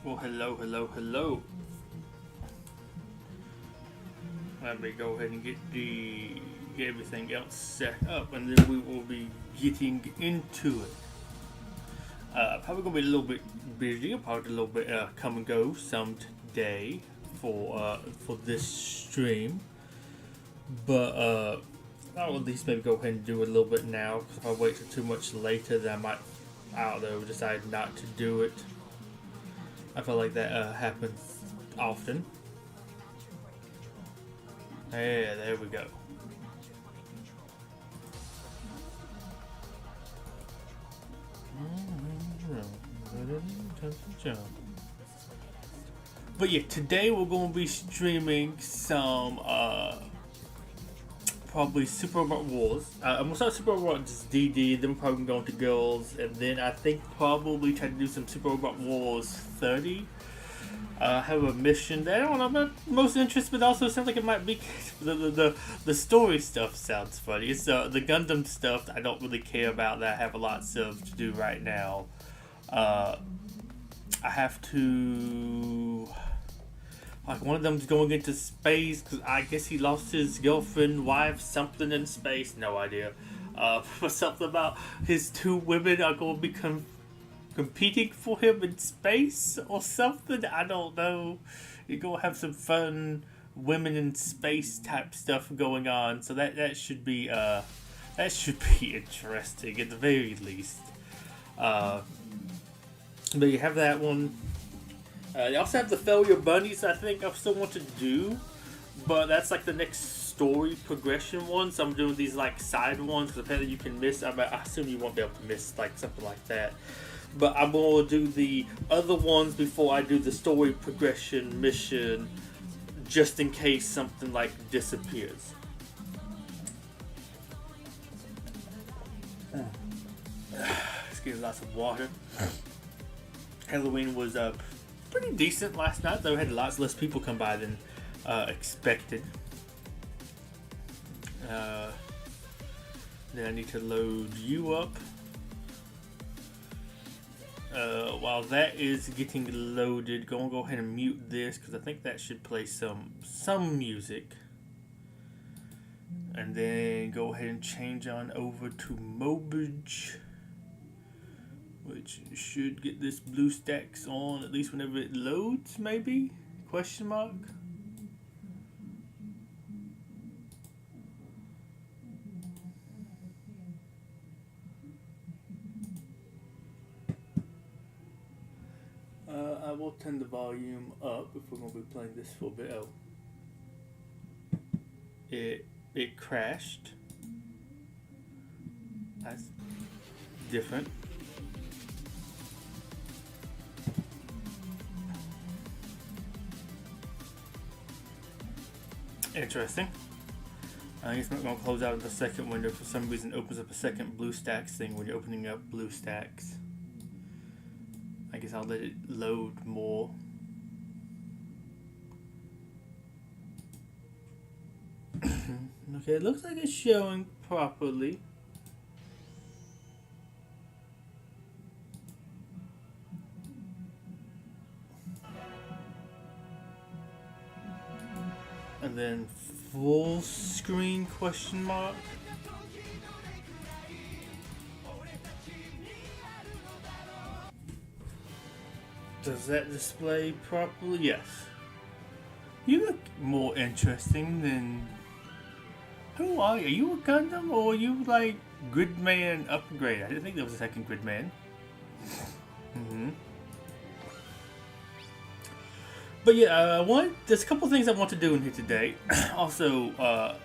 Well, hello. Let me go ahead and get everything else set up, and then we will be getting into it. Probably gonna be a little bit busy. Probably a little bit come and go some today for this stream, but I'll at least maybe go ahead and do it a little bit now. Because if I wait till too much later, then I don't know, decide not to do it. I feel like that happens often. Yeah, there we go. But yeah, today we're going to be streaming some probably Super Robot Wars. I'm going to start Super Robot just DD, then we're probably going to Girls, and then I think probably try to do some Super Robot Wars 30. Have a mission that I'm not most interested, but also sounds like it might be the story stuff sounds funny. It's the Gundam stuff that I don't really care about, that I have lots of to do right now. I have to, like, one of them's going into space because I guess he lost his girlfriend, wife, something in space, no idea. Something about his two women are going to be competing for him in space or something. I don't know. You're gonna have some fun women in space type stuff going on, so that should be interesting at the very least. But you have that one. You also have the Failure Bunnies. I think I still want to do, but that's like the next story progression one. So I'm doing these like side ones because apparently you can miss. I assume you won't be able to miss like something like that. But I'm going to do the other ones before I do the story progression mission, just in case something like disappears. Let's get lots of water. Halloween was pretty decent last night, though. We had lots less people come by than expected. Then I need to load you up. While that is getting loaded, go ahead and mute this because I think that should play some music. And then go ahead and change on over to Mobage, which should get this BlueStacks on at least whenever it loads, maybe? Question mark? I will turn the volume up if we're going to be playing this for a bit. Oh. It crashed. That's different. Interesting. I guess I'm going to close out the second window. For some reason, it opens up a second BlueStacks thing when you're opening up BlueStacks. I guess I'll let it load more. Okay, it looks like it's showing properly. And then full screen question mark. Does that display properly? Yes. You look more interesting than... Who are you? Are you a Gundam or are you like Gridman upgrade? I didn't think there was a second Gridman. But yeah, there's a couple things I want to do in here today. Also,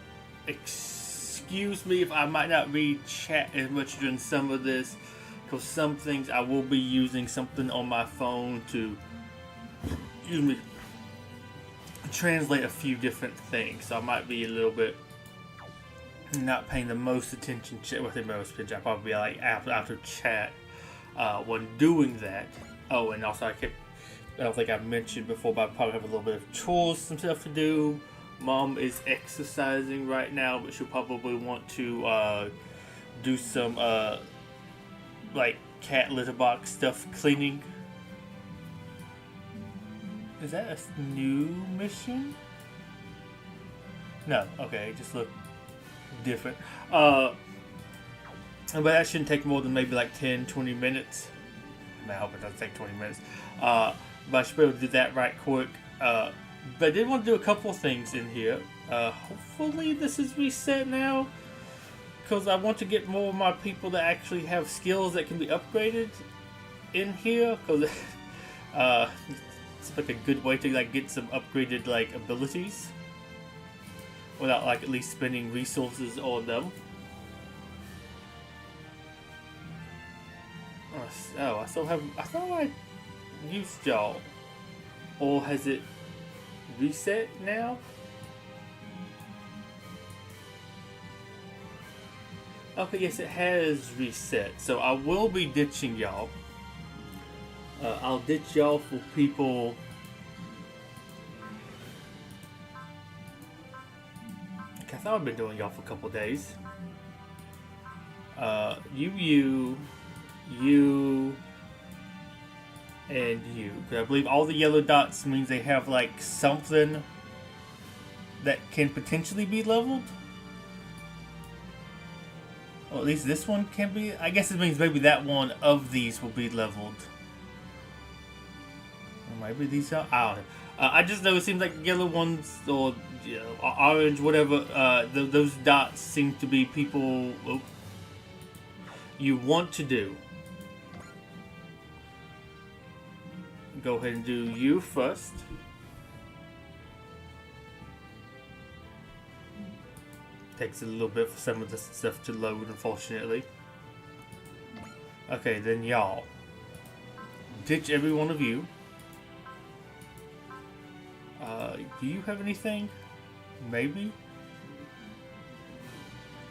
excuse me if I might not read chat as much during some of this. Because some things I will be using something on my phone to translate a few different things. So I might be a little bit not paying the most attention. With the most attention, I'll probably be like after chat when doing that. Oh, and also I don't think I've mentioned before, but I probably have a little bit of chores, some stuff to do. Mom is exercising right now, but she'll probably want to do some like cat litter box stuff cleaning. Is that a new mission? No. Okay, it just looked different. But that shouldn't take more than maybe like 10-20 minutes. I hope it doesn't take 20 minutes. But I should be able to do that right quick. But I did want to do a couple of things in here. Hopefully this is reset now, because I want to get more of my people that actually have skills that can be upgraded in here. Because it's like a good way to like get some upgraded like abilities without like at least spending resources on them. Oh, I still have. I thought I used y'all, or has it reset now? Okay, yes, it has reset. So I will be ditching y'all. I'll ditch y'all for people. Okay, I thought I've been doing y'all for a couple days. You, and you. Because I believe all the yellow dots means they have like something that can potentially be leveled. Or at least this one can be. I guess it means maybe that one of these will be leveled. Or maybe these are. I don't know. I just know it seems like yellow ones or orange, whatever. Those dots seem to be people you want to do. Go ahead and do you first. Takes a little bit for some of this stuff to load, unfortunately. Okay, then y'all. Ditch every one of you. Do you have anything? Maybe?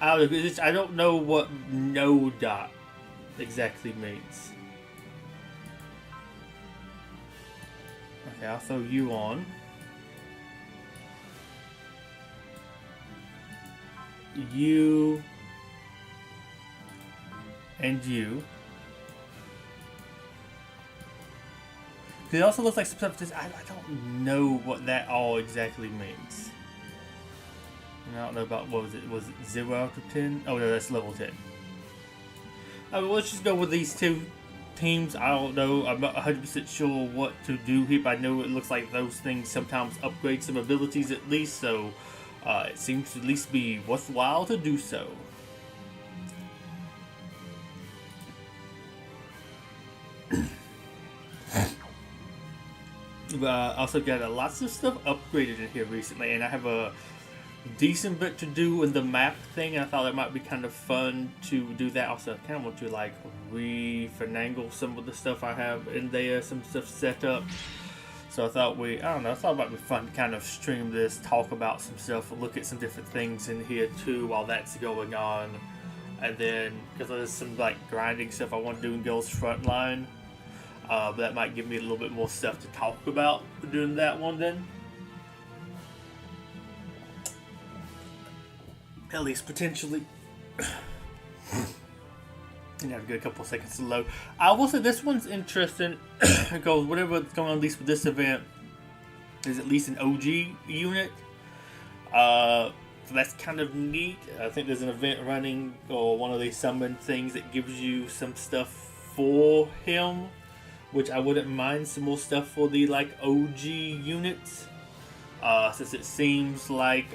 I don't know what no dot exactly means. Okay, I'll throw you on. You and you. It also looks like some stuff just I don't know what that all exactly means. And I don't know about what was it? Was it 0 out of 10? Oh no, that's level 10. Let's just go with these two teams. I don't know. I'm not 100% sure what to do here, but I know it looks like those things sometimes upgrade some abilities at least, so it seems to at least be worthwhile to do so. Also got lots of stuff upgraded in here recently, and I have a decent bit to do in the map thing, and I thought it might be kind of fun to do that. Also, I kind of want to like re-finagle some of the stuff I have in there, some stuff set up. So I thought I thought it might be fun to kind of stream this, talk about some stuff, look at some different things in here too while that's going on. And then, because there's some like grinding stuff I want to do in Girls Frontline, but that might give me a little bit more stuff to talk about doing that one then. At least potentially. And have a good couple seconds to load. I will say this one's interesting because whatever's going on, at least with this event, is at least an OG unit. So that's kind of neat. I think there's an event running or one of these summon things that gives you some stuff for him, which I wouldn't mind some more stuff for the like OG units. Since it seems like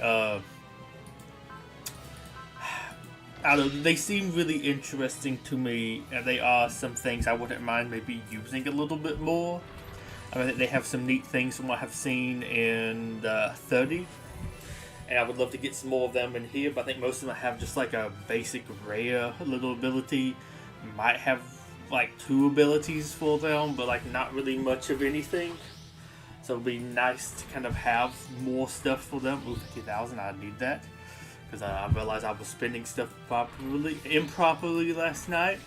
I don't know, they seem really interesting to me, and they are some things I wouldn't mind maybe using a little bit more. I mean, they have some neat things from what I've seen in 30, and I would love to get some more of them in here, but I think most of them have just like a basic rare little ability. Might have like 2 abilities for them, but like not really much of anything. So it'd be nice to kind of have more stuff for them. Ooh, 50,000, I need that. Because I realized I was spending stuff improperly last night.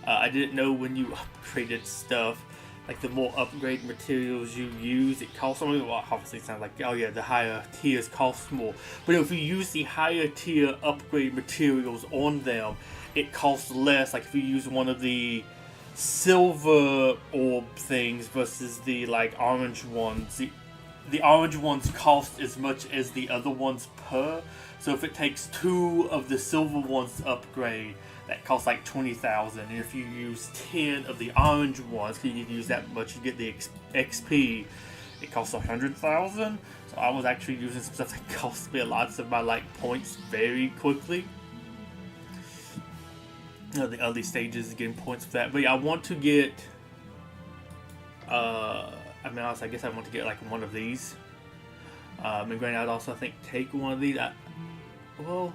I didn't know when you upgraded stuff, like the more upgrade materials you use, it costs more. Well, obviously it sounds like, oh yeah, the higher tiers cost more. But if you use the higher tier upgrade materials on them, it costs less. Like if you use one of the silver orbs things versus the like orange ones. The orange ones cost as much as the other ones per. So if it takes 2 of the silver ones to upgrade, that costs like 20,000. And if you use 10 of the orange ones, you can use that much, you get the XP. It costs 100,000. So I was actually using some stuff that cost me a lot of my like points very quickly. The early stages getting points for that. But yeah, I want to get. I guess I want to get like one of these. And granted, I'd also I think take one of these. I would.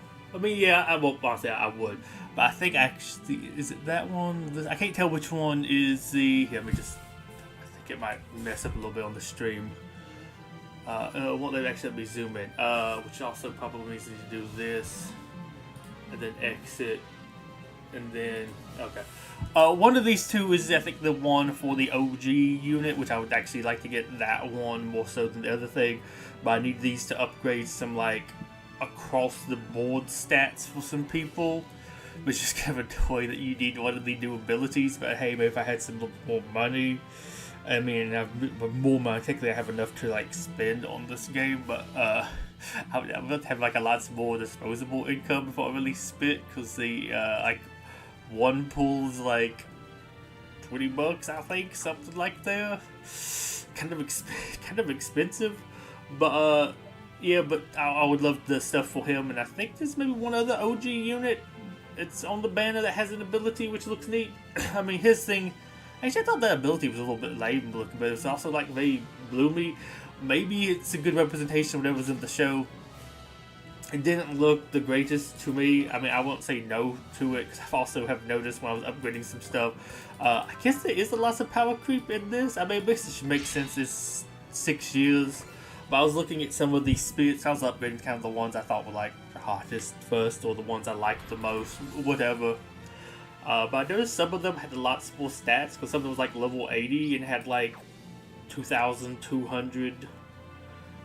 But I think actually, is it that one? I can't tell which one is the. I think it might mess up a little bit on the stream. Won't let actually let me zoom in. Which also probably means to do this, and then exit, and then okay. One of these two is I think the one for the OG unit, which I would actually like to get that one more so than the other thing. But I need these to upgrade some like across the board stats for some people, which is kind of a toy that you need one of the new abilities. But hey, maybe if I had some more money, I mean, more money. Technically, I have enough to like spend on this game, but I'm going to have like a lot more disposable income before I really spit, because the like one pool's like $20, I think, something like that. Kind of expensive, but yeah. But I would love the stuff for him, and I think there's maybe one other OG unit. It's on the banner that has an ability which looks neat. I mean, his thing. Actually, I thought that ability was a little bit lame looking, but it's also like very bloomy. Maybe it's a good representation of whatever's in the show. It didn't look the greatest to me. I mean, I won't say no to it, because I also have noticed when I was upgrading some stuff. I guess there is a lot of power creep in this. I mean, it should make sense. It's 6 years. But I was looking at some of these spirits. I was upgrading kind of the ones I thought were like the hottest first, or the ones I liked the most, whatever. But I noticed some of them had a lot more stats, because some of them was like level 80 and had like 2,200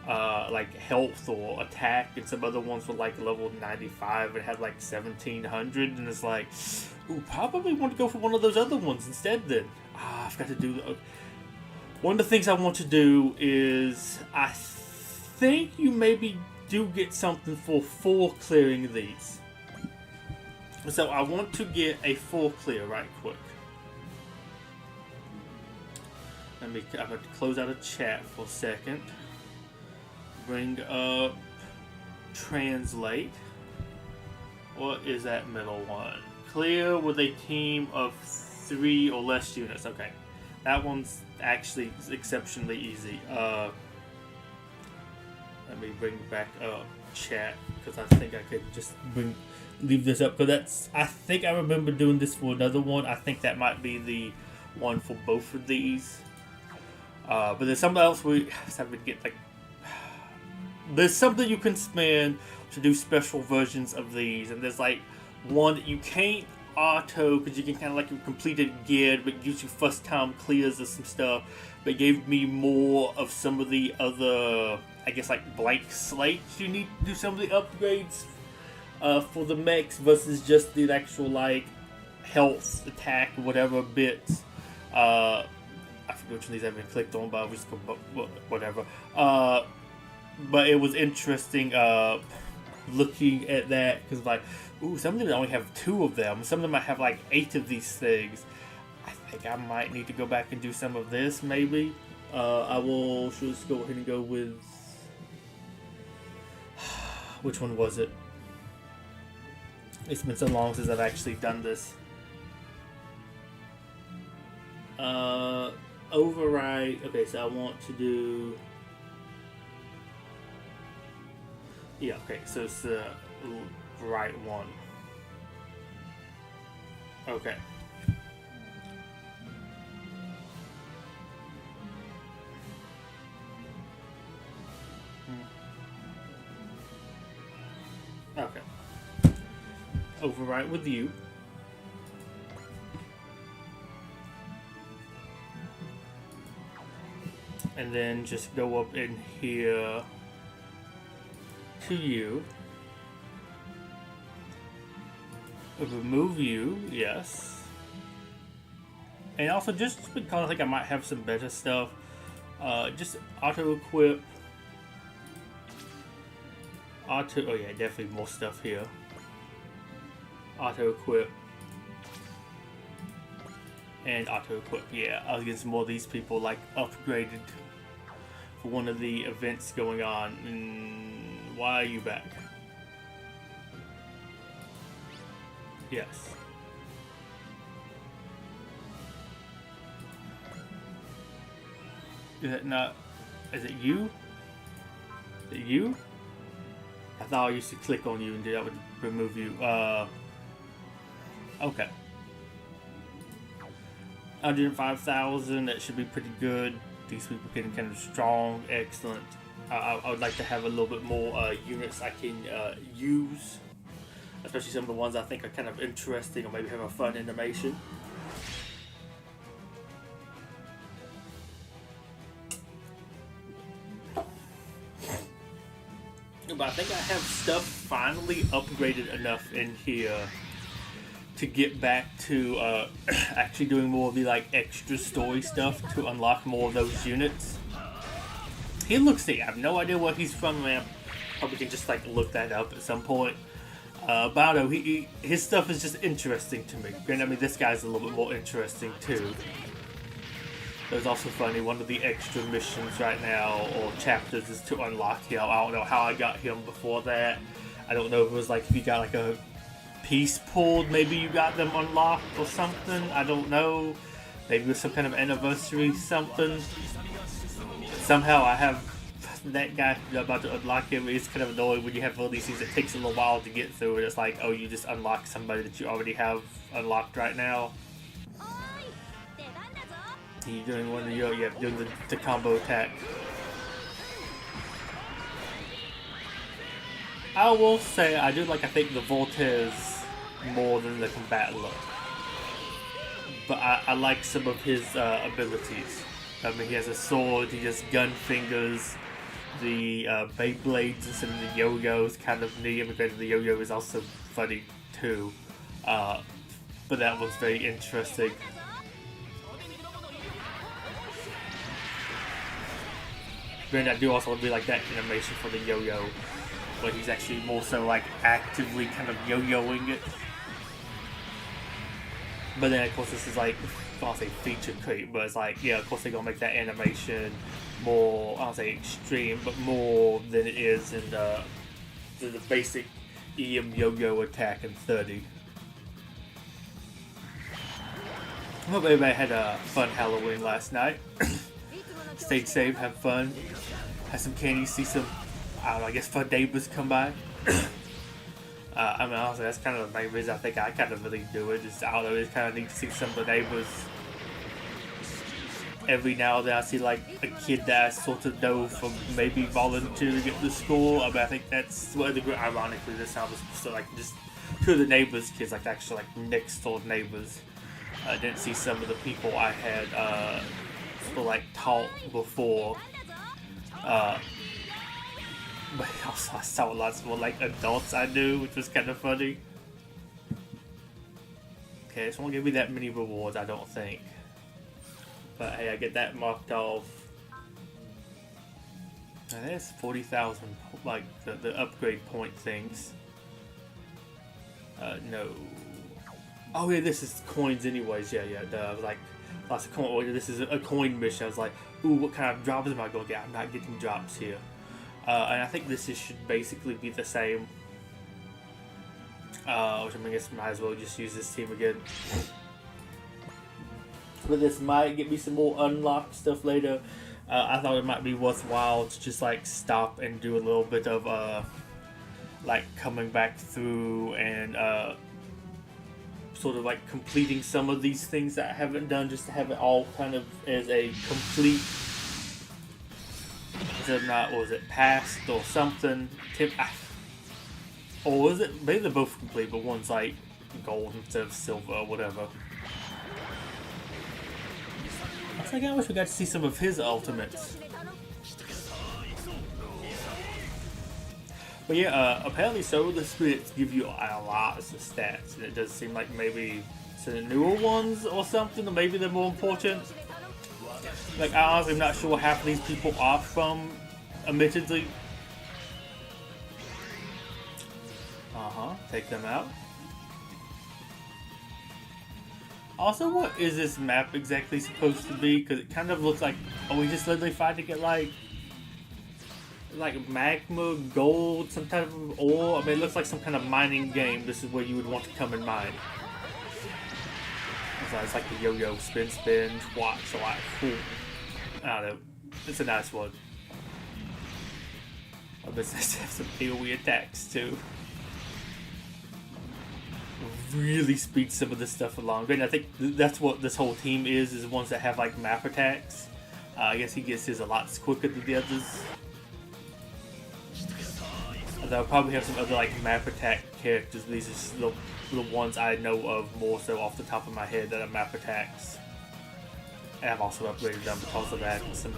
like health or attack, and some other ones were like level 95 and had like 1,700, and it's like, ooh, probably want to go for one of those other ones instead then. I forgot to do one of the things I want to do is, I think you maybe do get something for clearing these. So I want to get a full clear right quick. I'm going to close out a chat for a second. Bring up translate. What is that middle one? Clear with a team of 3 or less units. Okay, that one's actually exceptionally easy. Let me bring back up chat, because I think I could just leave this up, because I think I remember doing this for another one. I think that might be the one for both of these. But there's something else we have to get, like, there's something you can spend to do special versions of these, and there's like one that you can't auto, because you can kind of like complete it again, but gives you first time clears of some stuff. But it gave me more of some of the other, I guess, like blank slates you need to do some of the upgrades for the mechs, versus just the actual like health, attack, whatever bits. I forget which one of these I've been clicked on, but I was just whatever. But it was interesting looking at that, because like, ooh, some of them only have 2 of them. Some of them might have like 8 of these things. I think I might need to go back and do some of this, maybe. I will just go ahead and go with... Which one was it? It's been so long since I've actually done this. Override. Okay, so I want to do... Yeah, okay, so it's the right one. Okay. Okay. Overwrite with you. And then just go up in here to you. Remove you, yes. And also, just because I think I might have some better stuff, just auto equip. Oh yeah, definitely more stuff here. Auto equip. And auto equip, yeah. I'll get some more of these people like upgraded for one of the events going on. And why are you back? Yes. Is it not? Is it you? Is it you? I thought I used to click on you and that would remove you. Okay. 105,000, that should be pretty good. These people getting kind of strong, excellent. I would like to have a little bit more units I can use, especially some of the ones I think are kind of interesting or maybe have a fun animation. But I think I have stuff finally upgraded enough in here to get back to actually doing more of the like extra story stuff to unlock more of those units. He looks like I have no idea where he's from, man. Probably can just like look that up at some point. But I don't know, his stuff is just interesting to me. Granted, I mean this guy's a little bit more interesting too. It was also funny, one of the extra missions right now, or chapters, is to unlock him. I don't know how I got him before that. I don't know if it was like if you got like a piece pulled, maybe you got them unlocked or something. I don't know. Maybe it was some kind of anniversary something. Somehow I have that guy about to unlock him. It's kind of annoying when you have all these things. It takes a little while to get through, and it's like, oh, you just unlock somebody that you already have unlocked right now. You're doing one of your, yeah, doing the combo attack. I will say I do like, I think, the Voltez more than the Combatant. But I like some of his abilities. I mean, he has a sword, he has gun fingers, the Beyblades and some of the yo-yos kind of neat. I mean, the yo-yo is also funny too. But that was very interesting. Granted, I do also really like that animation for the yo-yo, but he's actually more so like actively kind of yo-yoing it. But then of course this is like, I don't say feature creep, but it's like, yeah, of course they're gonna make that animation more, I don't say extreme, but more than it is in the basic EM yo-yo attack in 30. I hope everybody had a fun Halloween last night. Stayed safe, have fun, had some candy, see some, I don't know, I guess fun neighbors come by. I mean, honestly, that's kind of the main reason I think I kind of really do it. Just, I don't know, it's kind of neat to see some of the neighbors. Every now and then I see like a kid that I sort of know from maybe volunteering at the school. I mean, I think that's what the group, ironically, this time was so like just two of the neighbors' kids, like actually like next door neighbors. I didn't see some of the people I had like taught before, but also I saw lots more like adults I knew, which was kind of funny. Okay, this won't give me that many rewards, I don't think, but hey, I get that marked off. Now there's 40,000 like the upgrade point things. No. Oh yeah, this is coins anyways. Yeah. I was like, lots of coin. This is a coin mission. I was like, ooh, what kind of drops am I going to get? I'm not getting drops here. And I think this should basically be the same. Which I mean, I guess might as well just use this team again. But this might get me some more unlocked stuff later. I thought it might be worthwhile to just like stop and do a little bit of like coming back through and sort of like completing some of these things that I haven't done, just to have it all kind of as a complete, is it not, or was it past or something, or was it, maybe they're both complete, but one's like gold instead of silver or whatever. I think I wish we got to see some of his ultimates. But yeah, apparently so the spirits give you a lot of stats, and it does seem like maybe to the newer ones or something, or maybe they're more important. Like, I honestly am not sure what half of these people are from, admittedly. Take them out. Also, what is this map exactly supposed to be? Because it kind of looks like, are we just literally fighting it like magma, gold, some type of ore? I mean, it looks like some kind of mining game. This is where you would want to come and mine. It's like the yo-yo, spin, swat. Cool. I don't know. It's a nice one. I bet it have some AoE attacks too. Really speed some of this stuff along. And I think that's what this whole team is ones that have like map attacks. I guess he gets his a lot quicker than the others. They'll probably have some other like map attack characters. These are just the ones I know of more so off the top of my head that are map attacks. And I've also upgraded them because of that. And some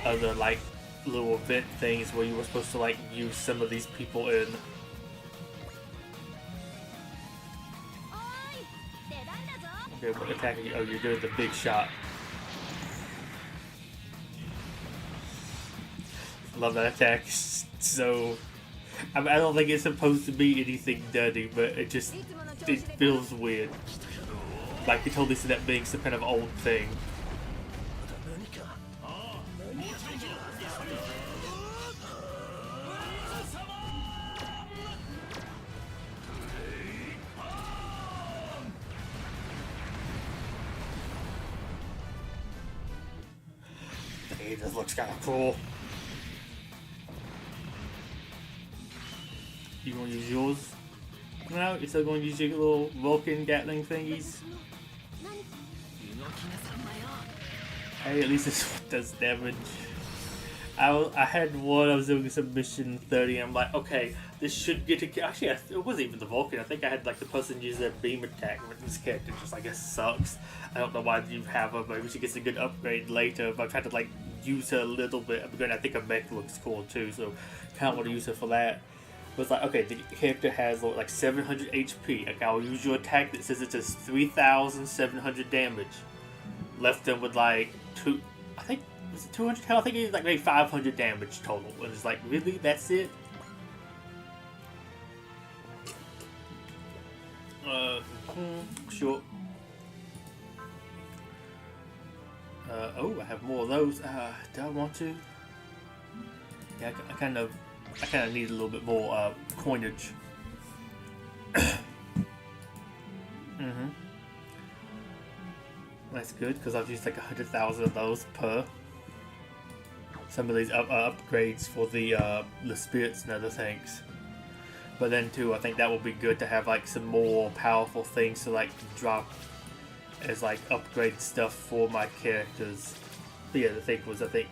other like little event things where you were supposed to like use some of these people in. Okay, what attacking you? Oh, you're doing the big shot. Love that attack. So, I mean, I don't think it's supposed to be anything dirty, but it feels weird. Like you totally see that being some kind of old thing. Hey, this looks kind of cool. You gonna use yours? No, you're still gonna use your little Vulcan Gatling thingies? Hey, at least this one does damage. I had one, I was doing submission 30, and I'm like, okay, this should get to... Actually, it wasn't even the Vulcan. I think I had like the person use their beam attack, but this character just, I guess, sucks. I don't know why you have her, maybe she gets a good upgrade later, but I tried to like use her a little bit. I think her mech looks cool too, so kind of want to use her for that. But it's like, okay, the character has like 700 HP. Like, I'll use your attack that says it does 3,700 damage. Left them with like I think, was it 200 health? I think it's like maybe 500 damage total. And it's like, really? That's it? Sure. Oh, I have more of those. Do I want to? Yeah, I kind of need a little bit more coinage. That's good because I've used like 100,000 of those per. Some of these upgrades for the spirits and other things. But then too, I think that will be good to have like some more powerful things to like drop as like upgrade stuff for my characters. But yeah, the thing was, I think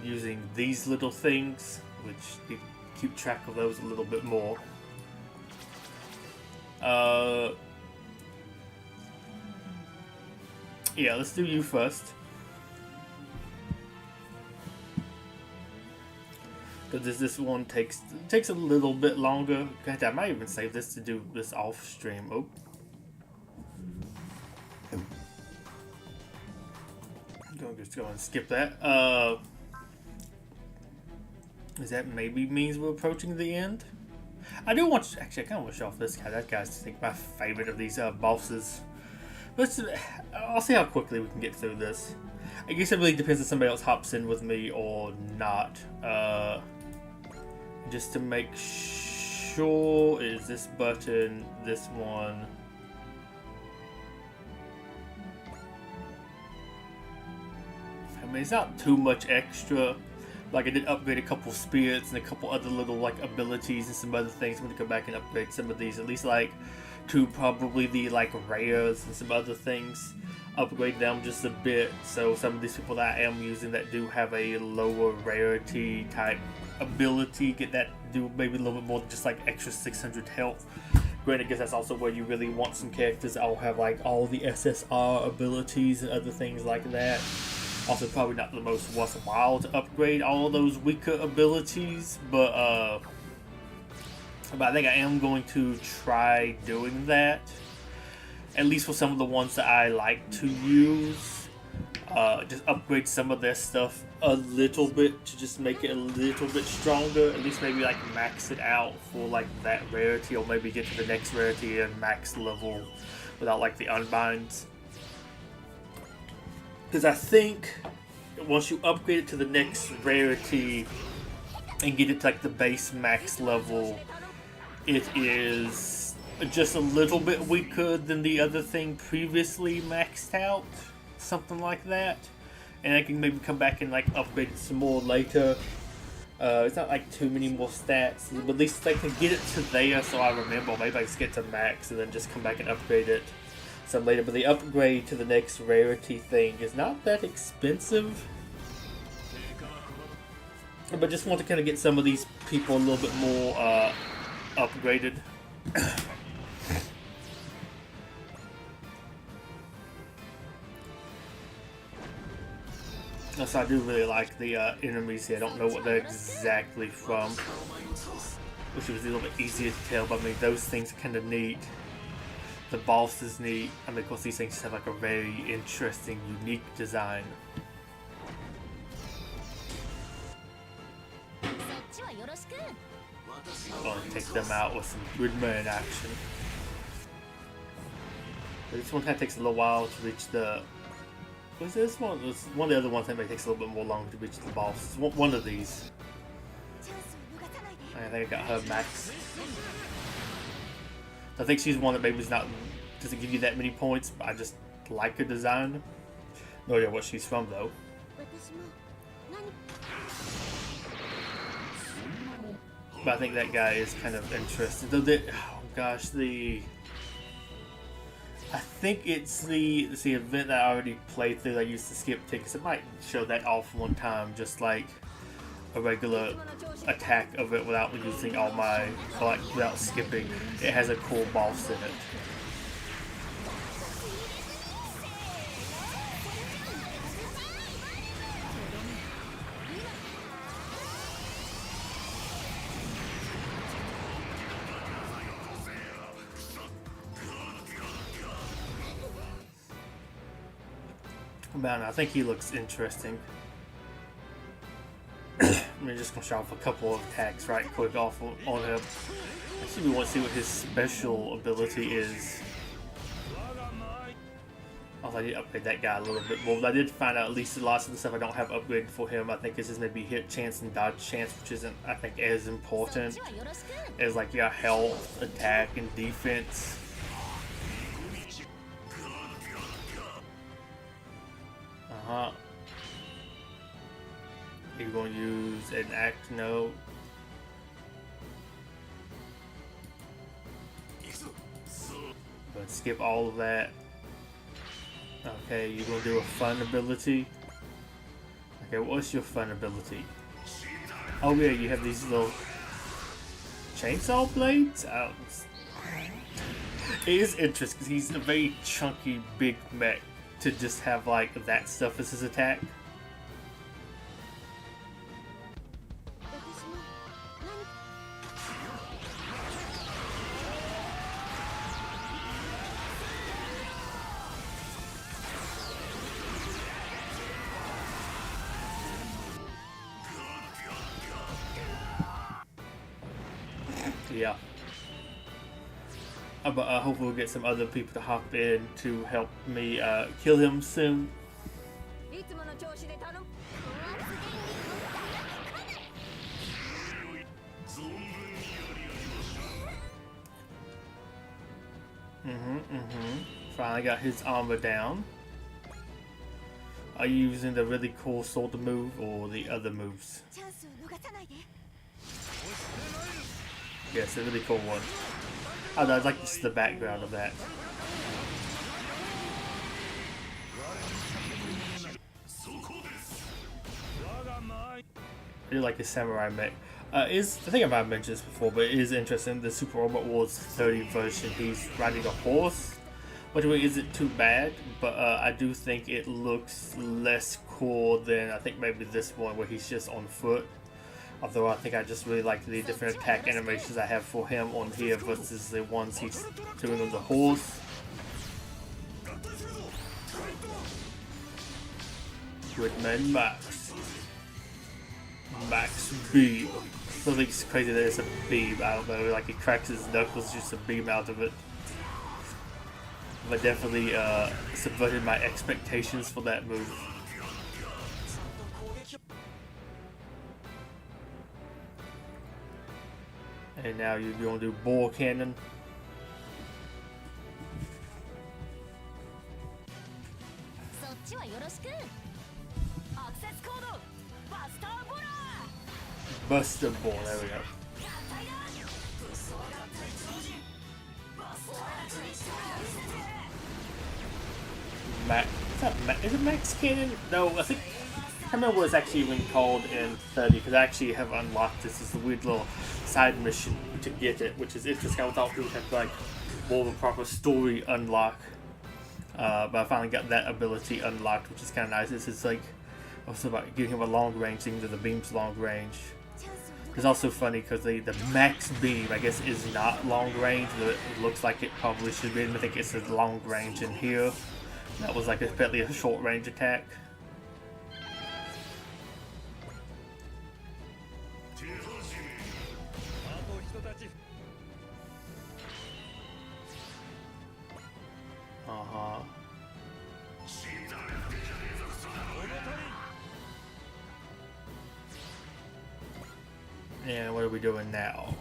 using these little things, which you keep track of those a little bit more. Yeah, let's do you first. Because this one takes a little bit longer. God, I might even save this to do this off stream. Oh. I'm just going to skip that. Is that maybe means we're approaching the end? I do want to, actually, I kind of want to show off this guy. That guy's, I think, my favorite of these bosses. But I'll see how quickly we can get through this. I guess it really depends if somebody else hops in with me or not. Just to make sure, is this button, this one. I mean, it's not too much extra. Like, I did upgrade a couple spirits and a couple other little like abilities and some other things. I'm gonna go back and upgrade some of these, at least like to probably the like rares and some other things. Upgrade them just a bit, so some of these people that I am using that do have a lower rarity type ability, get that do maybe a little bit more than just like extra 600 health. Granted, I guess that's also where you really want some characters that all have like all the SSR abilities and other things like that. Also, probably not the most worthwhile to upgrade all those weaker abilities, but I think I am going to try doing that. at least for some of the ones that I like to use, just upgrade some of their stuff a little bit to just make it a little bit stronger. At least maybe like max it out for like that rarity, or maybe get to the next rarity and max level without like the unbinds. Because I think once you upgrade it to the next rarity and get it to like the base max level, it is just a little bit weaker than the other thing previously maxed out, something like that. And I can maybe come back and like upgrade it some more later. It's not like too many more stats, but at least I can get it to there so I remember. Or maybe I just get to max and then just come back and upgrade it some later. But the upgrade to the next rarity thing is not that expensive. But just want to kind of get some of these people a little bit more upgraded. So I do really like the enemies here. I don't know what they're exactly from. Wish it was a little bit easier to tell, but I mean, those things are kind of neat. The boss is neat. I mean, of course, these things just have like a very interesting, unique design. I'm going to take them out with some good man action. But this one kind of takes a little while to reach the... What's this one? One of the other ones that may takes a little bit more long to reach the boss. One of these. I think I got her max. I think she's one that maybe doesn't give you that many points, but I just like her design. No idea what she's from though. But I think that guy is kind of interesting. Though oh gosh, I think it's the event that I already played through that I used to skip tickets. It might show that off one time, just like a regular attack of it without using all my, like without skipping. It has a cool boss in it. Man, I think he looks interesting. I'm just gonna show off a couple of attacks right quick off on him. Actually, we want to see what his special ability is. Also, I did upgrade that guy a little bit more, but I did find out at least lots of the stuff I don't have upgraded for him. I think is just maybe hit chance and dodge chance, which isn't, I think, as important as like your health, attack, and defense. You're going to use an act note. But skip all of that. Okay, you're going to do a fun ability. Okay, what's your fun ability? Oh yeah, you have these little chainsaw blades? It is interesting because he's a very chunky, big mech to just have like that stuff as his attack. Yeah. But hopefully we'll get some other people to hop in to help me kill him soon. Finally got his armor down. Are you using the really cool sword move or the other moves? Yes, a really cool one. I like just the background of that. I do like his samurai mech. I think I might have mentioned this before, but it is interesting. The Super Robot Wars 30 version, he's riding a horse, which isn't too bad, but I do think it looks less cool than I think maybe this one where he's just on foot. Although I think I just really like the different attack animations I have for him on here versus the ones he's doing on the horse. Gridman Max. Max beam. Something's crazy that it's a beam. I don't know, like it cracks his knuckles, just a beam out of it. But definitely subverted my expectations for that move. And now you're going to do ball cannon. Buster ball, there we go. Is it Max Cannon? No, I think I can't remember what it's actually even called in 30 because I actually have unlocked this as a weird little side mission to get it, which is interesting. I thought people had like more of a proper story unlock, but I finally got that ability unlocked, which is kind of nice. This is like also about giving him a long range thing to the beam's long range. It's also funny because the max beam, I guess, is not long range. It looks like it probably should be. I think it's a long range in here. That was like apparently a short range attack. And what are we doing now?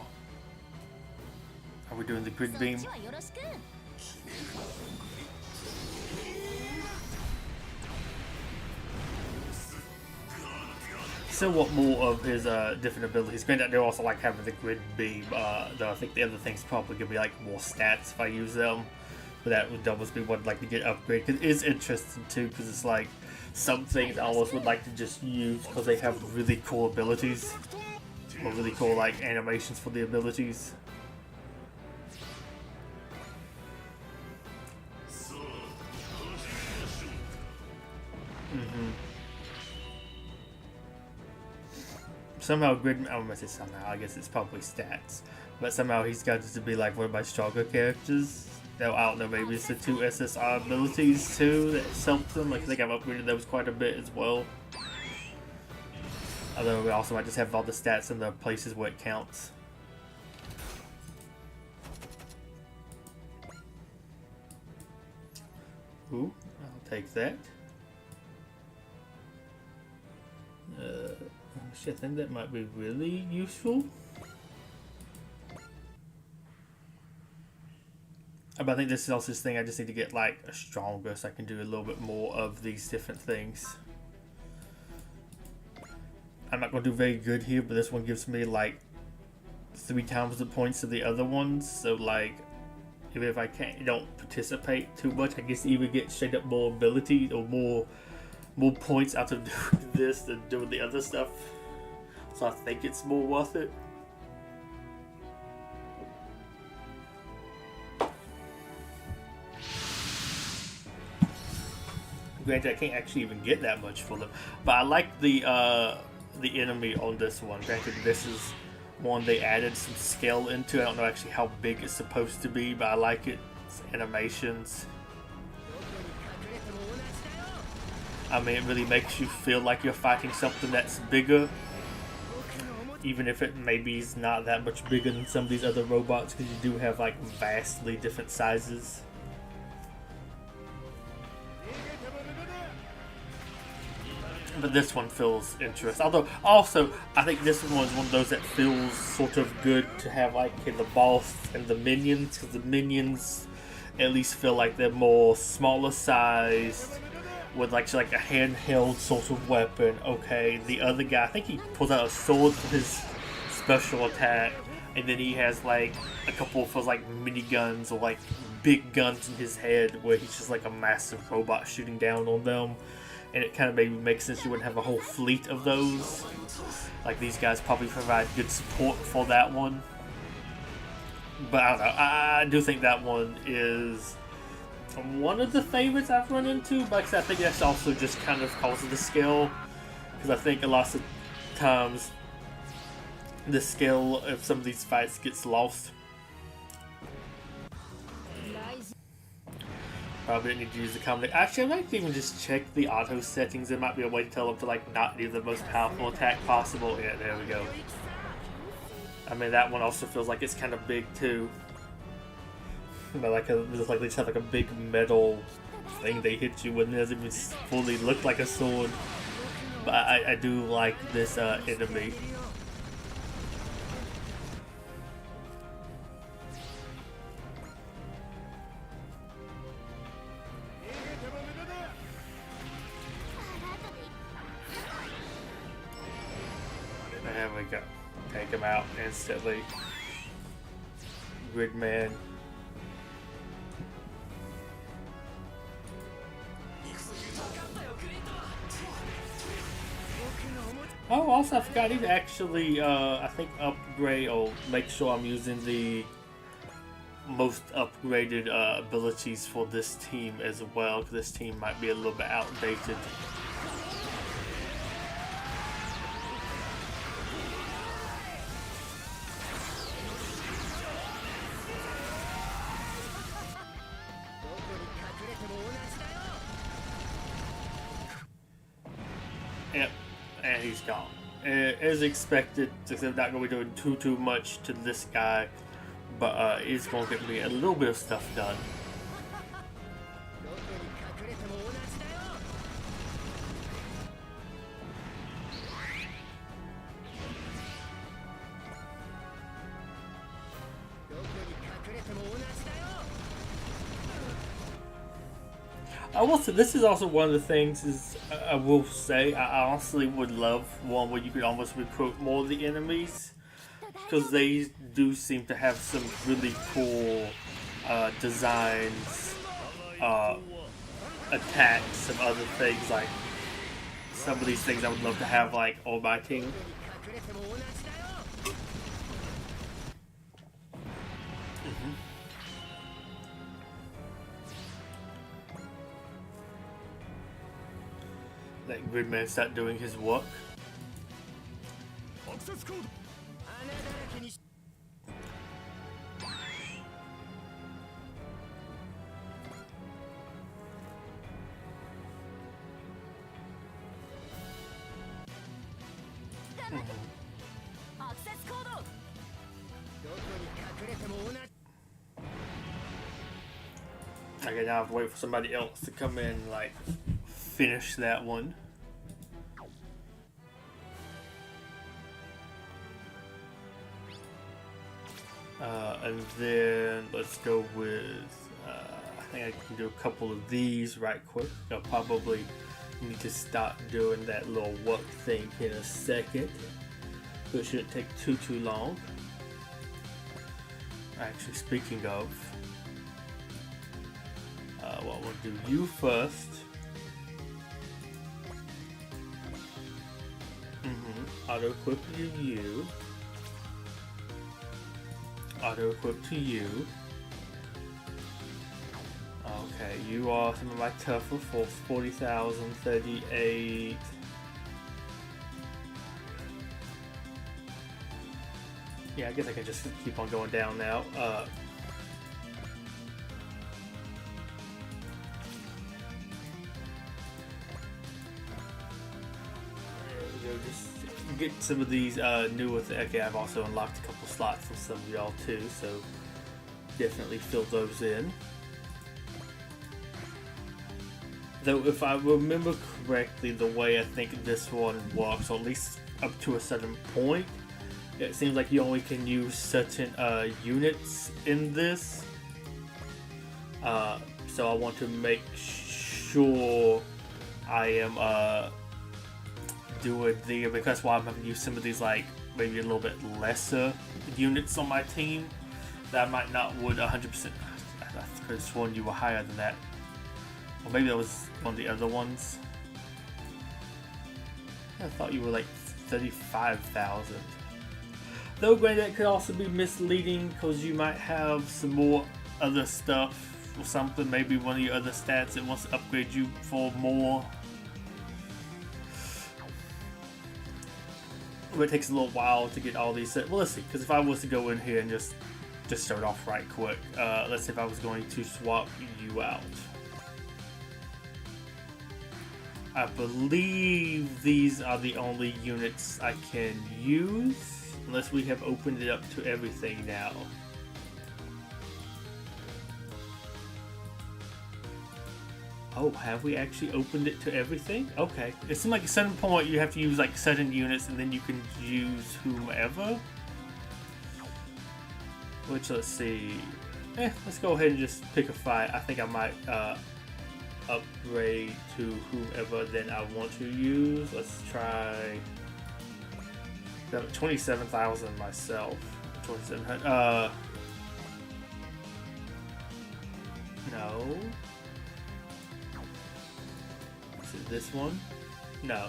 Are we doing the grid beam? Somewhat more of his different abilities. Granted, they're also like having the grid beam, though I think the other thing's probably gonna be like more stats if I use them. But that would almost be what I'd like to get upgraded. Because it is interesting too, because it's like some things I almost would like to just use because they have really cool abilities. Or really cool like animations for the abilities. Somehow Grid, I'm gonna say somehow, I guess it's probably stats. But somehow he's got to be like one of my stronger characters. Though I don't know, maybe it's the 2 SSR abilities too that helped them. Like I think I've upgraded those quite a bit as well. Although we also might just have all the stats in the places where it counts. Ooh, I'll take that. Actually, I think that might be really useful. But I think this is also this thing I just need to get like stronger so I can do a little bit more of these different things. I'm not going to do very good here, but this one gives me like 3 times the points of the other ones. So like, even if I don't participate too much, I guess even get straight up more ability or more points out of doing this than doing the other stuff. So I think it's more worth it. Granted, I can't actually even get that much for them, but I like the enemy on this one. Granted, this is one they added some scale into. I don't know actually how big it's supposed to be, but I like it. It's animations. I mean, it really makes you feel like you're fighting something that's bigger, even if it maybe is not that much bigger than some of these other robots, because you do have like vastly different sizes. But this one feels interesting. Although, also, I think this one is one of those that feels sort of good to have, like, in the boss and the minions. Because the minions at least feel like they're more smaller sized. With, like a handheld sort of weapon. Okay, the other guy, I think he pulls out a sword for his special attack. And then he has, like, a couple of, like, miniguns or, like, big guns in his head. Where he's just, like, a massive robot shooting down on them. And it kind of maybe makes sense you wouldn't have a whole fleet of those. Like, these guys probably provide good support for that one. But I don't know. I do think that one is one of the favorites I've run into. But I think that's also just kind of because of the skill. Because I think a lot of times the skill of some of these fights gets lost. Probably didn't need to use the combination. Actually, I might even just check the auto settings. There might be a way to tell them to like not do the most powerful attack possible. Yeah, there we go. I mean, that one also feels like it's kind of big too. But like, just like they just have like a big metal thing they hit you with. It doesn't even fully look like a sword. But I do like this enemy. There we go. Take him out instantly. Gridman. Oh, also I forgot I need to actually, I think upgrade or make sure I'm using the most upgraded abilities for this team as well, because this team might be a little bit outdated. Yep, and he's gone. As expected, except not going to be doing too much to this guy, but it's going to get me a little bit of stuff done. I will say, this is also one of the things is I will say I honestly would love one where you could almost recruit more of the enemies, because they do seem to have some really cool designs, attacks, some other things. Like some of these things I would love to have like on my team. Let Gridman start doing his work. Okay, now I have to wait for somebody else to come in and like finish that one. And then let's go with, I think I can do a couple of these right quick. I'll probably need to start doing that little work thing in a second. So it shouldn't take too long. Actually, speaking of, well, we'll do you first. Auto equip you. Auto equip to you. Okay, you are some of my tougher for 40,000, 38. Yeah, I guess I can just keep on going down now. Just get some of these newer things. Okay, I've also unlocked a couple slots for some of y'all too, so definitely fill those in. Though if I remember correctly, the way I think this one works, or at least up to a certain point, it seems like you only can use certain units in this. So I want to make sure I am doing because while I'm having to use some of these like maybe a little bit lesser units on my team, that I might not would 100%. I could have sworn you were higher than that. Or maybe that was one of the other ones. I thought you were like 35,000. Though granted, that could also be misleading because you might have some more other stuff or something. Maybe one of your other stats that wants to upgrade you for more. But it takes a little while to get all these set. Well, let's see. Because if I was to go in here and just start off right quick. Let's say if I was going to swap you out. I believe these are the only units I can use, unless we have opened it up to everything now. Oh, have we actually opened it to everything? Okay. It seems like at a certain point you have to use like certain units and then you can use whomever. Which, let's see. Let's go ahead and just pick a fight. I think I might upgrade to whomever then I want to use. Let's try 27,000 myself. 2,700. No. Is it this one? No.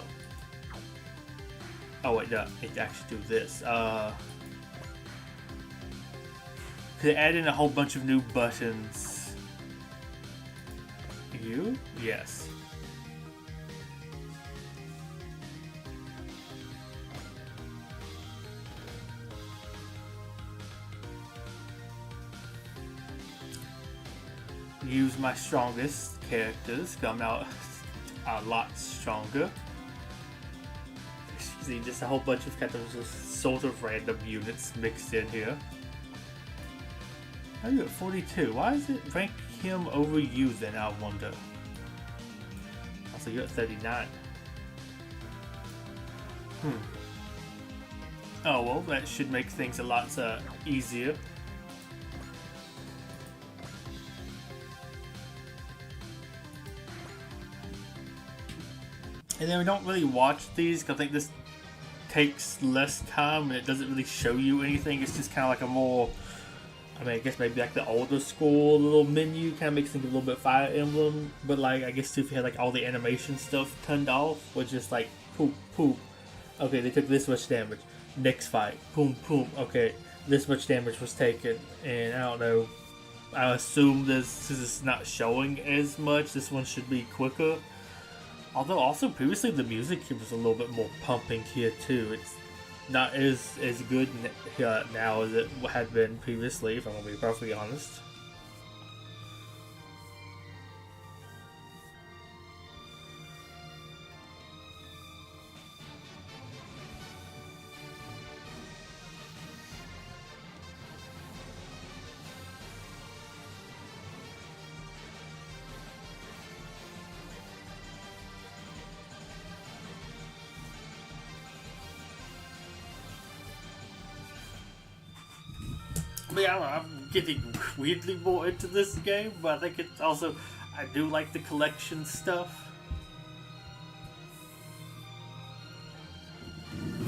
Oh wait, no. I need to actually do this. Could add in a whole bunch of new buttons. You? Yes. Use my strongest characters. Come out a lot stronger. See, just a whole bunch of kind of just sort of random units mixed in here. How are you at 42? Why is it rank him over you then, I wonder? Also, you're at 39. Oh, well, that should make things a lot easier. And then we don't really watch these, because I think this takes less time and it doesn't really show you anything. It's just kind of like a more... I mean, I guess maybe like the older school little menu kind of makes things a little bit Fire Emblem, but like I guess if you had like all the animation stuff turned off, which is like poop, poop. Okay, they took this much damage. Next fight, boom, boom. Okay, this much damage was taken, and I don't know. I assume this is not showing as much. This one should be quicker. Although also previously the music was a little bit more pumping here too. It's not as good now as it had been previously, if I'm going to be perfectly honest. I'm getting weirdly more into this game, but I think it's also, I do like the collection stuff.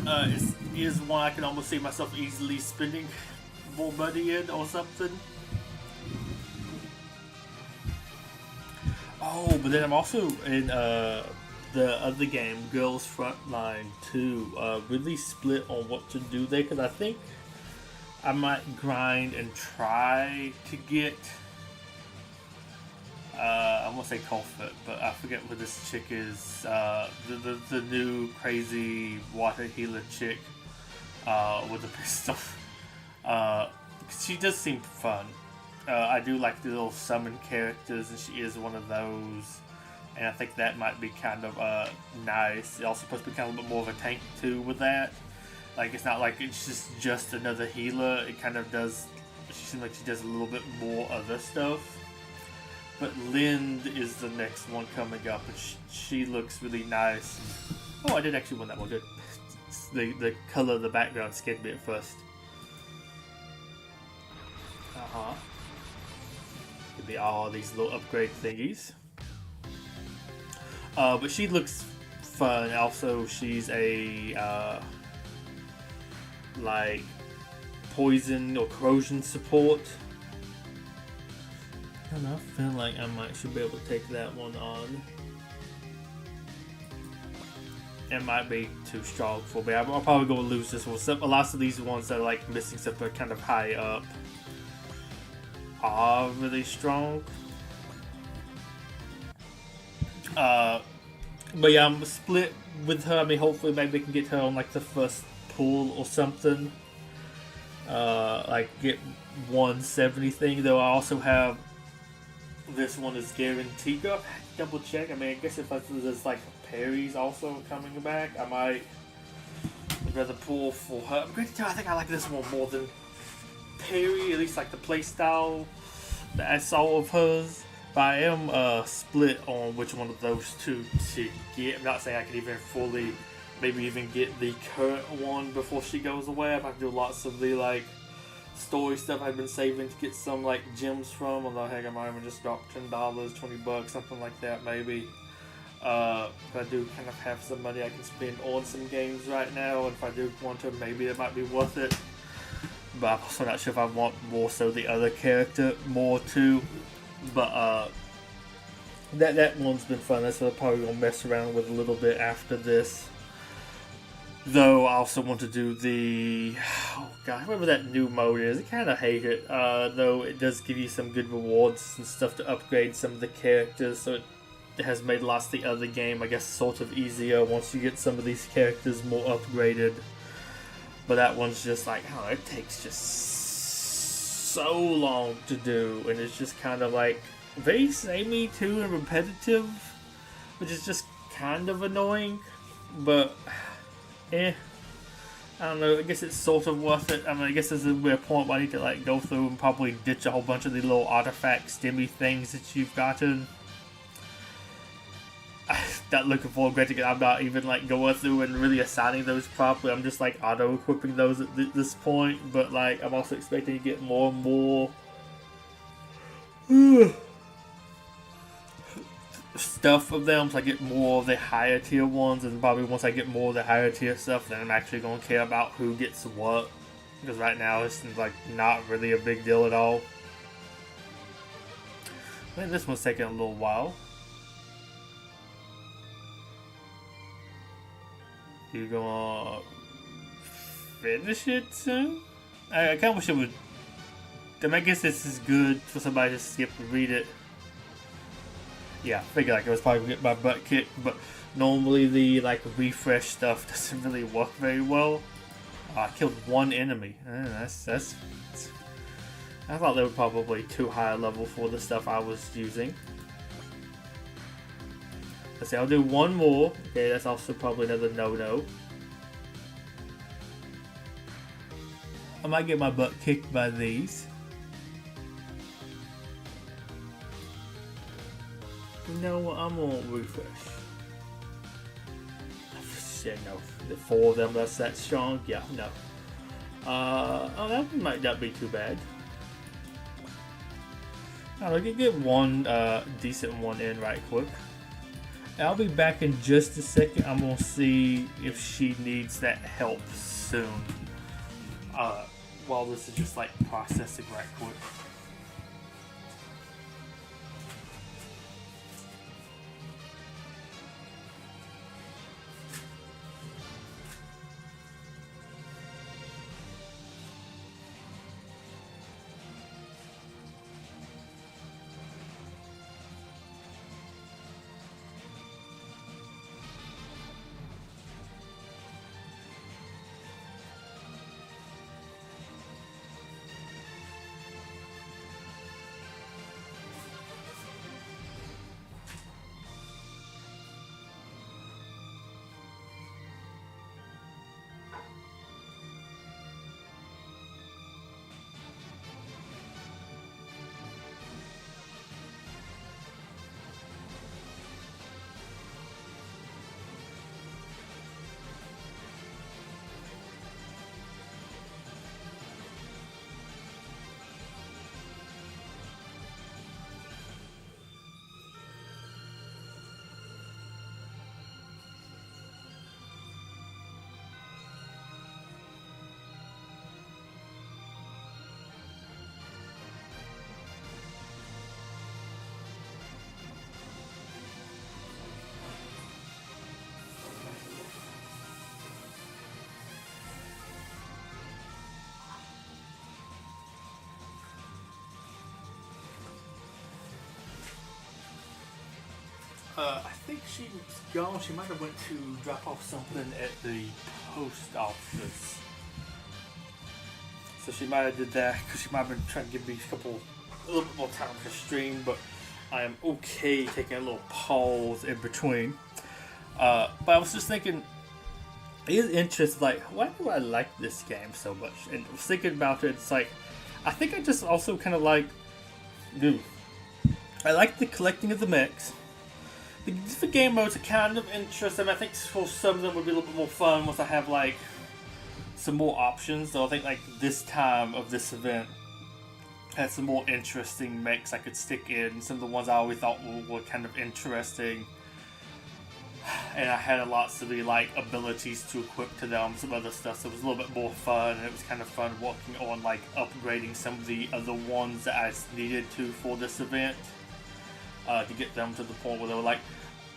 It is one I can almost see myself easily spending more money in or something. Oh, but then I'm also in the other game, Girls Frontline 2, really split on what to do there, because I think I might grind and try to get, I won't say comfort, but I forget what this chick is, the new crazy water healer chick, with a pistol. She does seem fun. I do like the little summon characters, and she is one of those, and I think that might be kind of nice. It's also supposed to be kind of a bit more of a tank too with that. Like, it's not like it's just another healer. It kind of does, she seems like she does a little bit more other stuff. But Lind is the next one coming up, and she looks really nice. Oh, I did actually win that one, good. The color of the background scared me at first. Could be all these little upgrade thingies. But she looks fun. Also, she's a like poison or corrosion support. I don't know, I feel like I should be able to take that one on. It might be too strong for me. I'll probably go lose this one. A lot of these ones that are like missing stuff but kind of high up are really strong. But yeah, I'm split with her. I mean, hopefully maybe we can get her on like the first pool or something. Like get 170 thing. Though I also have this one is guaranteed. Go double check. I mean, I guess if I was just like Perry's also coming back. I might rather pull for her. I'm going to tell I think I like this one more than Perry, at least like the playstyle that I saw of hers. But I am split on which one of those two to get. I'm not saying I can even fully, maybe even get the current one before she goes away. I might do lots of the like story stuff I've been saving to get some like gems from. Although heck, I might even just drop $10, $20, something like that maybe. But I do kind of have some money I can spend on some games right now, and if I do want to, maybe it might be worth it. But I'm also not sure if I want more so the other character more too. But that one's been fun. That's what I'm probably gonna mess around with a little bit after this. Though I also want to do the, oh god, whatever that new mode is. I kind of hate it. Though it does give you some good rewards and stuff to upgrade some of the characters, so it has made lots of the other game, I guess, sort of easier once you get some of these characters more upgraded. But that one's just like, oh, it takes just so long to do, and it's just kind of like very samey too and repetitive, which is just kind of annoying. But I don't know, I guess it's sort of worth it. I mean, I guess there's a point where I need to like go through and probably ditch a whole bunch of the little artifact stimmy things that you've gotten. I'm not looking forward to it. I'm not even like going through and really assigning those properly. I'm just like auto equipping those at this point. But like, I'm also expecting to get more and more stuff of them, so I get more of the higher tier ones, and probably once I get more of the higher tier stuff, then I'm actually going to care about who gets what, because right now it's like not really a big deal at all. I think this one's taking a little while. You gonna finish it soon? I kind of wish it would. I guess this is good for somebody to skip and read it. Yeah, I figured like I was probably gonna get my butt kicked, but normally the like refresh stuff doesn't really work very well. I killed one enemy. That's. I thought they were probably too high a level for the stuff I was using. Let's see, I'll do one more. Okay, that's also probably another no-no. I might get my butt kicked by these. You know what? I'm gonna refresh. Shit, no. The four of them, that's that strong? Yeah, no. Oh, that might not be too bad. I'll get one decent one in right quick. I'll be back in just a second. I'm gonna see if she needs that help soon. While this is just like processing right quick. I think she's gone. She might have went to drop off something at the post office. So she might have did that because she might have been trying to give me a little bit more time to stream, but I am okay taking a little pause in between. But I was just thinking, it is interesting, like, why do I like this game so much? And I was thinking about it, it's like, I think I just also kind of like, dude, I like the collecting of the mechs. The different game modes are kind of interesting. I think for some of them would be a little bit more fun once I have, like, some more options. So I think, like, this time of this event had some more interesting mechs I could stick in. Some of the ones I always thought were kind of interesting. And I had lots of the like abilities to equip to them, some other stuff, so it was a little bit more fun, and it was kind of fun working on like upgrading some of the other ones that I needed to for this event, to get them to the point where they were like,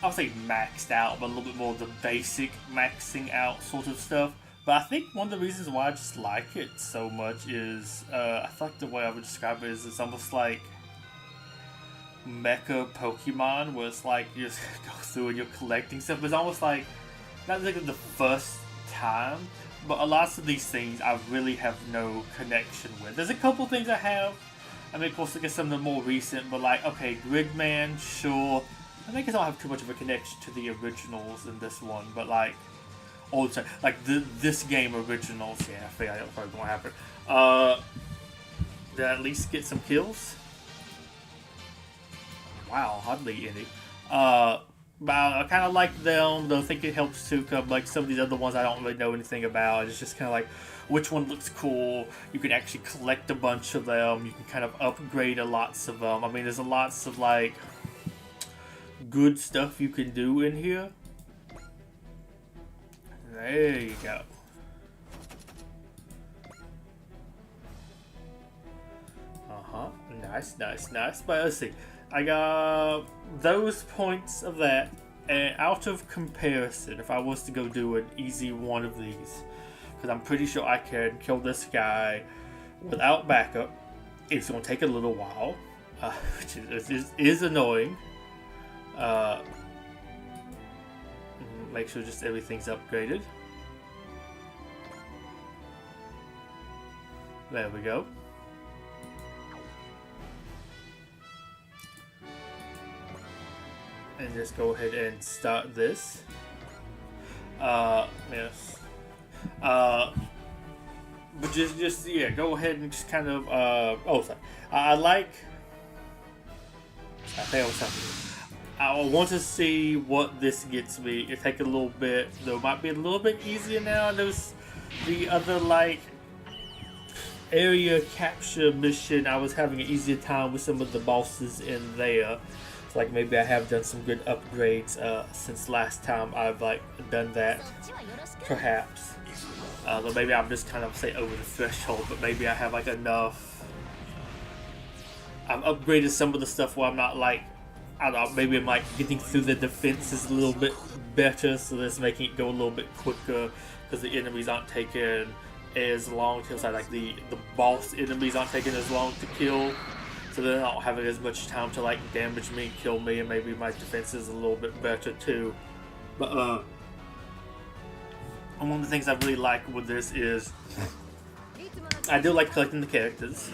I would say maxed out, but a little bit more of the basic maxing out sort of stuff. But I think one of the reasons why I just like it so much is, I feel like the way I would describe it is it's almost like mecha Pokemon, where it's like you just go through and you're collecting stuff. It's almost like, not like the first time, but a lot of these things I really have no connection with. There's a couple things I have. I mean, of course, I guess some of the more recent, but like, okay, Gridman, sure. I think I don't have too much of a connection to the originals in this one, but like, old time, like this game originals, yeah, I feel like that's probably gonna happen. Did I at least get some kills? Wow, hardly any. But I kind of like them, though I think it helps too, cause like some of these other ones I don't really know anything about. It's just kind of like, which one looks cool. You can actually collect a bunch of them. You can kind of upgrade lots of them. I mean, there's lots of like good stuff you can do in here. There you go. Nice, nice, nice. But let's see. I got those points of that, and out of comparison, if I was to go do an easy one of these, because I'm pretty sure I can kill this guy without backup. It's going to take a little while, which is annoying. Make sure just everything's upgraded. There we go. And just go ahead and start this. Yes. But just yeah, go ahead and just kind of oh, sorry. I think I was something. I want to see what this gets me. It take a little bit, though. It might be a little bit easier now. There's the other like area capture mission. I was having an easier time with some of the bosses in there. Like maybe I have done some good upgrades since last time I've like done that, perhaps. Or maybe I'm just kind of say over the threshold, but maybe I have like enough. I've upgraded some of the stuff where I'm not like, I don't know, maybe I'm like getting through the defenses a little bit better, so that's making it go a little bit quicker because the enemies aren't taking as long to like the boss enemies aren't taking as long to kill. So they're not having as much time to like damage me and kill me, and maybe my defense is a little bit better too. But one of the things I really like with this is I do like collecting the characters.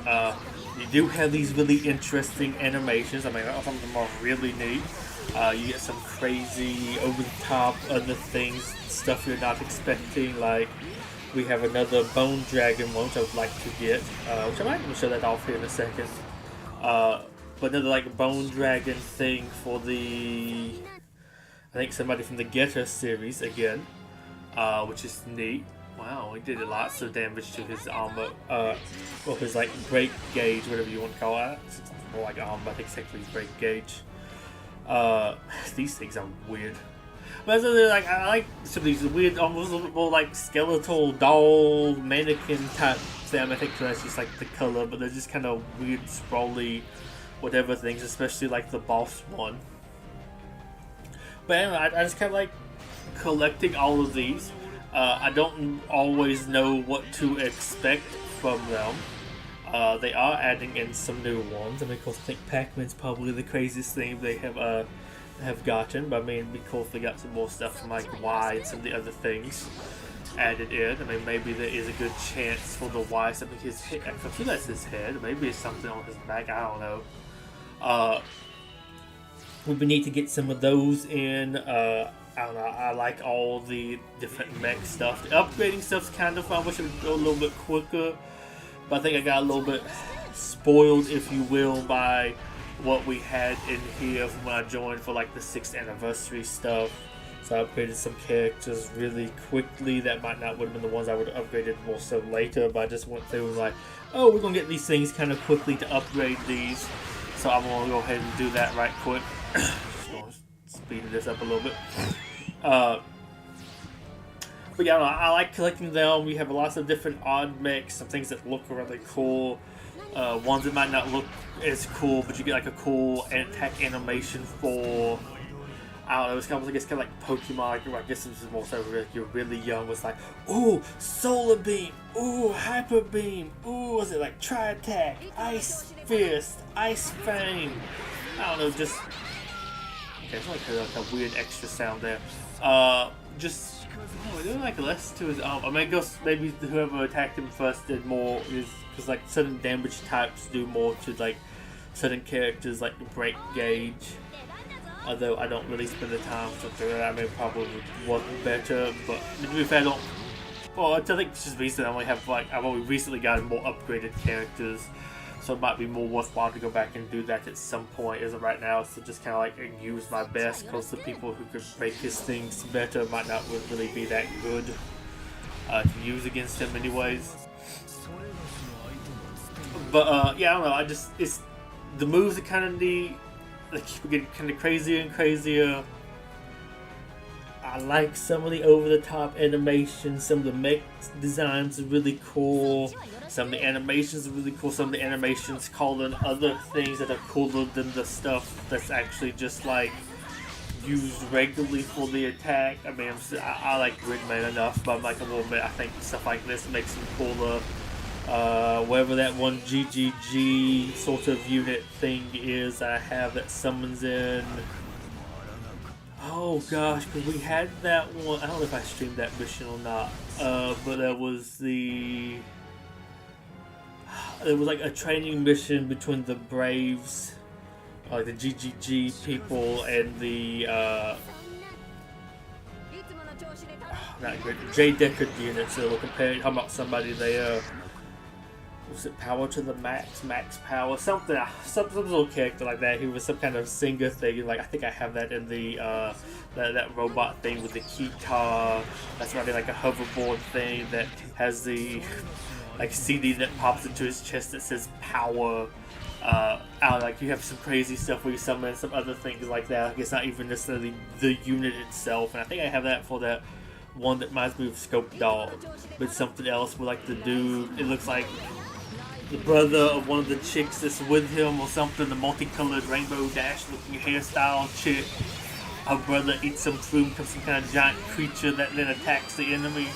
You do have these really interesting animations. I mean, some of them are really neat. You get some crazy, over the top other things, stuff you're not expecting, like. We have another Bone Dragon one, which I would like to get, which I might show that off here in a second. But another like Bone Dragon thing for the, I think somebody from the Getter series again, which is neat. Wow, he did lots of damage to his armor, or his like break gauge, whatever you want to call it. It's more like armor, I think it's actually break gauge. These things are weird. But like, I like some of these weird, almost a little bit more like skeletal doll mannequin type thing. I think that's just like the color, but they're just kind of weird, sprawly, whatever things, especially like the boss one. But anyway, I just kind of like collecting all of these. I don't always know what to expect from them. They are adding in some new ones. I mean, of course, I think Pac-Man's probably the craziest thing they have gotten, but I mean, it'd be cool if they got some more stuff from like Y and some of the other things added in. I mean, maybe there is a good chance for the Y, something his head, I feel that's his head, maybe it's something on his back, I don't know. we would need to get some of those in. I don't know, I like all the different mech stuff. The upgrading stuff's kind of fun. I wish it would go a little bit quicker, but I think I got a little bit spoiled, if you will, by what we had in here from when I joined for like the 6th anniversary stuff. So I upgraded some characters really quickly that might not would have been the ones I would have upgraded more so later, but I just went through and was like, oh, we're going to get these things kind of quickly to upgrade these. So I'm going to go ahead and do that right quick. Just going to speed this up a little bit. But yeah, I like collecting them. We have lots of different odd mechs, some things that look really cool. Ones that might not look as cool, but you get like a cool attack animation for, I don't know, it's kind of, I guess, kind of like Pokemon. I guess this is more so if you're really young. Was like, ooh, Solar Beam, ooh, Hyper Beam, ooh, was it like Tri Attack, Ice Fist, Ice Fang? I don't know, just okay, it's like a weird extra sound there. Just doing like less to his arm. I mean, I guess maybe whoever attacked him first did more, because like certain damage types do more to like certain characters, like the break gauge. Although I don't really spend the time to do that, I mean, probably work better. But to be fair, I don't. Well, I think it's just recently. I've only recently gotten more upgraded characters, so it might be more worthwhile to go back and do that at some point. As of right now, so just kind of like use my best, because the people who could make his things better might not really be that good to use against him, anyways. But yeah, I don't know. It's the moves are kind of neat. They keep getting kind of crazier and crazier. I like some of the over-the-top animations. Some of the mech designs are really cool. Some of the animations are really cool. Some of the animations call in other things that are cooler than the stuff that's actually just like used regularly for the attack. I mean, I like Gridman enough, but I'm like a little bit. I think stuff like this makes them cooler. Wherever that one GGG sort of unit thing is I have that summons in. Oh gosh, because we had that one. I don't know if I streamed that mission or not. But there was like a training mission between the Braves, like the GGG people, and the not great J Deckard unit. So we're comparing. How about somebody there? Was it Power to the Max, Max Power, some little character like that. He was some kind of singer thing. Like I think I have that in the that robot thing with the guitar. That's running like a hoverboard thing that has the like CD that pops into his chest that says Power. Like you have some crazy stuff where you summon some other things like that. Like it's not even necessarily the unit itself. And I think I have that for that one that reminds me of Scope Dog, but something else with like the dude. It looks like the brother of one of the chicks that's with him or something, the multicolored Rainbow Dash looking hairstyle chick. Her brother eats some fruit, becomes some kind of giant creature that then attacks the enemy.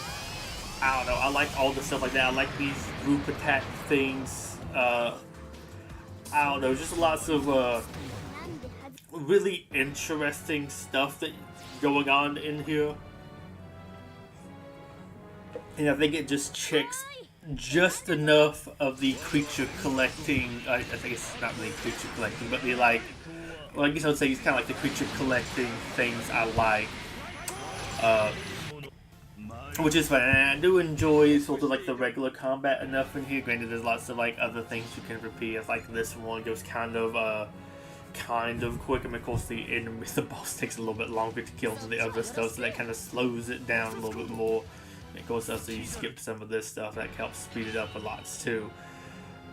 I don't know, I like all the stuff like that. I like these group attack things. I don't know, just lots of really interesting stuff that going on in here. And I think it just checks just enough of the creature collecting. I think it's not really creature collecting, but the like. Well, I guess I would say it's kind of like the creature collecting things I like, which is fun. And I do enjoy sort of like the regular combat enough in here. Granted, there's lots of like other things you can repeat. It's like this one goes kind of quick. I mean, of course, the boss takes a little bit longer to kill than the other stuff, so that kind of slows it down a little bit more. Of course, after you skip some of this stuff, that helps speed it up a lot too.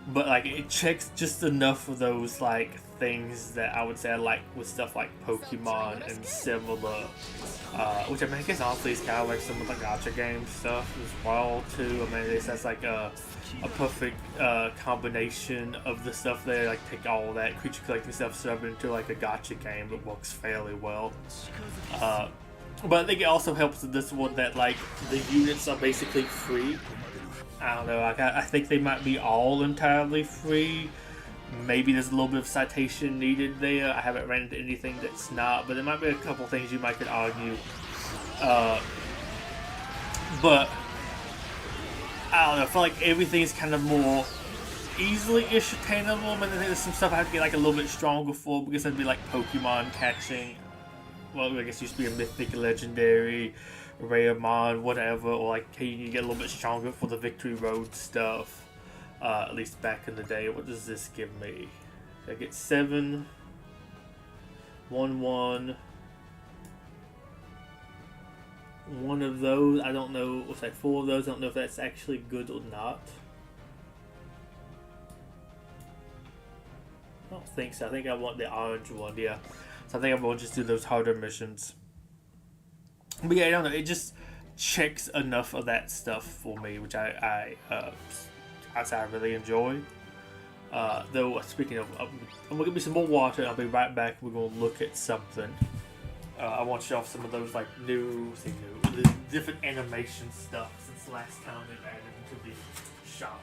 But like, it checks just enough of those like things that I would say I like with stuff like Pokemon and similar. Which I mean, I guess honestly, it's kind of like some of the gacha game stuff as well too. I mean, that's like a perfect combination of the stuff there. Like, take all that creature collecting stuff, shove it into like a gacha game that works fairly well. But I think it also helps with this one that like the units are basically free. I don't know, I think they might be all entirely free. Maybe there's a little bit of citation needed there. I haven't ran into anything that's not, but there might be a couple things you might could argue. But I don't know, I feel like everything's kind of more easily-ish attainable, but then there's some stuff I have to get like a little bit stronger for, because that'd be like Pokemon catching. Well, I guess it used to be a mythic, legendary, Raremon, whatever, or like, hey, you need to get a little bit stronger for the Victory Road stuff. At least back in the day. What does this give me? I get 7, 1, 1. One of those, I don't know, what's that, 4 of those, I don't know if that's actually good or not. I don't think so. I think I want the orange one, yeah. So I think I will just do those harder missions. But yeah, I don't know, it just checks enough of that stuff for me, which I really enjoy. Though, speaking of, I'm going to get me some more water, and I'll be right back. We're going to look at something. I want to show off some of those, like, the different animation stuff since last time they've added into the shop.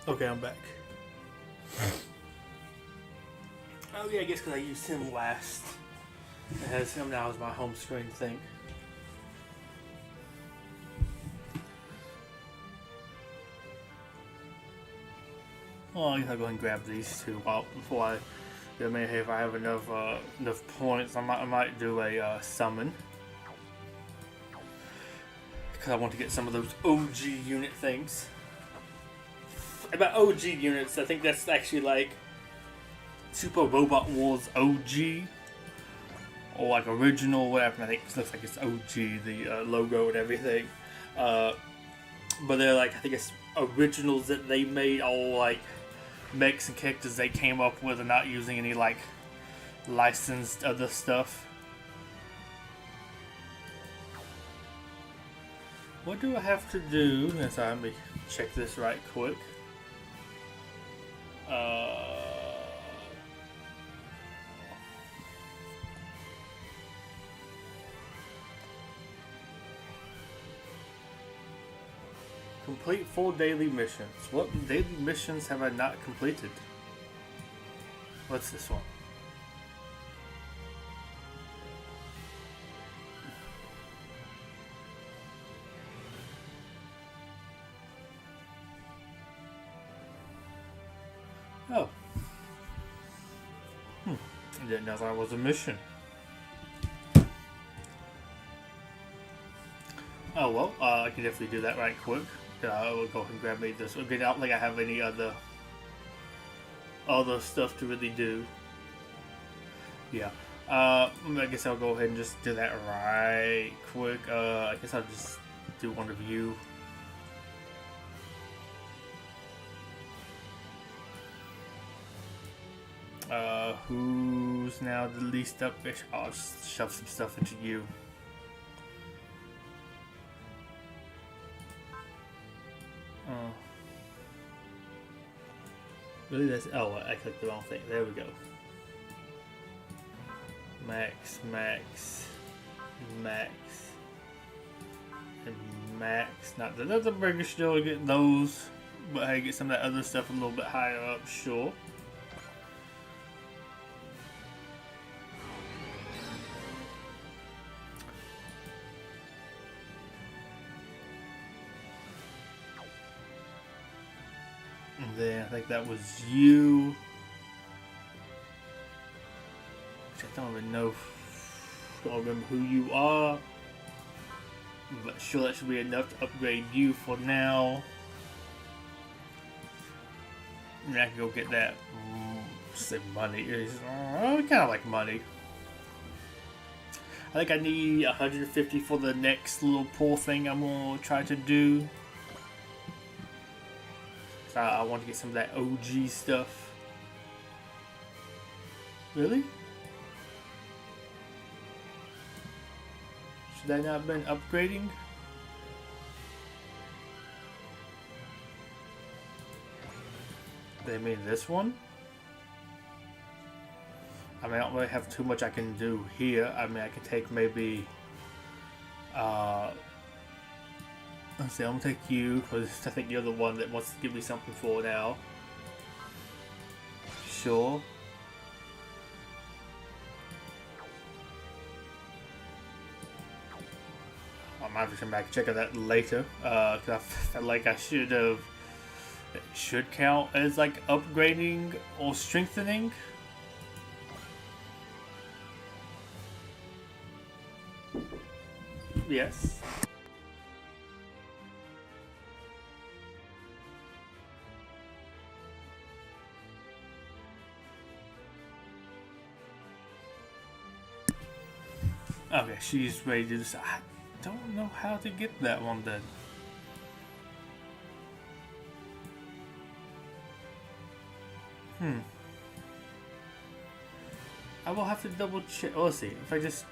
Okay, I'm back. Oh yeah, I guess because I used him last. It has him now as my home screen thing. Well, I guess I'll go ahead and grab these two before I get them in here. If I have enough points, I might do a summon. Because I want to get some of those OG unit things. About OG units, I think that's actually like Super Robot Wars OG, or like original, whatever. I think it looks like it's OG, the logo and everything. But they're like, I think it's originals that they made, all like mechs and characters they came up with, and not using any like licensed other stuff. What do I have to do? Sorry, let me check this right quick. Complete 4 daily missions. What daily missions have I not completed? What's this one? Oh. I didn't know that was a mission. Oh well, I can definitely do that right quick. I will go and grab me this. I don't think I have any other stuff to really do. Yeah. I guess I'll go ahead and just do that right quick. I guess I'll just do one of you. Who's now the least up? I'll just shove some stuff into you. Really? That's, oh, I clicked the wrong thing. There we go. Max, Max, Max, and Max. Not the other burger still getting those, but hey, get some of that other stuff a little bit higher up, sure. And then I think that was you. Which I don't even know. Don't remember who you are. But sure, that should be enough to upgrade you for now. And I can go get that. Say money. Kind of like money. I think I need 150 for the next little pull thing I'm going to try to do. So I want to get some of that OG stuff. Really? Should I not have been upgrading? They mean this one? mean, I don't really have too much I can do here. I mean, I can take maybe, let's see, I'm gonna take you, because I think you're the one that wants to give me something for now. Sure. I might have to come back and check on that later, because I felt like I should have, it should count as like upgrading or strengthening. Yes. Okay, she's ready to decide. I don't know how to get that one then. I will have to double check. Oh, let's see. If I just,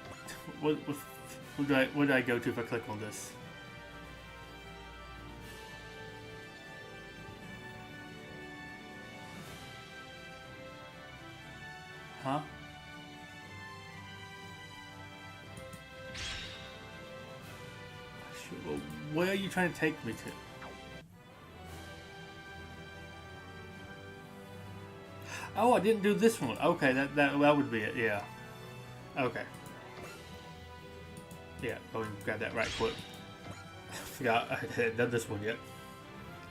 where do I go to if I click on this? Huh? Well, where are you trying to take me to? Oh, I didn't do this one. Okay, that would be it. Yeah. Okay. Yeah, go and grab that right quick. I forgot I hadn't done this one yet.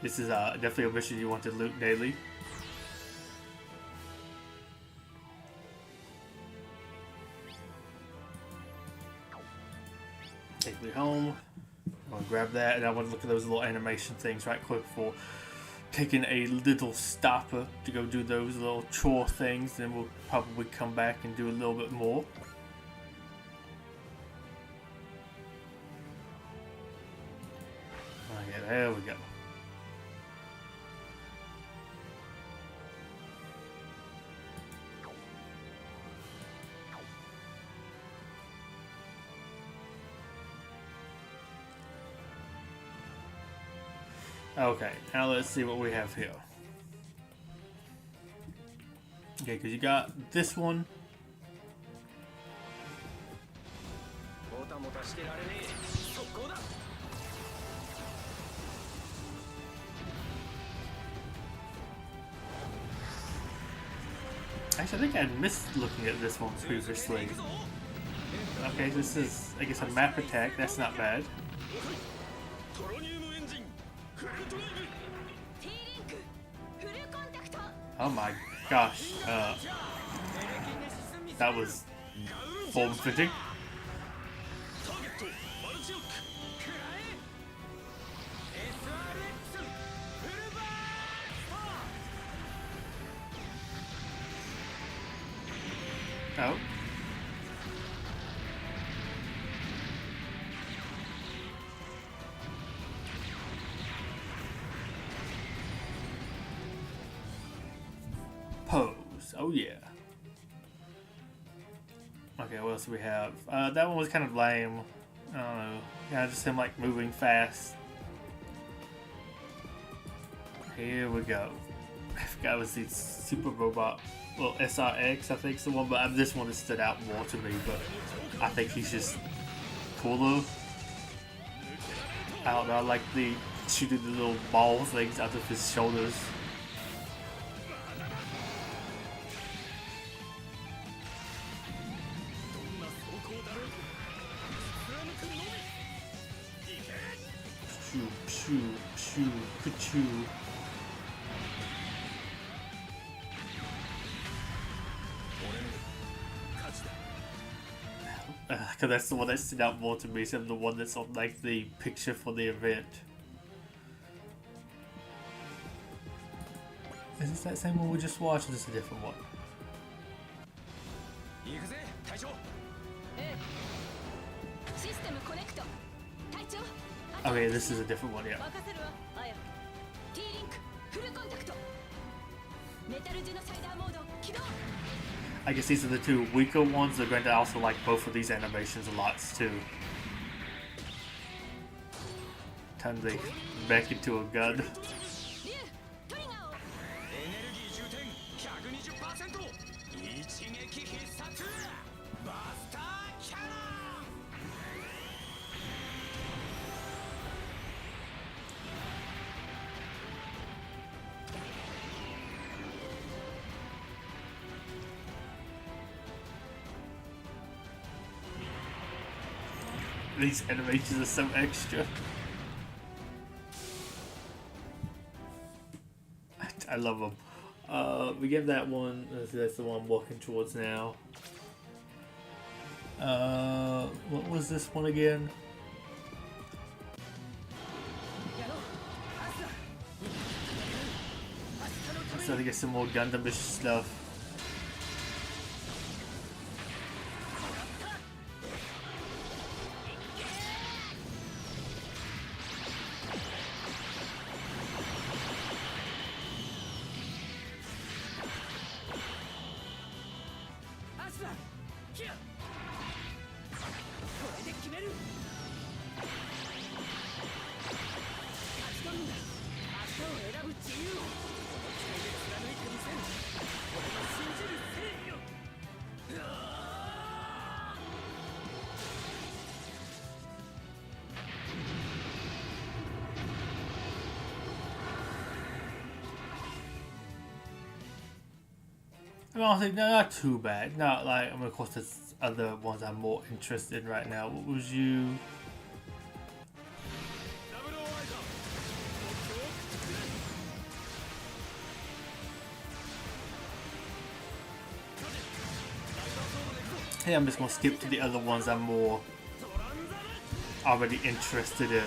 This is definitely a mission you want to loot daily. Take me home. I'm gonna grab that, and I want to look at those little animation things right quick for taking a little stopper to go do those little chore things. Then we'll probably come back and do a little bit more. Okay, there we go. Okay, now let's see what we have here. Okay, because you got this one. Actually, I think I missed looking at this one previously. Okay, this is, I guess, a map attack. That's not bad. Oh my gosh, that was form-fitting. Oh. Pose. Oh yeah. Okay, what else do we have? That one was kind of lame. I don't know. Yeah, just him like moving fast. Here we go. I forgot it was the Super Robot. Well, SRX, I think is the one, but this one has stood out more to me. But I think he's just cooler. I don't know. I like the shooting the little ball things out of his shoulders. Because that's the one that stood out more to me, instead of the one that's on like the picture for the event. Is this that same one we just watched, or is this a different one? Okay, this is a different one, yeah. I guess these are the two weaker ones. They're going to also like both of these animations a lot too. Turn the back into a gun. These animations are so extra. I love them. We get that one. That's the one I'm walking towards now. What was this one again? I'm starting to get some more Gundam-ish stuff. I don't think they're not too bad. Not like, I mean, of course, there's other ones I'm more interested in right now. What was you? Hey, I'm just gonna skip to the other ones I'm more already interested in.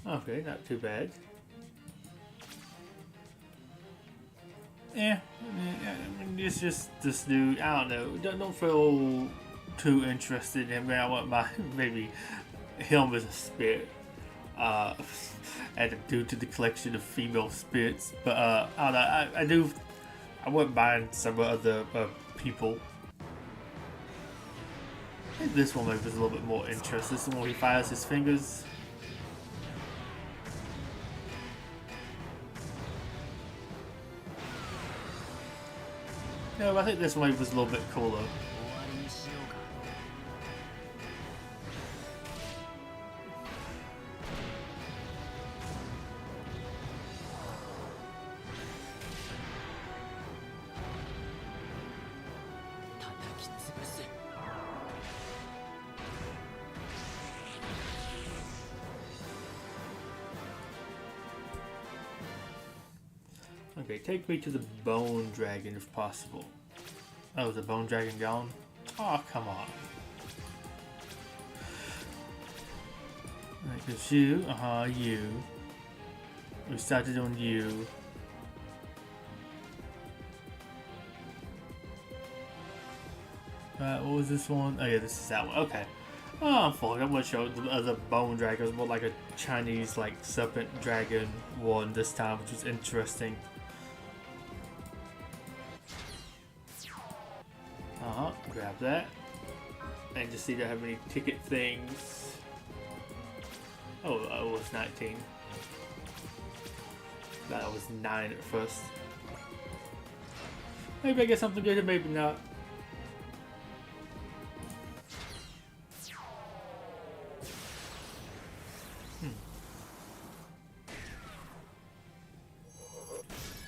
Okay, not too bad. Yeah, I mean, it's just this dude. I don't know. Don't feel too interested in him. I want my maybe him as a spit. Add due to the collection of female spits, but I don't know. I do. I wouldn't mind some other people. I think this one maybe is a little bit more interesting. This is the one he fires his fingers. No, I think this wave was a little bit cooler. Okay, take me to the Bone Dragon if possible. Oh, is the Bone Dragon gone? Oh, come on. Alright, there's you. You. We started on you. What was this one? Oh yeah, this is that one. Okay. Oh, fuck, I'm gonna show the other Bone Dragon. It was more like a Chinese, like, serpent dragon one this time, which was interesting. Grab that. And just see if I have any ticket things. Oh, it was 19. That was 9 at first. Maybe I get something good, maybe not.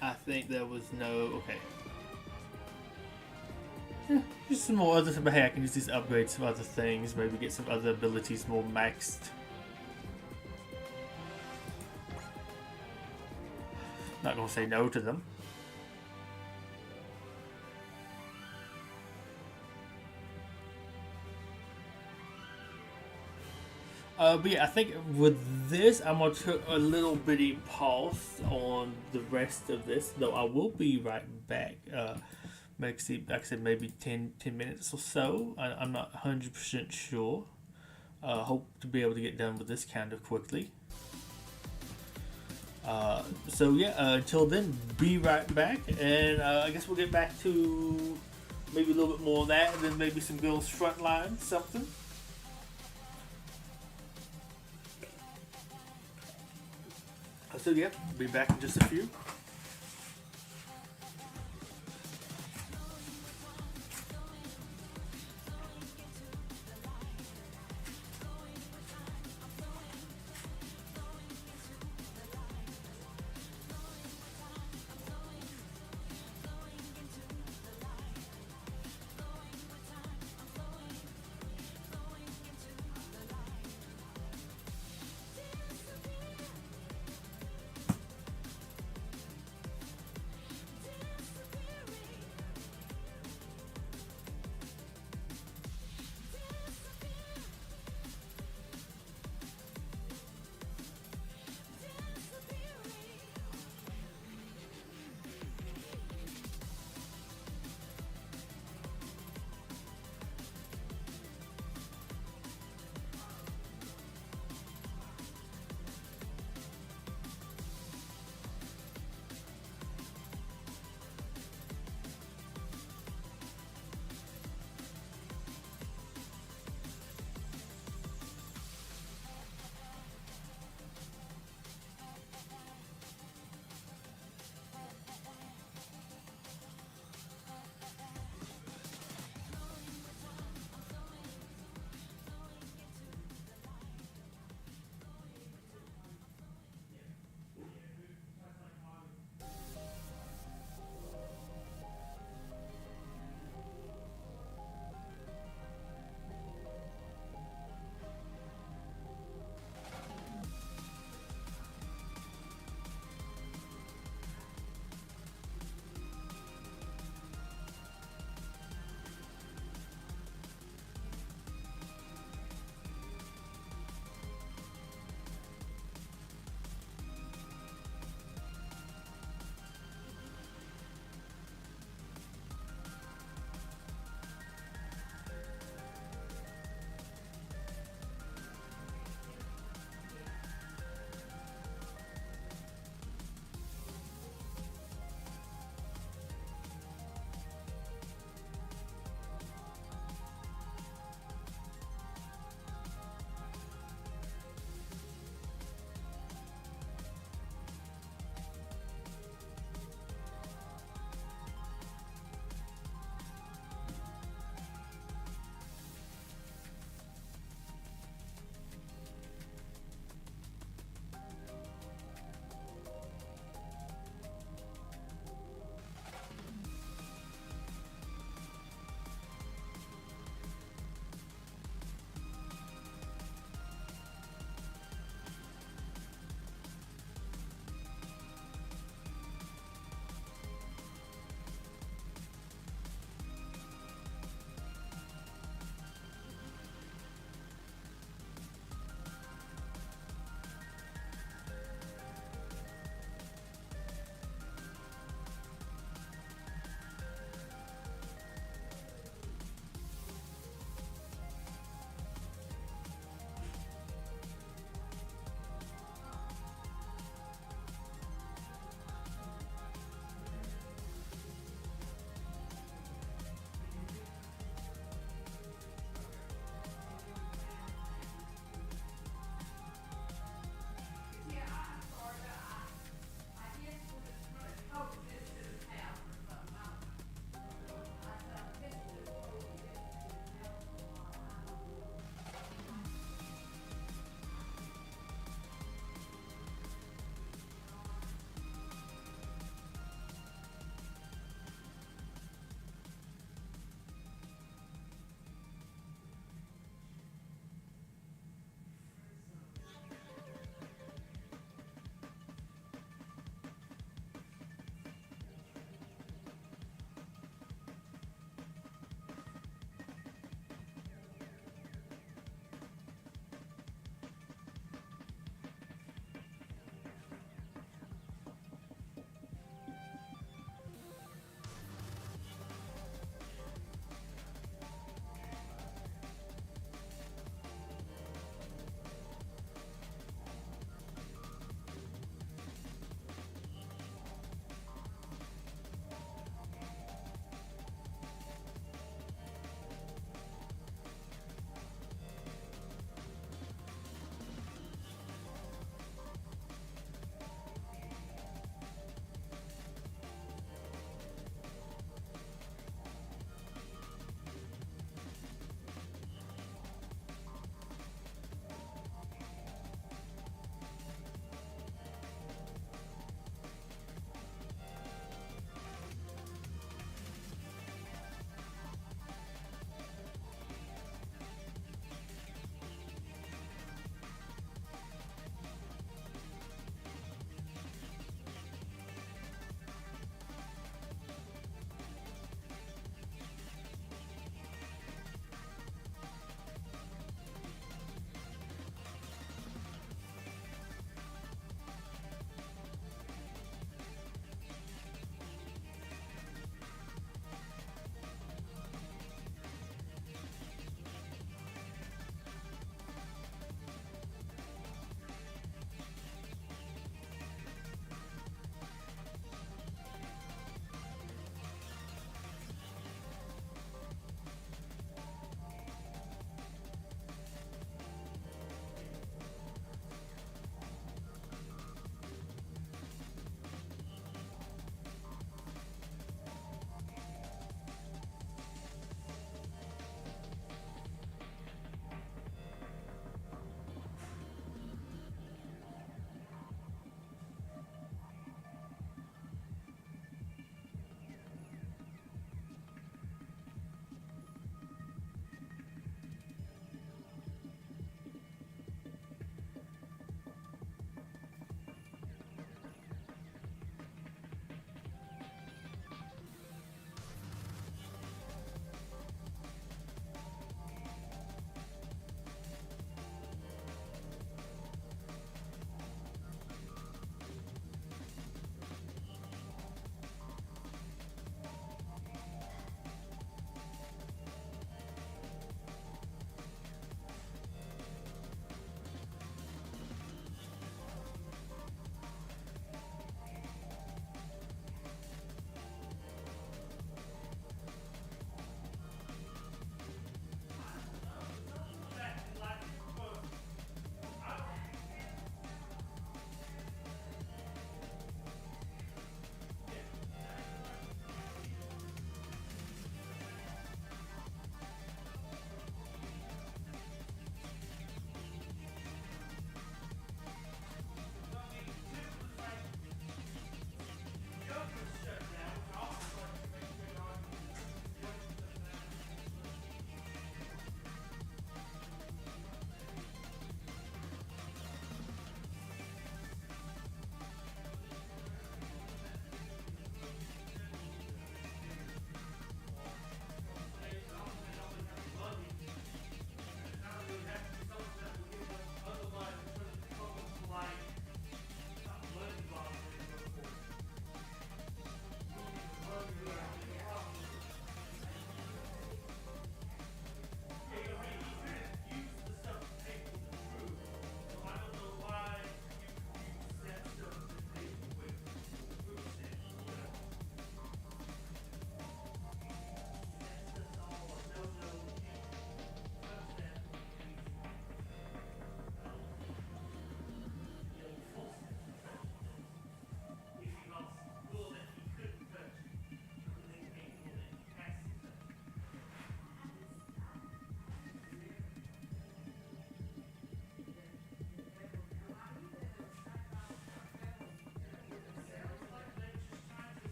I think there was no... okay. Yeah, just some more other stuff, but hey, I can use these upgrades some other things, maybe get some other abilities more maxed. Not gonna say no to them. But yeah, I think with this, I'm gonna take a little bitty pause on the rest of this, though I will be right back. Like I said, maybe 10 minutes or so. I'm not 100% sure. Hope to be able to get done with this kind of quickly. So yeah, until then, be right back, and I guess we'll get back to Maybe a little bit more of that, and then maybe some girls Frontline, something. So yeah, be back in just a few.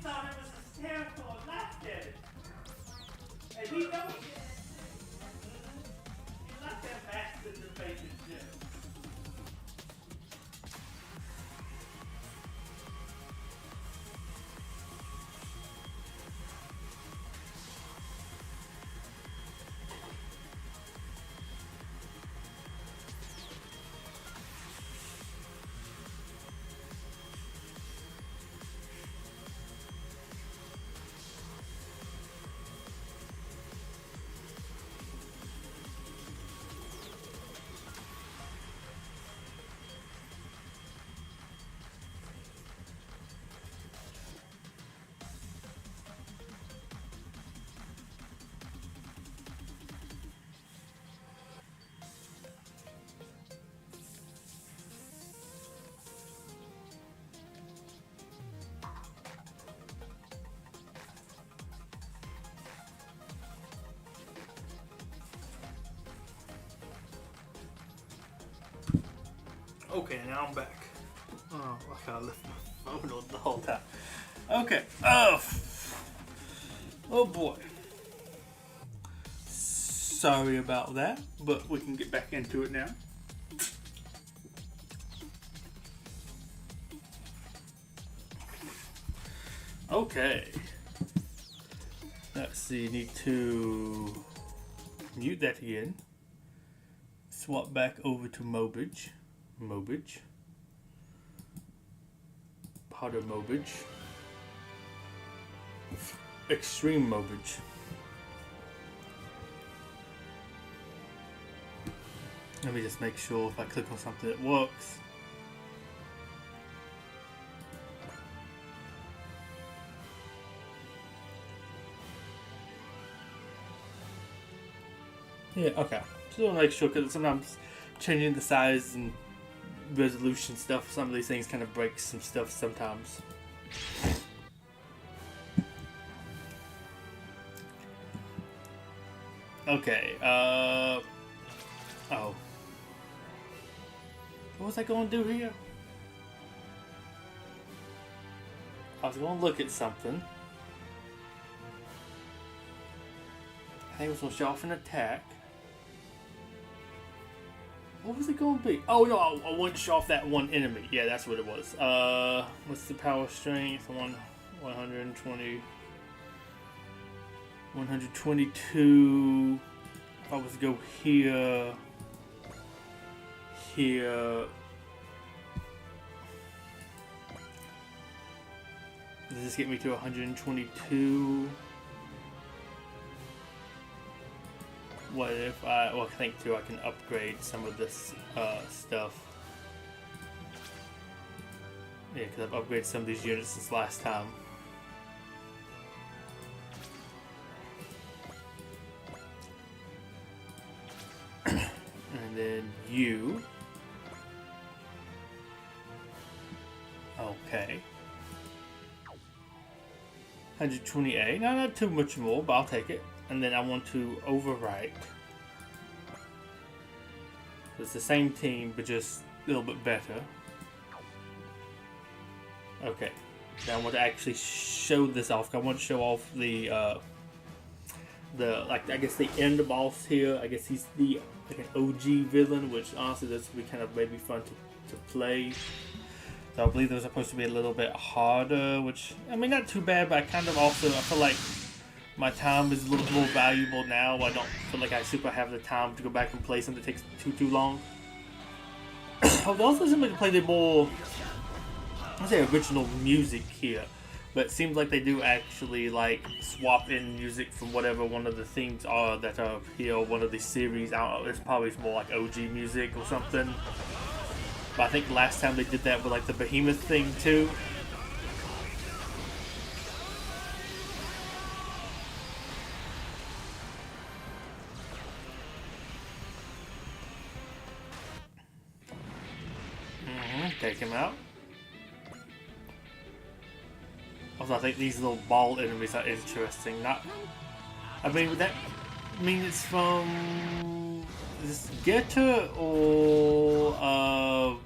thought it was hysterical and laughed at it. And he knows it. He laughed at Max in the face and shit. Okay, now I'm back. Oh, I gotta lift my phone on the whole time. Okay. Oh boy. Sorry about that, but we can get back into it now. Okay. Let's see, need to mute that again. Swap back over to Mobage. Powder Mobage. Extreme Mobage. Let me just make sure if I click on something it works. Yeah, okay. Just want to make sure, because sometimes changing the size and resolution stuff, some of these things kind of break some stuff sometimes. Okay, oh. What was I going to do here? I was going to look at something. I think it was going to show off an attack. What was it going to be? Oh no, I wanted to show off that one enemy. Yeah, that's what it was. What's the power strength? 120. 122. If I was to go here. Does this get me to 122? What if I think too I can upgrade some of this stuff. Yeah, because I've upgraded some of these units since last time. And then you. Okay. 128. Now, not too much more, but I'll take it. And then I want to overwrite. It's the same team, but just a little bit better. Okay. Now I want to actually show this off. I want to show off the I guess the end boss here. I guess he's the like an OG villain, which honestly this would be kind of maybe fun to play. So I believe they're supposed to be a little bit harder, which I mean not too bad, but I feel like my time is a little more valuable now. I don't feel like I super have the time to go back and play something that takes too long. I would also simply play the more, I say original music here, but it seems like they do actually like swap in music from whatever one of the things are that are here, one of the series. I don't know, it's probably more like OG music or something. But I think last time they did that with like the Behemoth thing too. Take him out. Also, I think these little ball enemies are interesting. I mean, would that mean it's from is this Betuor or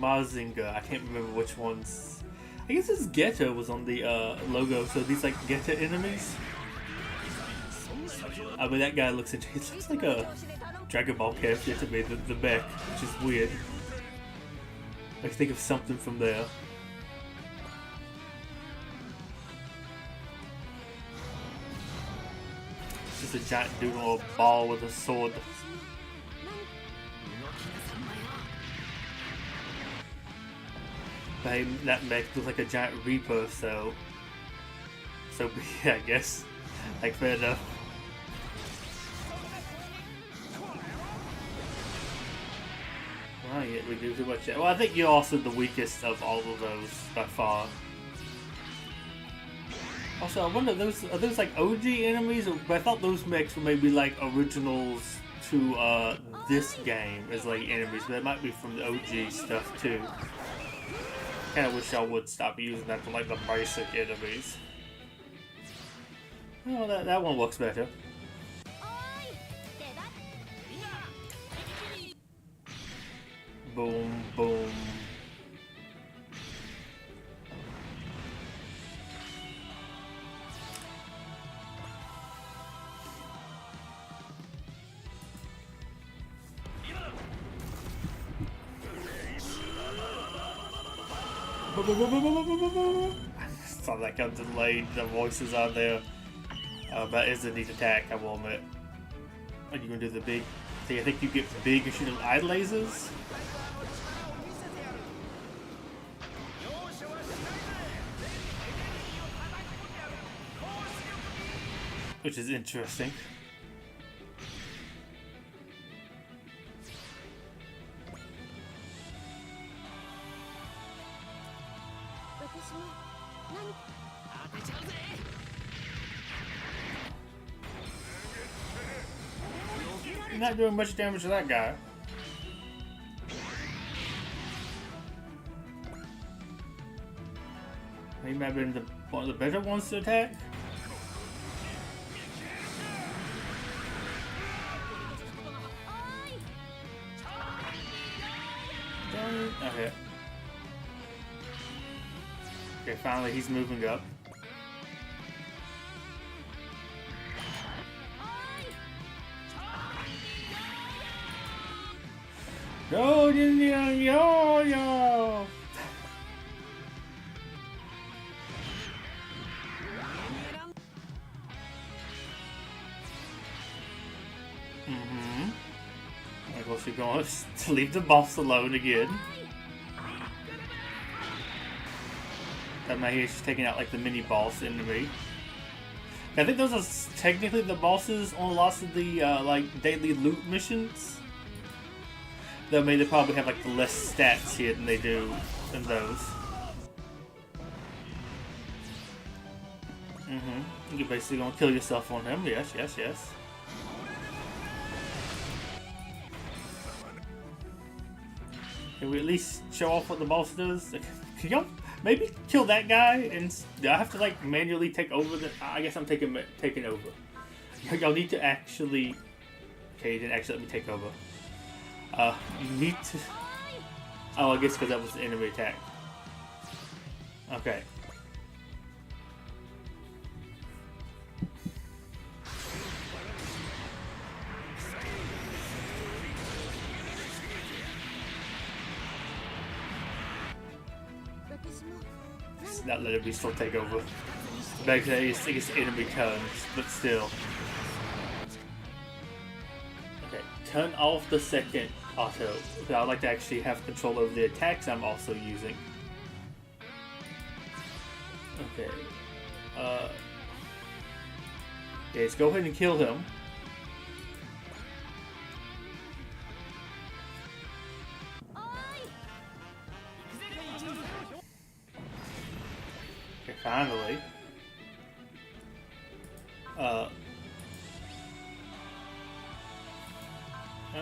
Mazinger? I can't remember which ones. I guess this Geta was on the logo, so these like Geta enemies. I mean, that guy looks like a Dragon Ball character to me, the mech, which is weird. I think of something from there. It's just a giant dude on a ball with a sword. But hey, that mech looks like a giant Reaper, so yeah, I guess. Like, fair enough. Right, we do too much. Well, I think you're also the weakest of all of those by far. Also, I wonder, are those like OG enemies? But I thought those mechs were maybe like originals to this game as like enemies, but it might be from the OG stuff too. Kinda wish I would stop using that for like the basic enemies. Oh, that one looks better. Boom, boom. Saw that got delayed, the voices on there. That is a neat attack, I will admit. Are you gonna do the big thing? I think you get big and shoot eye lasers. Which is interesting. You're not doing much damage to that guy. He might have been one of the better ones to attack. Okay. Okay, finally he's moving up. Yo, yo, yo, yo. I guess we're going to leave the boss alone again. That man here's just taking out like the mini boss enemy. I think those are technically the bosses on lots of the like daily loot missions. Though maybe they probably have like the less stats here than they do in those. You're basically gonna kill yourself on him. Yes, yes, yes. Can we at least show off what the boss does? Can y'all maybe kill that guy? And do I have to like manually take over the? I guess I'm taking over. Y'all need to actually. Okay, you didn't actually let me take over. You need to. Oh, I guess because that was the enemy attack. Okay. Not letting me still take over. Back I guess enemy turns, but still. Okay, turn off the second auto. I'd like to actually have control over the attacks I'm also using. Okay. Yeah, let's go ahead and kill him. Finally. I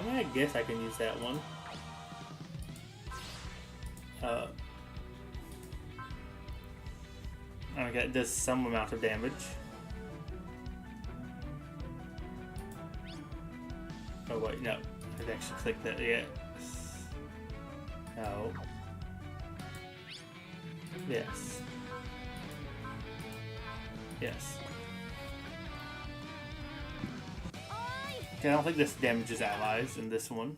mean, I guess I can use that one. Okay, it does some amount of damage. Oh wait, no. I didn't actually click that yet. No. Yes. Yes. Okay, I don't think this damages allies in this one.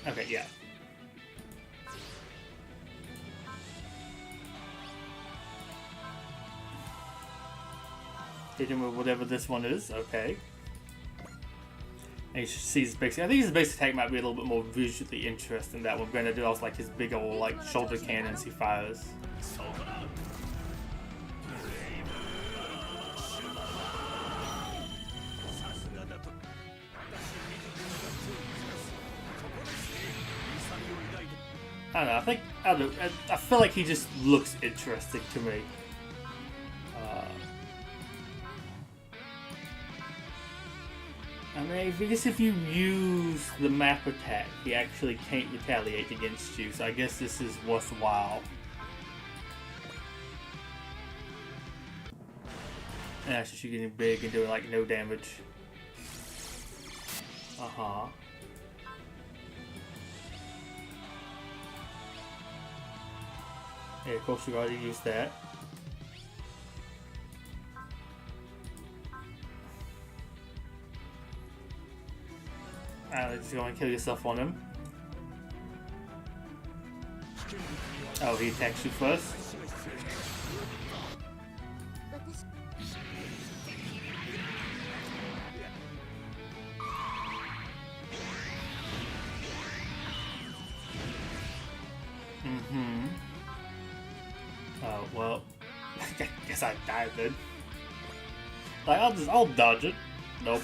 Okay, yeah. Hit him with whatever this one is, okay. And you should see his basic. I think his basic attack might be a little bit more visually interesting. That one gonna do also like his big old like shoulder cannons he fires. I don't know. I feel like he just looks interesting to me. I mean, I guess if you use the map attack, he actually can't retaliate against you. So I guess this is worthwhile. And that's just you getting big and doing like no damage. Yeah, of course you already used that. Just go and kill yourself on him. Oh, he attacks you first. Oh, well, I guess I died then. Like, I'll dodge it. Nope.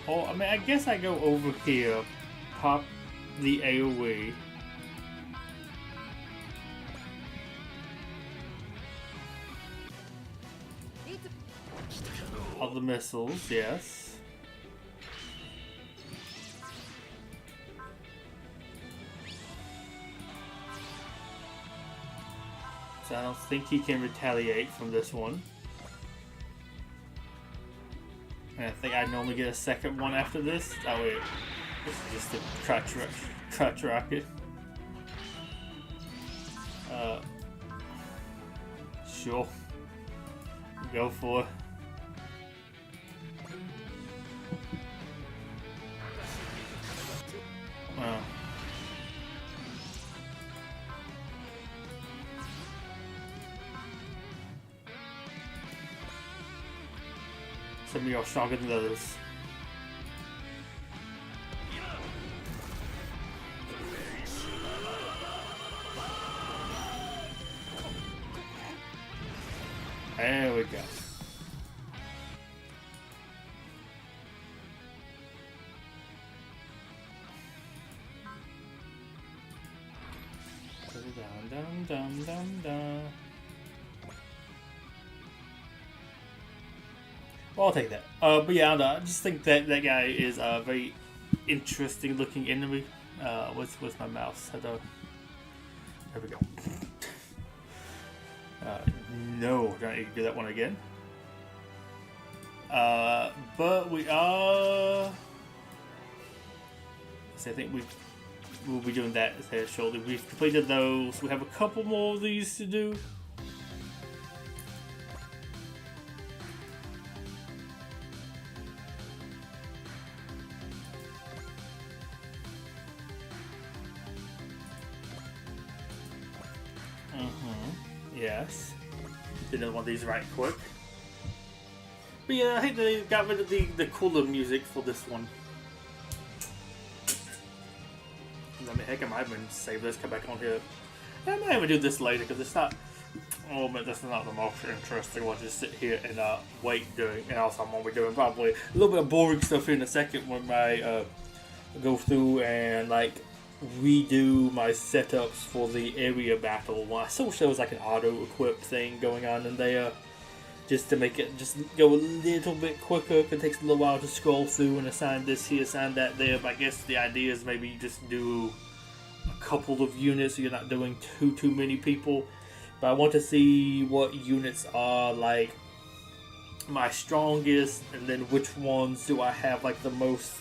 Oh, I mean, I guess I go over here, pop the AoE. Of the missiles, yes. So I don't think he can retaliate from this one. And I think I normally get a second one after this. Oh wait, this is just a crutch rocket. Sure. Go for it. Some of you are stronger than others. There we go. Dum dum dum dum. Well, I'll take that. But yeah, I just think that guy is a very interesting looking enemy. What's my mouse? There we go. No, don't need to do that one again. But we are. So I think we'll be doing that here shortly. We've completed those. We have a couple more of these to do. Yes. Did another one of these right quick. But yeah, I think they got rid of the cooler music for this one. I mean, heck, I might even save this, come back on here. I might even do this later because it's not. Oh man, this is not the most interesting one. Just sit here and wait doing. And also, I'm gonna be doing probably a little bit of boring stuff here in a second when I go through and like redo my setups for the area battle. Well, I still wish there was like an auto equip thing going on in there, just to make it just go a little bit quicker. It takes a little while to scroll through and assign this here, assign that there. But I guess the idea is maybe you just do a couple of units, so you're not doing too many people. But I want to see what units are like my strongest, and then which ones do I have like the most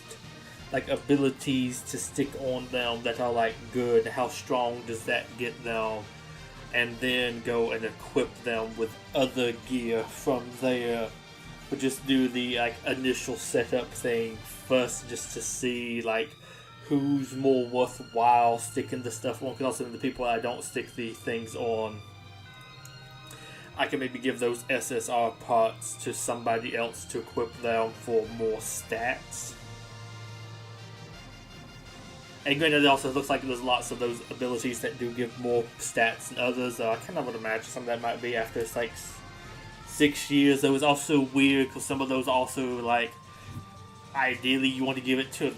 like abilities to stick on them that are like good. How strong does that get them? And then go and equip them with other gear from there. But just do the like initial setup thing first, just to see like who's more worthwhile sticking the stuff on. Because also the people I don't stick the things on, I can maybe give those SSR parts to somebody else to equip them for more stats. And granted, it also looks like there's lots of those abilities that do give more stats than others. I kind of would imagine some of that might be after it's like 6 years. It was also weird because some of those also like, ideally you want to give it to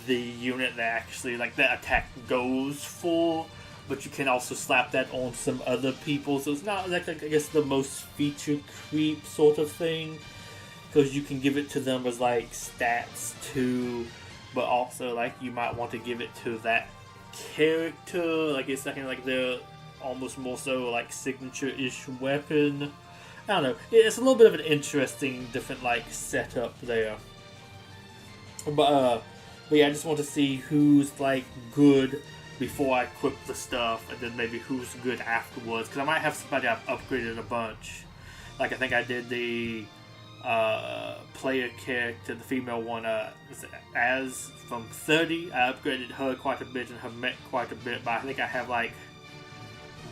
the unit that actually like that attack goes for, but you can also slap that on some other people. So it's not like I guess the most feature creep sort of thing, because you can give it to them as like stats too. But also, like, you might want to give it to that character. Like, it's kind of like their almost more so, like, signature-ish weapon. I don't know. It's a little bit of an interesting, different, like, setup there. But yeah, I just want to see who's, like, good before I equip the stuff. And then maybe who's good afterwards. Because I might have somebody I've upgraded a bunch. Like, I think I did the player character, the female one, as from 30. I upgraded her quite a bit and her mech quite a bit, but I think I have like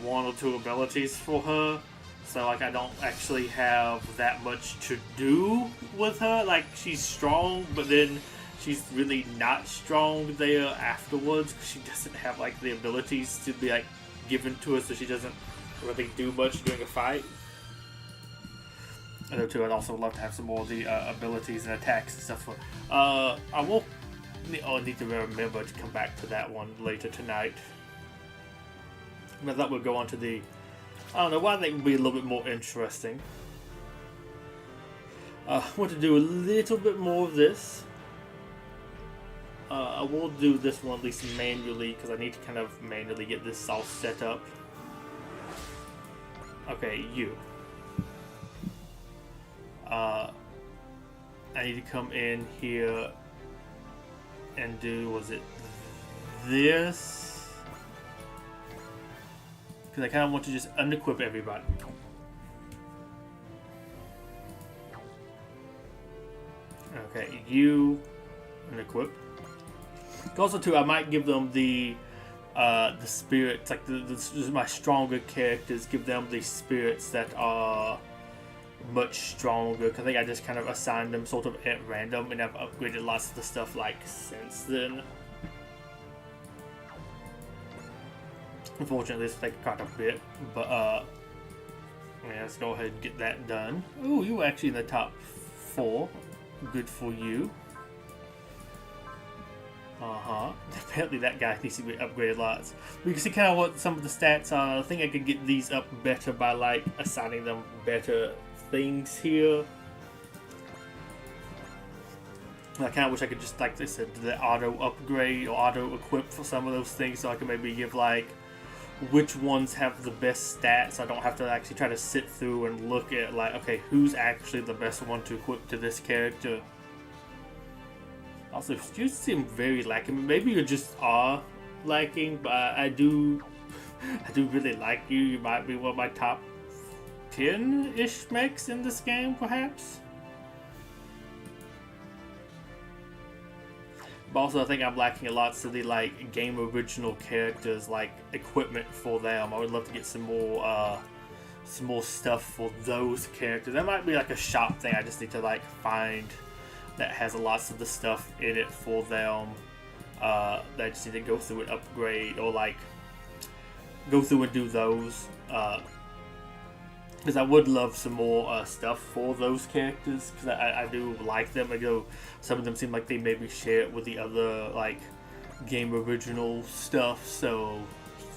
1 or 2 abilities for her, so like I don't actually have that much to do with her. Like, she's strong, but then she's really not strong there afterwards because she doesn't have like the abilities to be like given to her, so she doesn't really do much during a fight. I know too, I'd also love to have some more of the abilities and attacks and stuff. I will need to remember to come back to that one later tonight. But that would go on to the, I don't know, why they would be a little bit more interesting. I want to do a little bit more of this. I will do this one at least manually, because I need to kind of manually get this all set up. Okay, you. I need to come in here and do, was it this? Because I kind of want to just unequip everybody. Okay, you unequip. Also too, I might give them the spirits, like my stronger characters, give them the spirits that are much stronger, because I think I just kind of assigned them sort of at random, and I've upgraded lots of the stuff like since then. Unfortunately, this takes quite a bit, but yeah, let's go ahead and get that done. Ooh, you were actually in the top 4. Good for you. Apparently that guy needs to be upgraded lots. We can see kind of what some of the stats are. I think I could get these up better by like assigning them better things here. I kind of wish I could just, like I said, do the auto upgrade or auto equip for some of those things, so I can maybe give like which ones have the best stats. I don't have to actually try to sit through and look at like, okay, who's actually the best one to equip to this character. Also, you seem very lacking. Maybe you just are lacking, but I do really like you. You might be one of my top 10-ish mechs in this game, perhaps. But also, I think I'm lacking a lot of the like game original characters, like equipment for them. I would love to get some more stuff for those characters. That might be like a shop thing. I just need to like find that has lots of the stuff in it for them. That I just need to go through and upgrade, or like go through and do those. Because I would love some more stuff for those characters, because I do like them. I go, some of them seem like they maybe share it with the other like game original stuff, so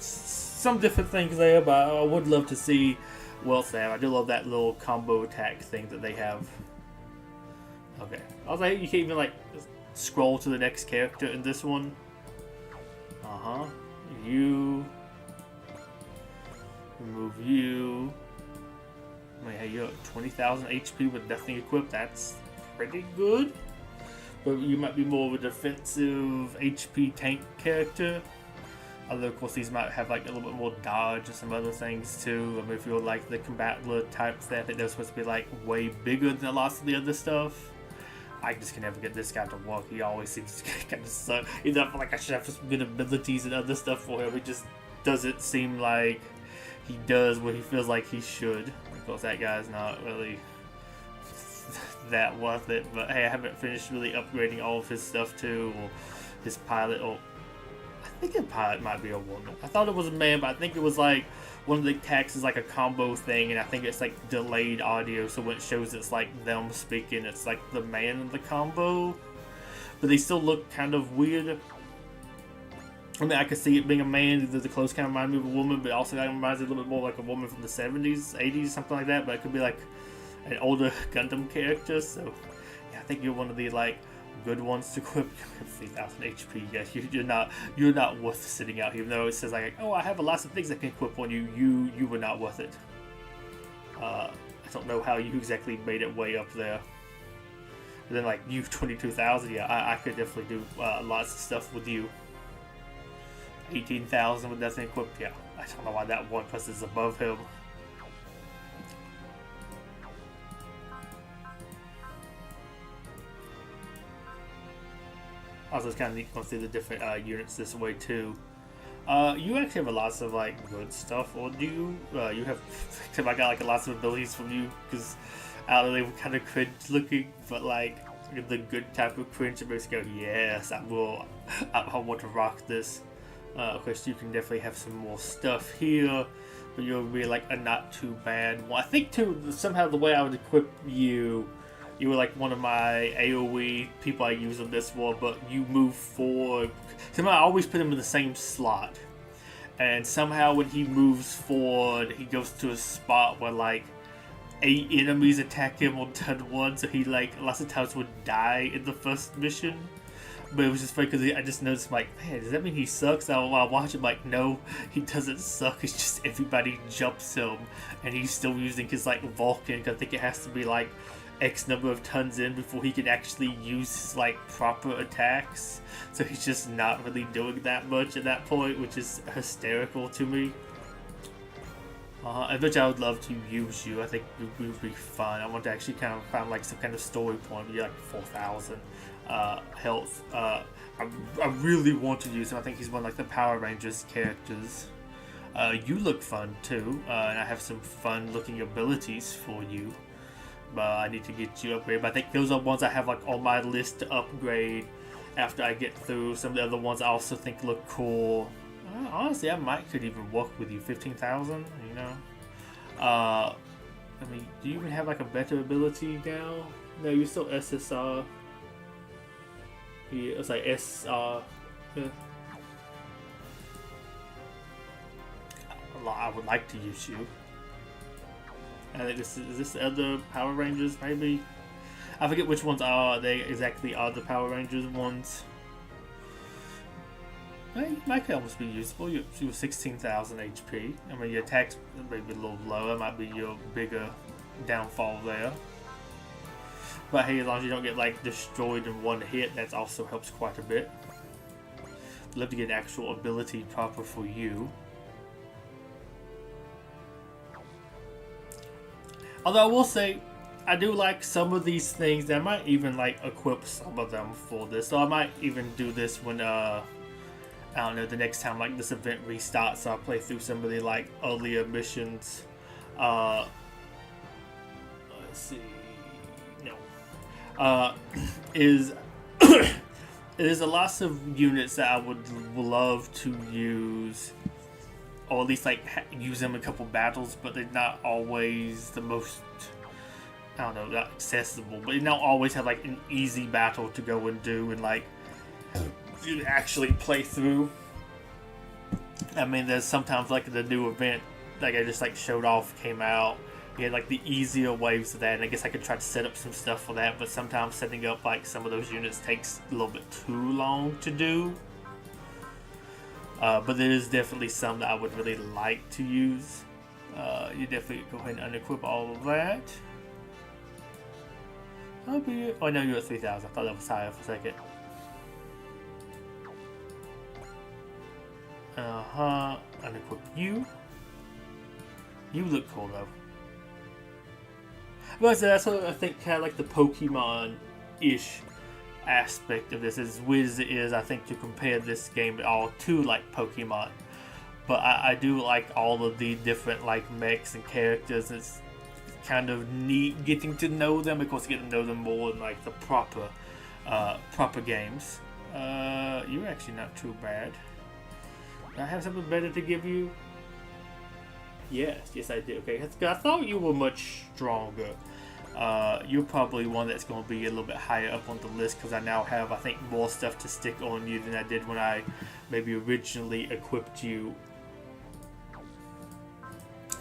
some different things there. But I would love to see what else they have. I do love that little combo attack thing that they have. Okay, I was like, you can't even like scroll to the next character in this one. You you. Remove you. I mean, hey, you're 20,000 HP with nothing equipped. That's pretty good. But you might be more of a defensive HP tank character. Although, of course, these might have like a little bit more dodge and some other things too. I mean, if you're like the combatant types, I think they're supposed to be like way bigger than lots of the other stuff. I just can never get this guy to work. He always seems to kind of suck. He's not like I should have some good abilities and other stuff for him. It just doesn't seem like he does what he feels like he should. Of course, that guy's not really that worth it. But hey, I haven't finished really upgrading all of his stuff too, or his pilot, or I think a pilot might be a woman. I thought it was a man, but I think it was like one of the attacks is like a combo thing, and I think it's like delayed audio, so when it shows it's like them speaking, it's like the man in the combo. But they still look kind of weird. I mean, I could see it being a man. The clothes kind of remind me of a woman, but also kind of reminds me a little bit more like a woman from the 70s, 80s, something like that. But it could be like an older Gundam character. So yeah, I think you're one of the like good ones to equip. 3,000 HP. Yes, you're not worth sitting out here. Even though it says like, oh, I have lots of things I can equip on you. You were not worth it. I don't know how you exactly made it way up there. And then like you 22,000. Yeah, I could definitely do lots of stuff with you. 18,000 with nothing equipped. Yeah, I don't know why that one person is above him. Also, it's kind of neat to see the different units this way too. You actually have lots of like good stuff, or do you? You have. I got like lots of abilities from you because they were kind of cringe looking, but like the good type of cringe. It makes you go, yes, I will. I want to rock this. Of course, you can definitely have some more stuff here, but you'll be like a not too bad one. I think too somehow the way I would equip you. You were like one of my AoE people I use on this one, but you move forward. Somehow I always put him in the same slot. And somehow when he moves forward, he goes to a spot where like 8 enemies attack him on turn 1, so he like lots of times would die in the first mission. But it was just funny because I just noticed, like, man, does that mean he sucks? While I watch him, like, no, he doesn't suck. It's just everybody jumps him, and he's still using his like Vulcan. Cause I think it has to be like X number of tons in before he can actually use his like proper attacks. So he's just not really doing that much at that point, which is hysterical to me. Which I would love to use you. I think it would be fun. I want to actually kind of find like some kind of story point. Be like 4,000 health. I really want to use him. I think he's one of like the Power Rangers characters. You look fun too, and I have some fun looking abilities for you. But I need to get you upgraded. But I think those are ones I have like on my list to upgrade after I get through. Some of the other ones I also think look cool. Honestly, I could even work with you. 15,000, you know. I mean, do you even have like a better ability now? No, you're still SSR. Yeah, it's like SR. Yeah. I would like to use you. I think this is this the other Power Rangers, maybe? I forget which ones they exactly are the Power Rangers ones. Hey, might almost be useful. You have 16,000 HP. I mean, your attack's maybe a little lower. Might be your bigger downfall there. But hey, as long as you don't get like destroyed in one hit, that also helps quite a bit. I'd love to get an actual ability proper for you. Although I will say, I do like some of these things. I might even like equip some of them for this. So I might even do this when I don't know, the next time like this event restarts. So I'll play through some of the like earlier missions. Let's see. No. There's a lot of units that I would love to use, or at least like use them in a couple battles, but they're not always the most, I don't know, not accessible, but they don't always have like an easy battle to go and do and like actually play through. I mean, there's sometimes like the new event, like I just like showed off, came out. You had like the easier waves of that, and I guess I could try to set up some stuff for that, but sometimes setting up like some of those units takes a little bit too long to do. But there is definitely some that I would really like to use. You definitely go ahead and unequip all of that. Oh, no, you're at 3,000. I thought that was higher for a second. Unequip you. You look cool though. But that's what I think, kind of like the Pokemon-ish aspect of this. As weird as it is, I think, to compare this game at all to like Pokemon. But I do like all of the different like mechs and characters. It's kind of neat getting to know them. Of course, getting to know them more in like the proper games. You're actually not too bad. Do I have something better to give you? Yes, I do. Okay, I thought you were much stronger. You're probably one that's going to be a little bit higher up on the list because I now have, I think, more stuff to stick on you than I did when I maybe originally equipped you.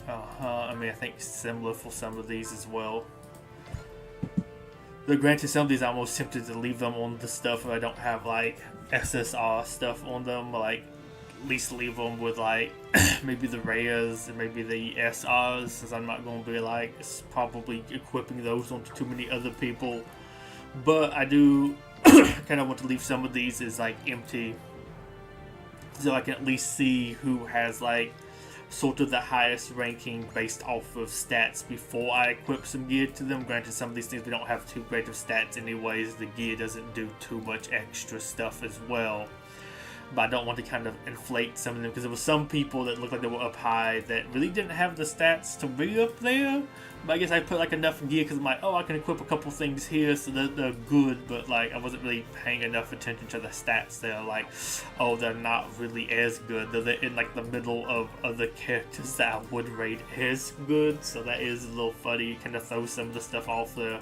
I mean, I think similar for some of these as well. Though granted, some of these I'm almost tempted to leave them on the stuff if I don't have like SSR stuff on them, like at least leave them with like maybe the Reyes and maybe the SRs, since I'm not going to be like probably equipping those onto too many other people. But I do kind of want to leave some of these as like empty, so I can at least see who has like sort of the highest ranking based off of stats before I equip some gear to them. Granted, some of these things we don't have too great of stats anyways. The gear doesn't do too much extra stuff as well. But I don't want to kind of inflate some of them because there were some people that looked like they were up high that really didn't have the stats to be up there. But I guess I put like enough gear because I'm like, oh, I can equip a couple things here so that they're good. But like I wasn't really paying enough attention to the stats there. Like, oh, they're not really as good. They're in like the middle of other characters that I would rate as good. So that is a little funny. Kind of throw some of the stuff off there.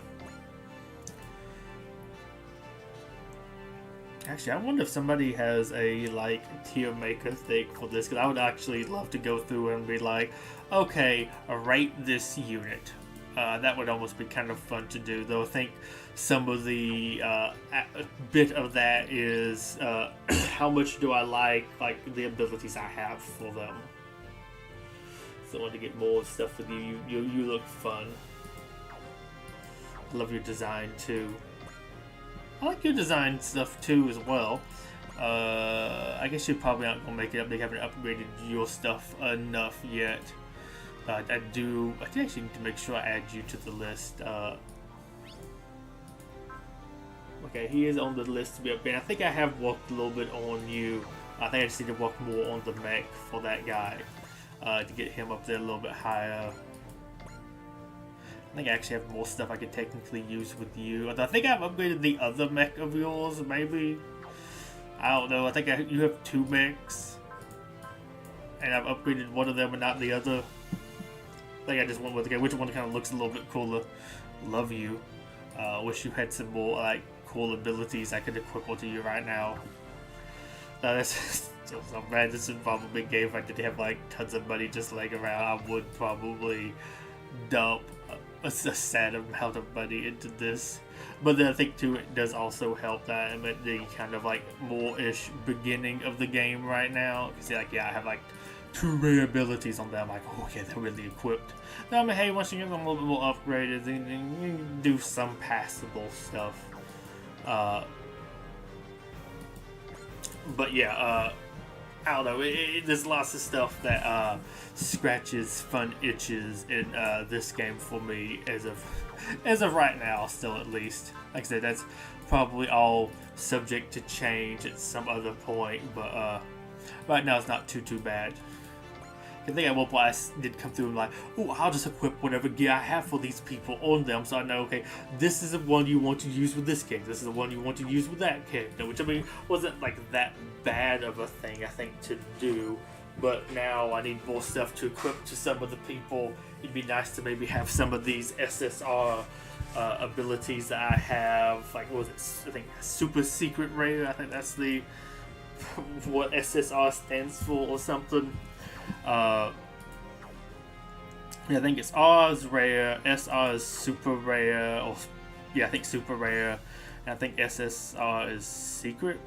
Actually, I wonder if somebody has a like tier maker thing for this, because I would actually love to go through and be like, okay, rate this unit. That would almost be kind of fun to do, though I think some of the bit of that is how much do I like the abilities I have for them. So I want to get more stuff with you. You look fun. Love your design too. I like your design stuff too as well. I guess you're probably not gonna make it up. They haven't upgraded your stuff enough yet. I do actually need to make sure I add you to the list. Okay, he is on the list to be upgraded. I think I have worked a little bit on you. I think I just need to work more on the mech for that guy to get him up there a little bit higher. I think I actually have more stuff I could technically use with you. I think I've upgraded the other mech of yours, maybe. I don't know. I think you have 2 mechs. And I've upgraded one of them and not the other. I think I just went with, okay, which one kind of looks a little bit cooler. Love you. Wish you had some more like cool abilities I could equip onto you right now. That's so bad. This would probably be a game if I did have like tons of money just laying around. I would probably dump a sad amount of money into this. But then I think too it does also help that I'm at the kind of like more-ish beginning of the game right now. You see, like, yeah, I have like 2 rare abilities on them. I'm like, oh yeah, they're really equipped. Now I mean, hey, once you get them a little bit more upgraded, then you can do some passable stuff. But yeah, I don't know, there's lots of stuff that scratches fun itches in this game for me as of right now, still at least. Like I said, that's probably all subject to change at some other point, but right now it's not too bad. I think at one point I did come through and like, oh, I'll just equip whatever gear I have for these people on them, so I know, okay, this is the one you want to use with this character, this is the one you want to use with that character, which I mean wasn't like that bad of a thing I think to do, but now I need more stuff to equip to some of the people. It'd be nice to maybe have some of these SSR abilities that I have, like what was it, I think super secret rare, I think that's the what SSR stands for or something. Yeah, I think it's R is rare, SR is super rare, or yeah, I think super rare, and I think SSR is super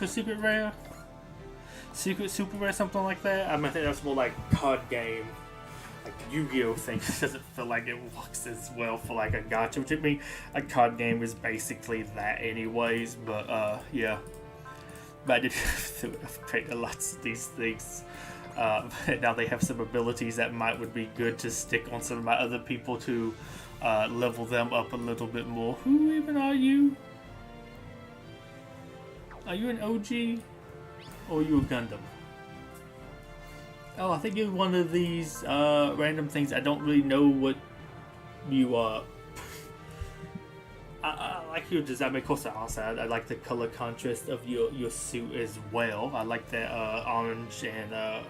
secret rare. Secret Super Rare, something like that. I mean, I think that's more like card game, like Yu-Gi-Oh thing. It doesn't feel like it works as well for like a gacha, which I mean, a card game is basically that anyways. But yeah, but I did have to upgrade lots of these things. Now they have some abilities that would be good to stick on some of my other people to level them up a little bit more. Who even are you? Are you an OG? Or are you a Gundam? Oh, I think you're one of these random things. I don't really know what you are. I like your design. Of course, I like the color contrast of your suit as well. I like that orange and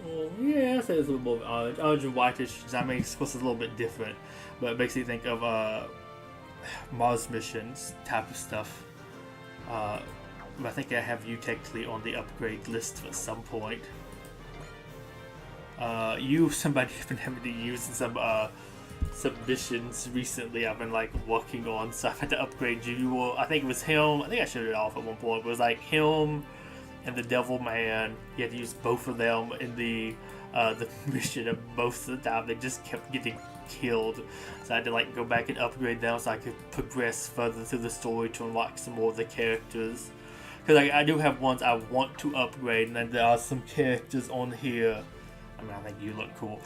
well, yeah, I'd say it's a little more orange and whitish design. I mean, of course, it's a little bit different, but it makes me think of Mars missions type of stuff. I think I have you technically on the upgrade list at some point. Somebody have been having to use in some submissions recently. I've been like working on, so I've had to upgrade you. I think it was him. I think I showed it off at one point. It was like him and the Devil Man. You had to use both of them in the mission, and most of the time they just kept getting killed. So I had to like go back and upgrade them so I could progress further through the story to unlock some more of the characters. Because I do have ones I want to upgrade, and then there are some characters on here. I mean, I think you look cool.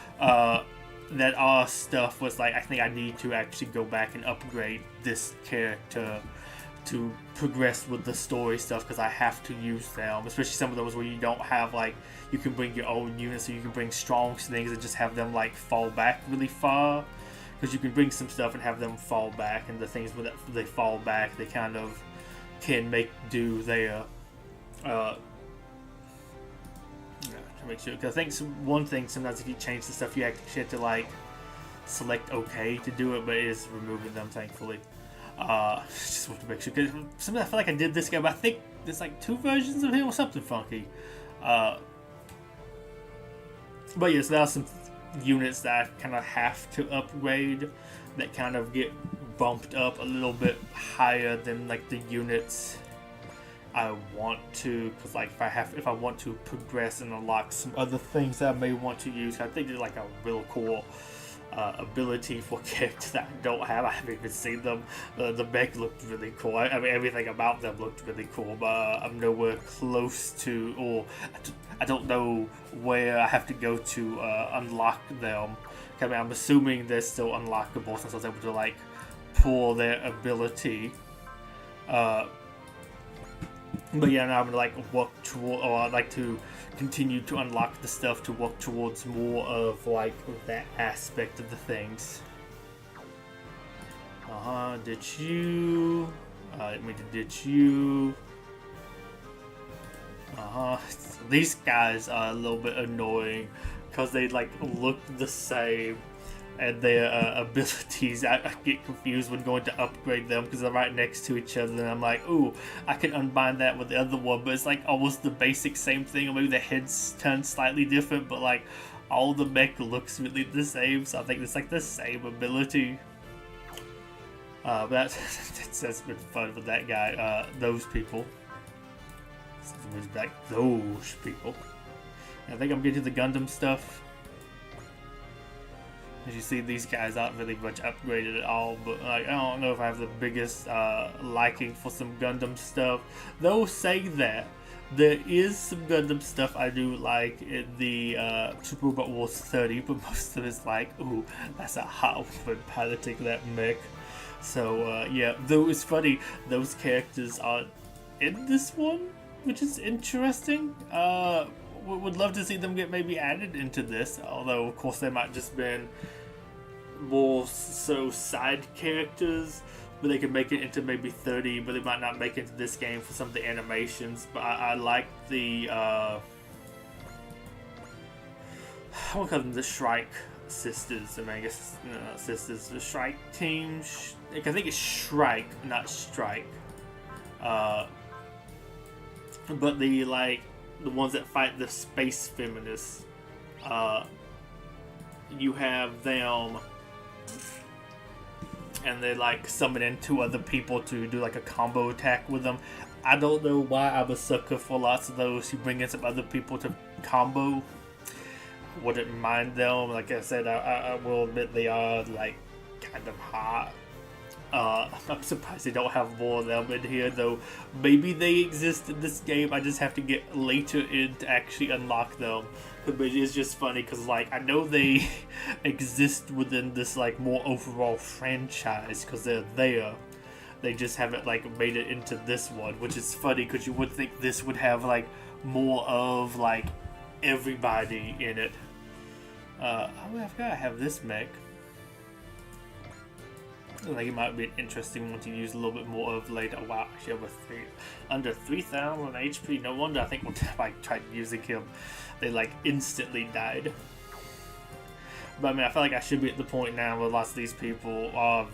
That are stuff was like, I think I need to actually go back and upgrade this character to progress with the story stuff, because I have to use them. Especially some of those where you don't have, like, you can bring your own units, so you can bring strong things and just have them like fall back really far. Because you can bring some stuff and have them fall back, and the things where they fall back, they kind of can make do there. To make sure, because I think one thing sometimes if you change the stuff, you actually have to like select OK to do it, but it is removing them, thankfully. Just want to make sure, because sometimes I feel like I did this guy, but I think there's like 2 versions of him or something funky. But yes, there are some units that I kind of have to upgrade that kind of get bumped up a little bit higher than like the units I want to, because like if I want to progress and unlock some other things that I may want to use. I think there's like a real cool ability for characters that I don't have. I haven't even seen them. The mech looked really cool. I mean, everything about them looked really cool, but I'm nowhere close to, or I don't know where I have to go to unlock them. I mean, I'm assuming they're still unlockable since I was able to like pull their ability. But yeah, now I'm gonna like work toward, or I'd like to continue to unlock the stuff to work towards more of like that aspect of the things. Ditch you. I didn't mean to ditch you. These guys are a little bit annoying because they like look the same. And their abilities, I get confused when going to upgrade them because they're right next to each other, and I'm like, ooh, I can unbind that with the other one, but it's like almost the basic same thing, or maybe the heads turn slightly different, but like all the mech looks really the same, so I think it's like the same ability. But that's been fun with that guy, those people. Like those people. I think I'm getting to the Gundam stuff. As you see, these guys aren't really much upgraded at all, but like, I don't know if I have the biggest liking for some Gundam stuff. Though saying that, there is some Gundam stuff I do like in the Super Robot Wars 30, but most of it's like, ooh, that's a hot woman piloting that mech. So yeah, though it's funny, those characters are in this one, which is interesting. Would love to see them get maybe added into this, although of course they might just been more so side characters, but they could make it into maybe 30, but they might not make it into this game for some of the animations. But I like the I want to call them the Shrike sisters. I mean, I guess sisters, the Shrike team. I think it's Shrike, not Strike. But the ones that fight the space feminists, you have them, and they like summon in 2 other people to do like a combo attack with them. I don't know why I'm a sucker for lots of those. You bring in some other people to combo. Wouldn't mind them. Like I said, I will admit they are like kind of hot. I'm surprised they don't have more of them in here, though. Maybe they exist in this game. I just have to get later in to actually unlock them. But it's just funny because, like, I know they exist within this like more overall franchise because they're there. They just haven't like made it into this one, which is funny because you would think this would have like more of like everybody in it. Oh, I forgot I have this mech. Like it might be an interesting one to use a little bit more of later. Oh, wow, actually over under 3,000 HP. No wonder I think one time I tried using him, they like instantly died. But I mean, I feel like I should be at the point now where lots of these people are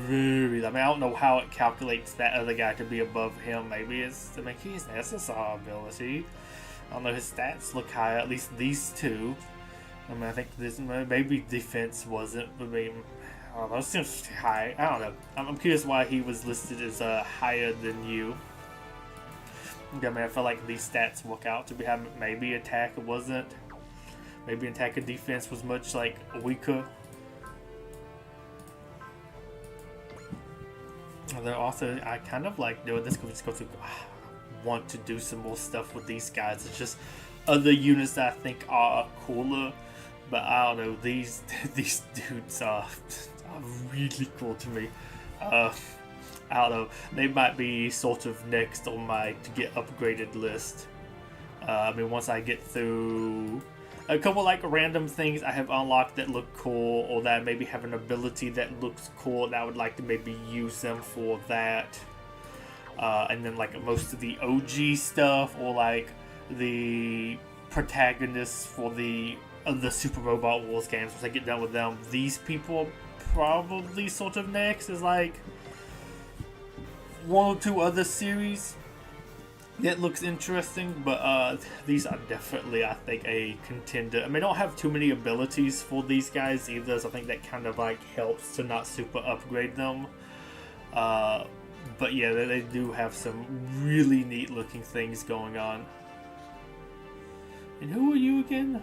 really. I mean, I don't know how it calculates that other guy to be above him. Maybe it's. I mean, he's an SSR ability. I don't know. His stats look higher. At least these two. I mean, I think this maybe defense wasn't. I mean, those seems high. I don't know. I'm curious why he was listed as higher than you. I mean, I feel like these stats work out to be having maybe attack wasn't. Maybe attack and defense was much like weaker. Although also, I kind of like doing this because I want to do some more stuff with these guys. It's just other units that I think are cooler. But I don't know, these dudes are really cool to me. I don't know, they might be sort of next on my to get upgraded list. I mean, once I get through a couple like random things I have unlocked that look cool, or that maybe have an ability that looks cool, and I would like to maybe use them for that. And then like most of the OG stuff, or like the protagonists for the Super Robot Wars games. Once I get done with them, these people are probably sort of next. Is like one or two other series that looks interesting, but these are definitely, I think, a contender. I mean, I don't have too many abilities for these guys either, so I think that kind of like helps to not super upgrade them. But yeah, they do have some really neat looking things going on. And who are you again?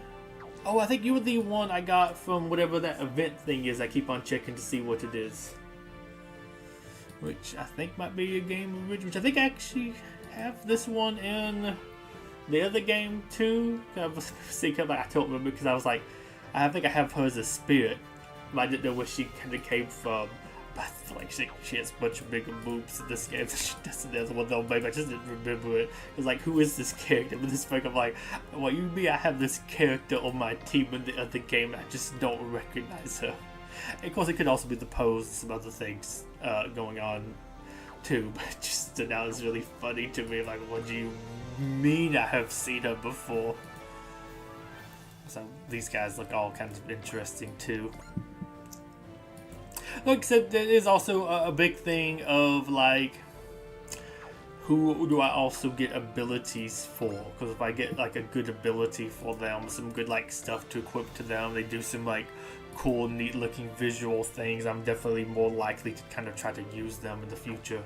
Oh, I think you were the one I got from whatever that event thing is. I keep on checking to see what it is. Which I think might be a game original. Which I think I actually have this one in the other game too. I was thinking, like, I don't remember because I was like, I think I have her as a spirit, but I didn't know where she kind of came from. But I feel like she has a bunch of bigger boobs in this game than she does in the other one, though. Maybe I just didn't remember it. It was like, who is this character? But this point, I'm like, well, you mean I have this character on my team in the other game, and I just don't recognize her. And of course, it could also be the pose and some other things going on too. But just now it's really funny to me. Like, what do you mean I have seen her before? So these guys look all kinds of interesting too. Like I said, there is also a big thing of like, who do I also get abilities for? Because if I get like a good ability for them, some good like stuff to equip to them, they do some like cool, neat looking visual things, I'm definitely more likely to kind of try to use them in the future.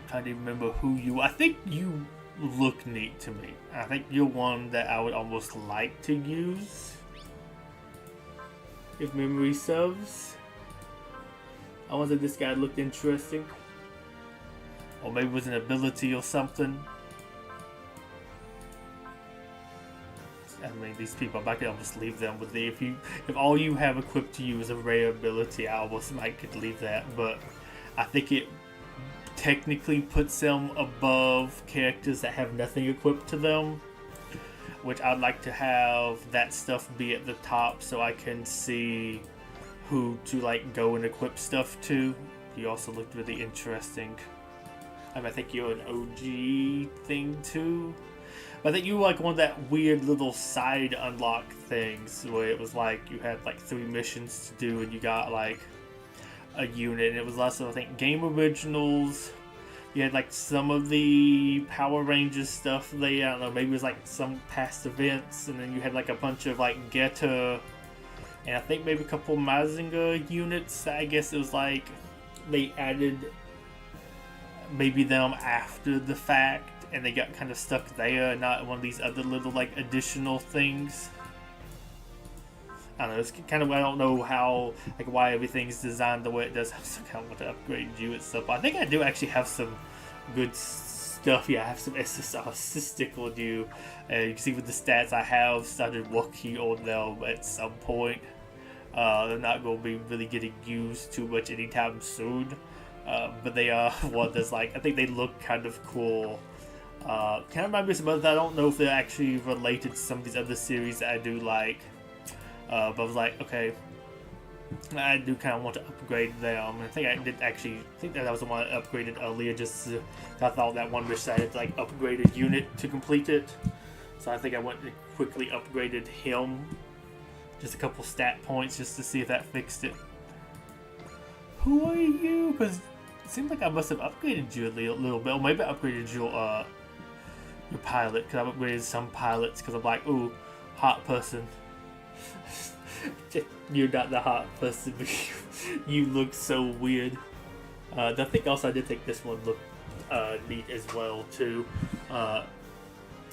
Trying to remember who you. I think you look neat to me. I think you're one that I would almost like to use, if memory serves. I wonder if this guy looked interesting, or maybe it was an ability or something. I mean, these people, I could almost leave them with the, if all you have equipped to you is a rare ability, I almost might could leave that, but I think it technically puts them above characters that have nothing equipped to them, which I'd like to have that stuff be at the top so I can see who to like go and equip stuff to. You also looked really interesting. I think you're an OG thing too. But I think you were like one of that weird little side unlock things where it was like you had like 3 missions to do and you got like a unit, and it was also, I think, game originals. You had like some of the Power Rangers stuff there. I don't know, maybe it was like some past events, and then you had like a bunch of like Getter and I think maybe a couple Mazinger units. I guess it was like they added maybe them after the fact, and they got kind of stuck there, not one of these other little like additional things. I don't know. It's kind of, I don't know how, like, why everything's designed the way it does. I still kind of want to upgrade you and stuff. But I think I do actually have some good stuff. Yeah, I have some assistic on you. You can see with the stats I have started working on them at some point. They're not going to be really getting used too much anytime soon. But they are one that's like, I think they look kind of cool. Kind of remind me of some others. I don't know if they're actually related to some of these other series that I do like. But I was like, okay, I do kind of want to upgrade them. I think I did actually, I think that was the one I upgraded earlier, just I thought that one wish I had to like upgrade a unit to complete it. So I think I went and quickly upgraded him. Just a couple stat points just to see if that fixed it. Who are you? Because it seems like I must have upgraded you a little bit. Or maybe I upgraded your pilot, because I've upgraded some pilots because I'm like, ooh, hot person. You're not the hot person, but you look so weird. I think also I did think this one looked neat as well too.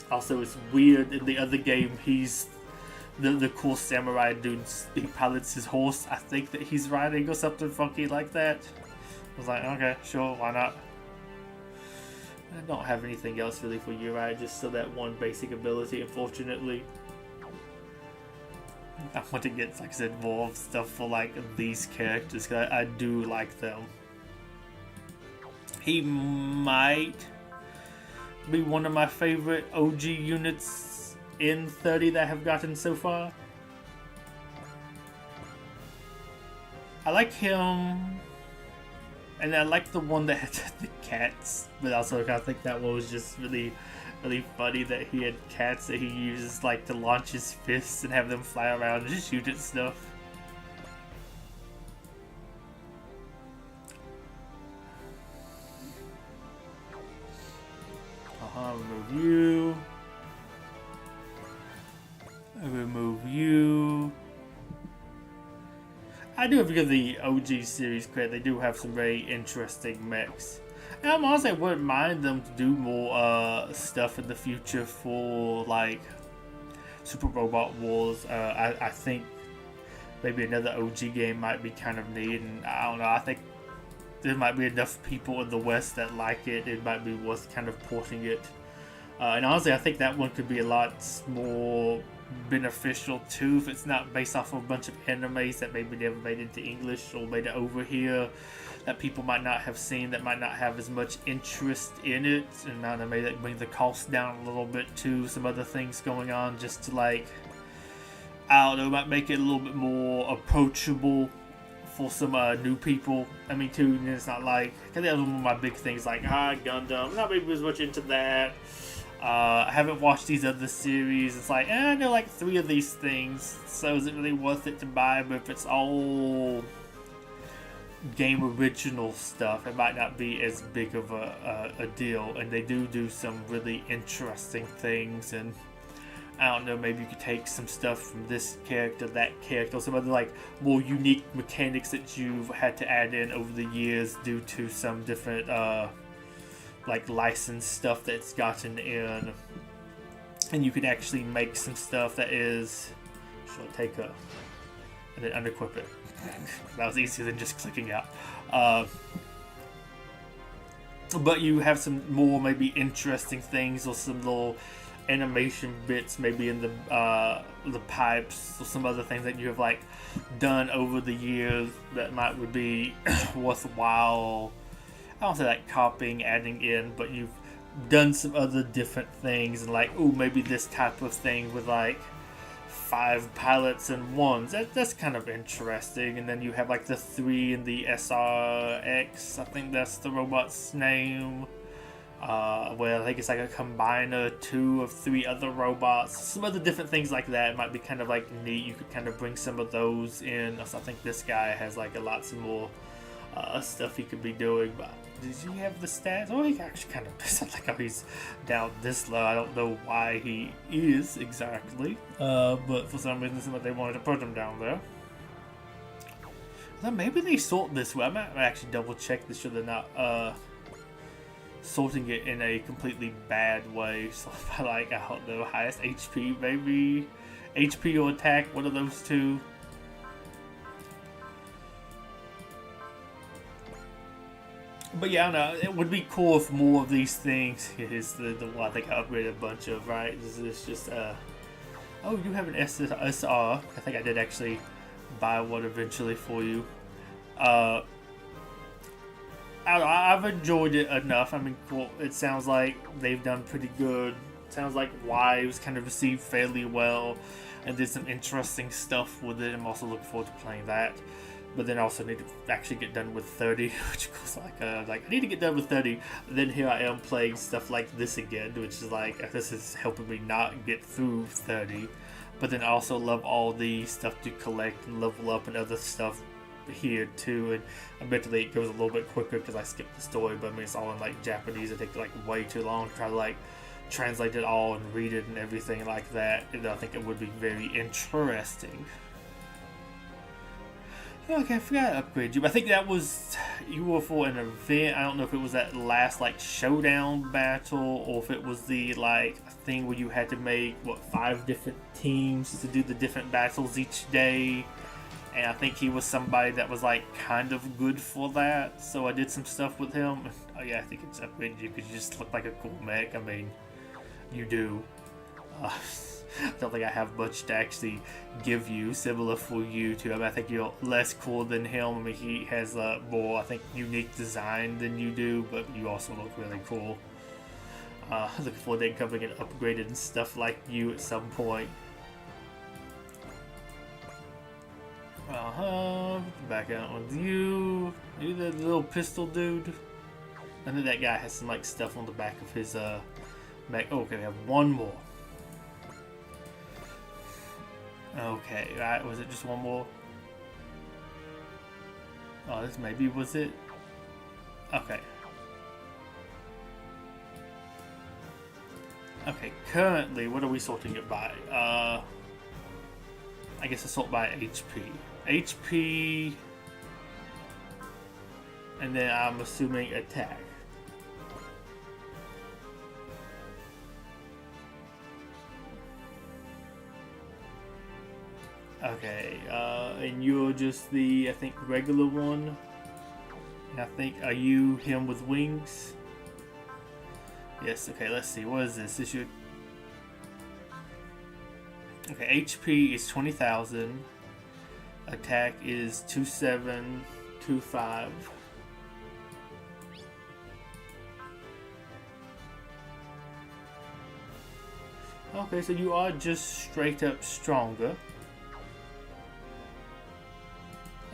Also, it's weird in the other game. He's the cool samurai dude. He pilots his horse. I think that he's riding or something funky like that. I was like, okay, sure, why not? I don't have anything else really for you, right? Just so that one basic ability, unfortunately. I want to get, like I said, more stuff for like these characters because I do like them. He might be one of my favorite OG units in 30 that I have gotten so far. I like him, and I like the one that had the cats, but also I think that one was just really funny that he had cats that he uses like to launch his fists and have them fly around and just shoot at stuff. Remove you. Remove you. I do have to give the OG series credit. They do have some very interesting mechs. And I'm honestly, I wouldn't mind them to do more stuff in the future for like Super Robot Wars. I think maybe another OG game might be kind of neat, and I don't know. I think there might be enough people in the West that like it. It might be worth kind of porting it. And honestly, I think that one could be a lot more beneficial too if it's not based off of a bunch of animes that maybe never made it into English or made it over here, that people might not have seen, that might not have as much interest in it, and I don't know, maybe that bring the cost down a little bit too. Some other things going on just to like, I don't know, might make it a little bit more approachable for some new people. I mean too, and it's not like, cause that was one of my big things, like Gundam, not maybe as much into that. I haven't watched these other series. It's like, I know like 3 of these things, so is it really worth it to buy? But if it's all game original stuff, it might not be as big of a deal. And they do some really interesting things, and I don't know, maybe you could take some stuff from this character, that character, some other like more unique mechanics that you've had to add in over the years due to some different like licensed stuff that's gotten in, and you can actually make some stuff that is, should I take a and then unequip it. That was easier than just clicking out. But you have some more maybe interesting things, or some little animation bits maybe in the pipes, or some other things that you have like done over the years that would be worthwhile. I don't say like copying, adding in, but you've done some other different things, and like, ooh, maybe this type of thing with like 5 pilots and ones. That's kind of interesting. And then you have like the 3 in the SRX. I think that's the robot's name. Where I think it's like a combiner 2 of 3 other robots. Some other different things like that might be kind of like neat. You could kind of bring some of those in. So I think this guy has like a lot more stuff he could be doing. But does he have the stats? Oh, he actually kind of sounds like, oh, he's down this low. I don't know why he is exactly. But for some reason, they wanted to put him down there. Well, maybe they sort this way. I might actually double check this so they're not sorting it in a completely bad way. So if I like, I don't know, highest HP, maybe HP or attack, one of those two. But yeah, I don't know. It would be cool if more of these things. Here's the one I think I upgraded a bunch of. Right? This is just oh, you have an SR. I think I did actually buy one eventually for you. I've enjoyed it enough. I mean, cool. It sounds like they've done pretty good. Sounds like Wives kind of received fairly well and did some interesting stuff with it. I'm also looking forward to playing that. But then I also need to actually get done with 30, which goes like I need to get done with 30. Then here I am playing stuff like this again, which is like, this is helping me not get through 30. But then I also love all the stuff to collect and level up and other stuff here too. And eventually it goes a little bit quicker because I skipped the story. But I mean, it's all in like Japanese. It takes like way too long to try to like translate it all and read it and everything like that. And I think it would be very interesting. Okay, I forgot to upgrade you. I think that was, you were for an event. I don't know if it was that last like showdown battle or if it was the like thing where you had to make what 5 different teams to do the different battles each day. And I think he was somebody that was like kind of good for that. So I did some stuff with him. Oh yeah, I think it's upgraded you because you just look like a cool mech. I mean, you do. I don't think I have much to actually give you, similar for you too. I mean, I think you're less cool than him. I mean, he has a more, I think, unique design than you do, but you also look really cool. Looking forward to coming and upgraded and stuff like you at some point. Back out with you. You the little pistol dude. I think that guy has some like stuff on the back of his back. Oh, okay, we have one more. Okay, right, was it just one more? Oh, this maybe was it? Okay. Okay, currently, what are we sorting it by? I guess I sort by HP. HP, and then I'm assuming attack. Okay, and you're just the, I think, regular one. And I think, are you him with wings? Yes, okay, let's see. What is this? This your... Okay, HP is 20,000. Attack is 2725. Okay, so you are just straight up stronger.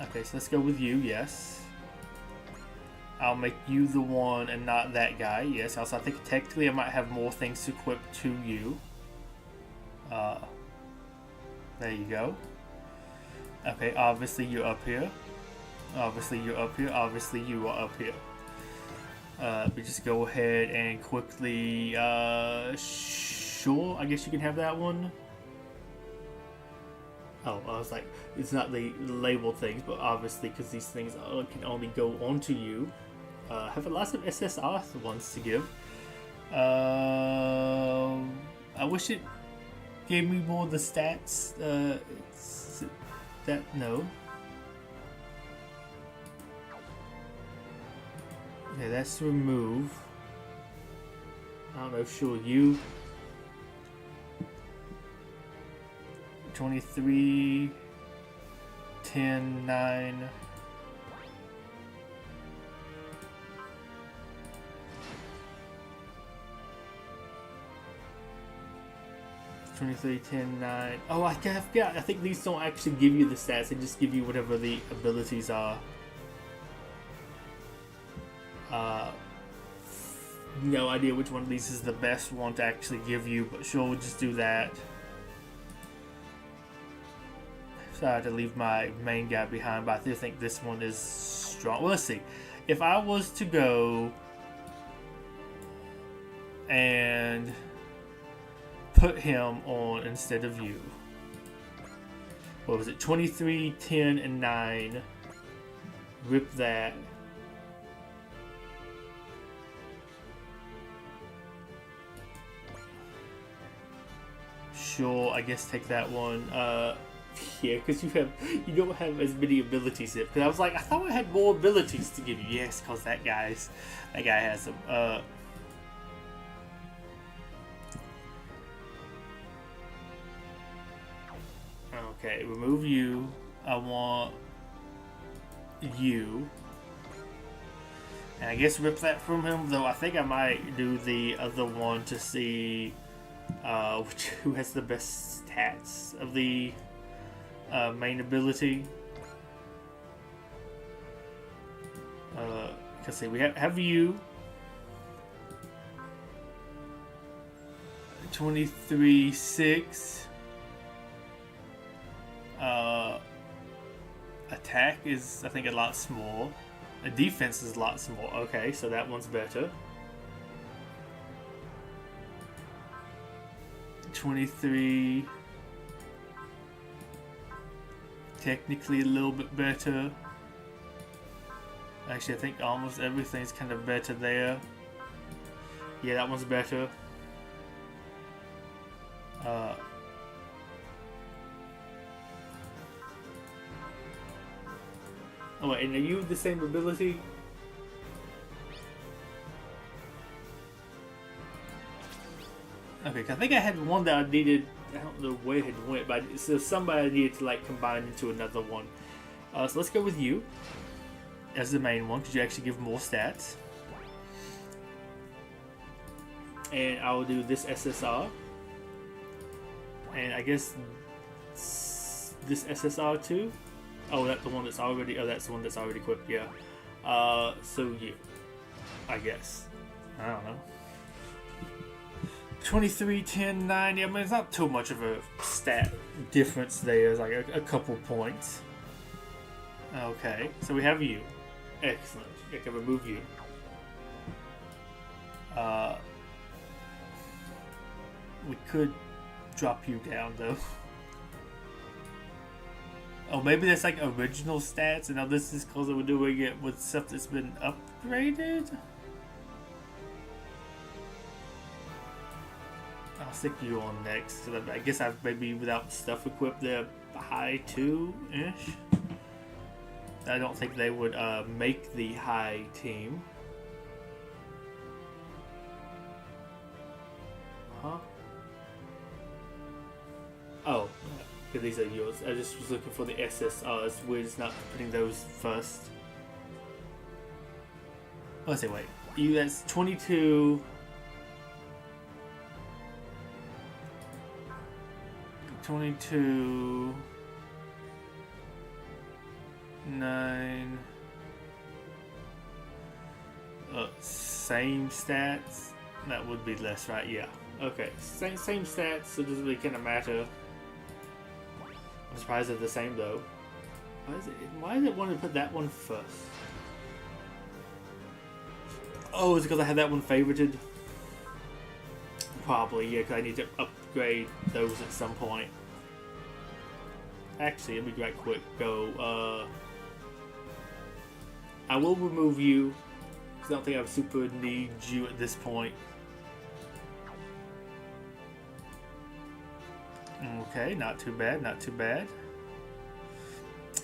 Okay, so let's go with you, yes. I'll make you the one and not that guy, yes. Also, I think technically I might have more things equipped to you. There you go. Okay, obviously you're up here. Obviously you're up here. Obviously you are up here. We just go ahead and quickly, sure, I guess you can have that one. Oh, I was like, it's not the label things, but obviously because these things can only go onto you. I have lots of SSR ones to give. I wish it gave me more of the stats. No. Okay, that's remove. I don't know, sure, you. 23, 10, 9. $23, 10, 9. Oh, I forgot. I think these don't actually give you the stats. They just give you whatever the abilities are. No idea which one of these is the best one to actually give you, but sure, we'll just do that. Sorry to leave my main guy behind, but I do think this one is strong. Well, let's see. If I was to go and put him on instead of you, what was it? 23, 10, and 9. rip that. Sure, I guess take that one. Yeah, because you don't have as many abilities yet. Because I was like, I thought I had more abilities to give you. Yes, because that guy has some. Okay, remove you. I want you. And I guess rip that from him, though I think I might do the other one to see who has the best stats of the main ability. Let's see, we have you. 23-6. Attack is, I think, a lot small. The defense is a lot small. Okay, so that one's better. 23. Technically a little bit better. Actually, I think almost everything's kind of better there. Yeah, that one's better. Oh wait, and are you the same ability? Okay, I think I had one that I needed. I don't know where it went, but so somebody needed to like combine into another one. So let's go with you as the main one, because you actually give more stats. And I will do this SSR. And I guess this SSR too. Oh, that's the one that's already. Oh, that's the one that's already equipped. Yeah. So you, I guess. I don't know. 23, 10, 90. I mean, it's not too much of a stat difference there. It's like a couple points. Okay, so we have you. Excellent. I can remove you. We could drop you down though. Oh, maybe that's like original stats, and now this is because we're doing it with stuff that's been upgraded. I'll stick you on next. So I guess I've maybe without stuff equipped, they're high 2-ish. I don't think they would make the high team. Huh? Oh, these are yours. I just was looking for the SSR. It's weird it's not putting those first. Oh, let's see, wait. You, that's 22. 22. 9. Same stats. That would be less, right? Yeah. Okay. Same stats. So it doesn't really kind of matter. I'm surprised they're the same though. Why does it want to put that one first? Oh, is it because I had that one favorited? Probably, yeah, because I need to upgrade those at some point. Actually, let me right quick go. I will remove you, because I don't think I super need you at this point. Okay, not too bad, not too bad.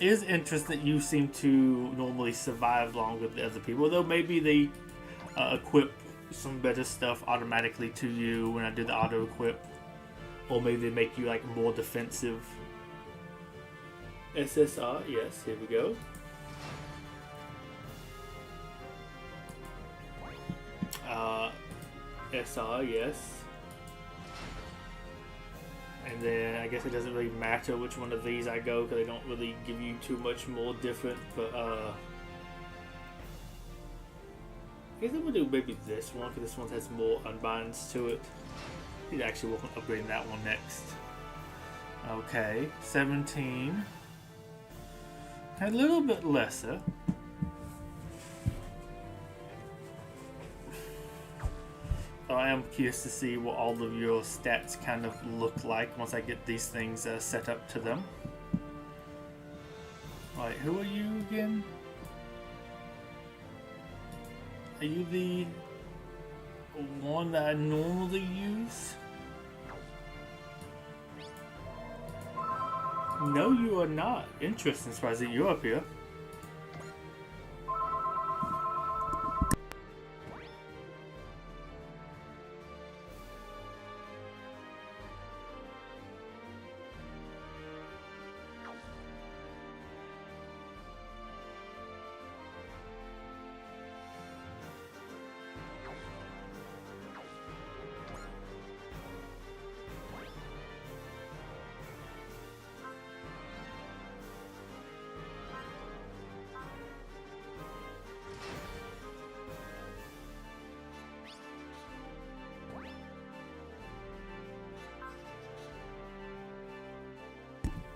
It is interesting that you seem to normally survive longer than other people, though maybe they equip some better stuff automatically to you when I do the auto equip, or maybe they make you like more defensive. SSR, yes, here we go. SR, yes. And then I guess it doesn't really matter which one of these I go because they don't really give you too much more different. But I guess I'm gonna do maybe this one because this one has more unbinds to it. I need to actually work on upgrading that one next. Okay, 17. A little bit lesser. I am curious to see what all of your stats kind of look like once I get these things set up to them. Alright, who are you again? Are you the one that I normally use? No, you are not. Interesting, surprised that you're up here.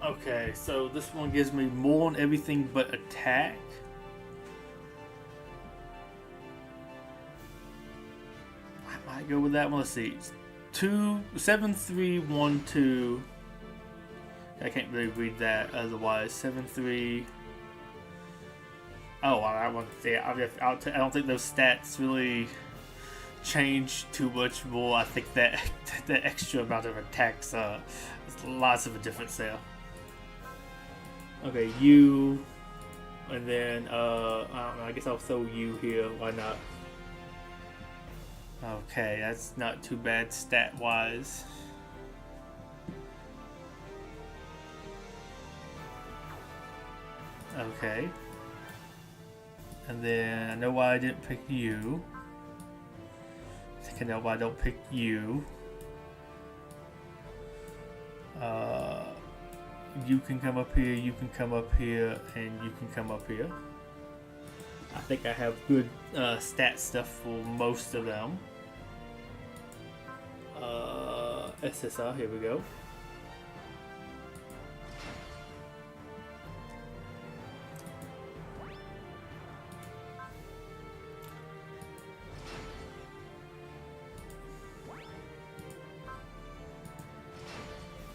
Okay, so this one gives me more on everything but attack. I might go with that one. Let's see. 7, 3, 1, 2. I can't really read that otherwise. 7, 3. Oh, I want to say I don't think those stats really change too much more. I think that the extra amount of attacks, there's lots of a difference there. Okay, you, and then I don't know, I guess I'll throw you here. Why not? Okay, that's not too bad stat wise. Okay, and then I know why I didn't pick you. I think I know why I don't pick you. You can come up here, you can come up here, and you can come up here. I think I have good stat stuff for most of them. SSR, here we go.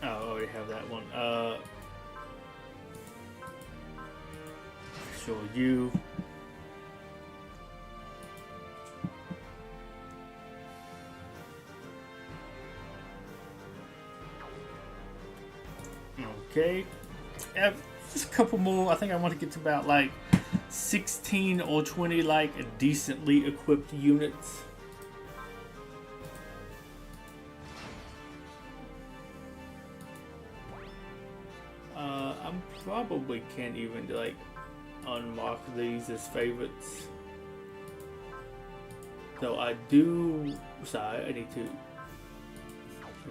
Oh, I already have that one. Sure, you. Okay. Just a couple more. I think I want to get to about like 16 or 20 like decently equipped units. I probably can't even like unmark these as favorites. So I do. Sorry, I need to.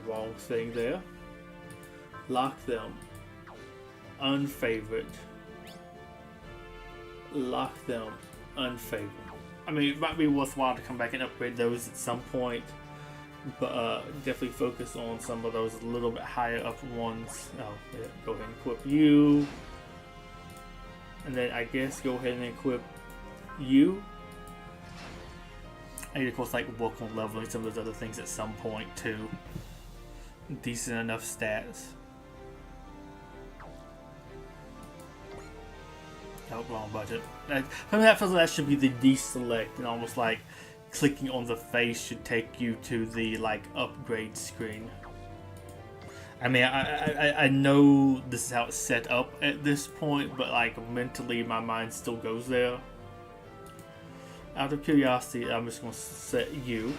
Wrong thing there. Lock them. Unfavorite. Lock them. Unfavorite. I mean, it might be worthwhile to come back and upgrade those at some point, but definitely focus on some of those a little bit higher up ones. Oh, yeah, go ahead and equip you. And then I guess go ahead and equip you. And of course, like work on leveling some of those other things at some point too. Decent enough stats. Oh, wrong budget. For me, that feels like that should be the deselect, and almost like clicking on the face should take you to the like upgrade screen. I mean, I know this is how it's set up at this point, but like mentally, my mind still goes there. Out of curiosity, I'm just gonna set you,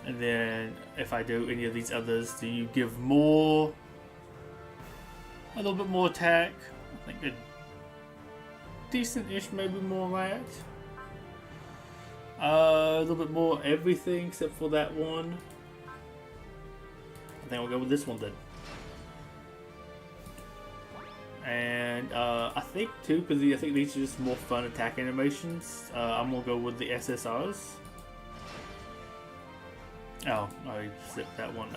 and then if I do any of these others, do you give more? A little bit more attack. I think a decent-ish, maybe more that. A little bit more everything except for that one. I think I'll go with this one then. And I think too, because I think these are just more fun attack animations, I'm gonna go with the SSRs. Oh, I skipped that one.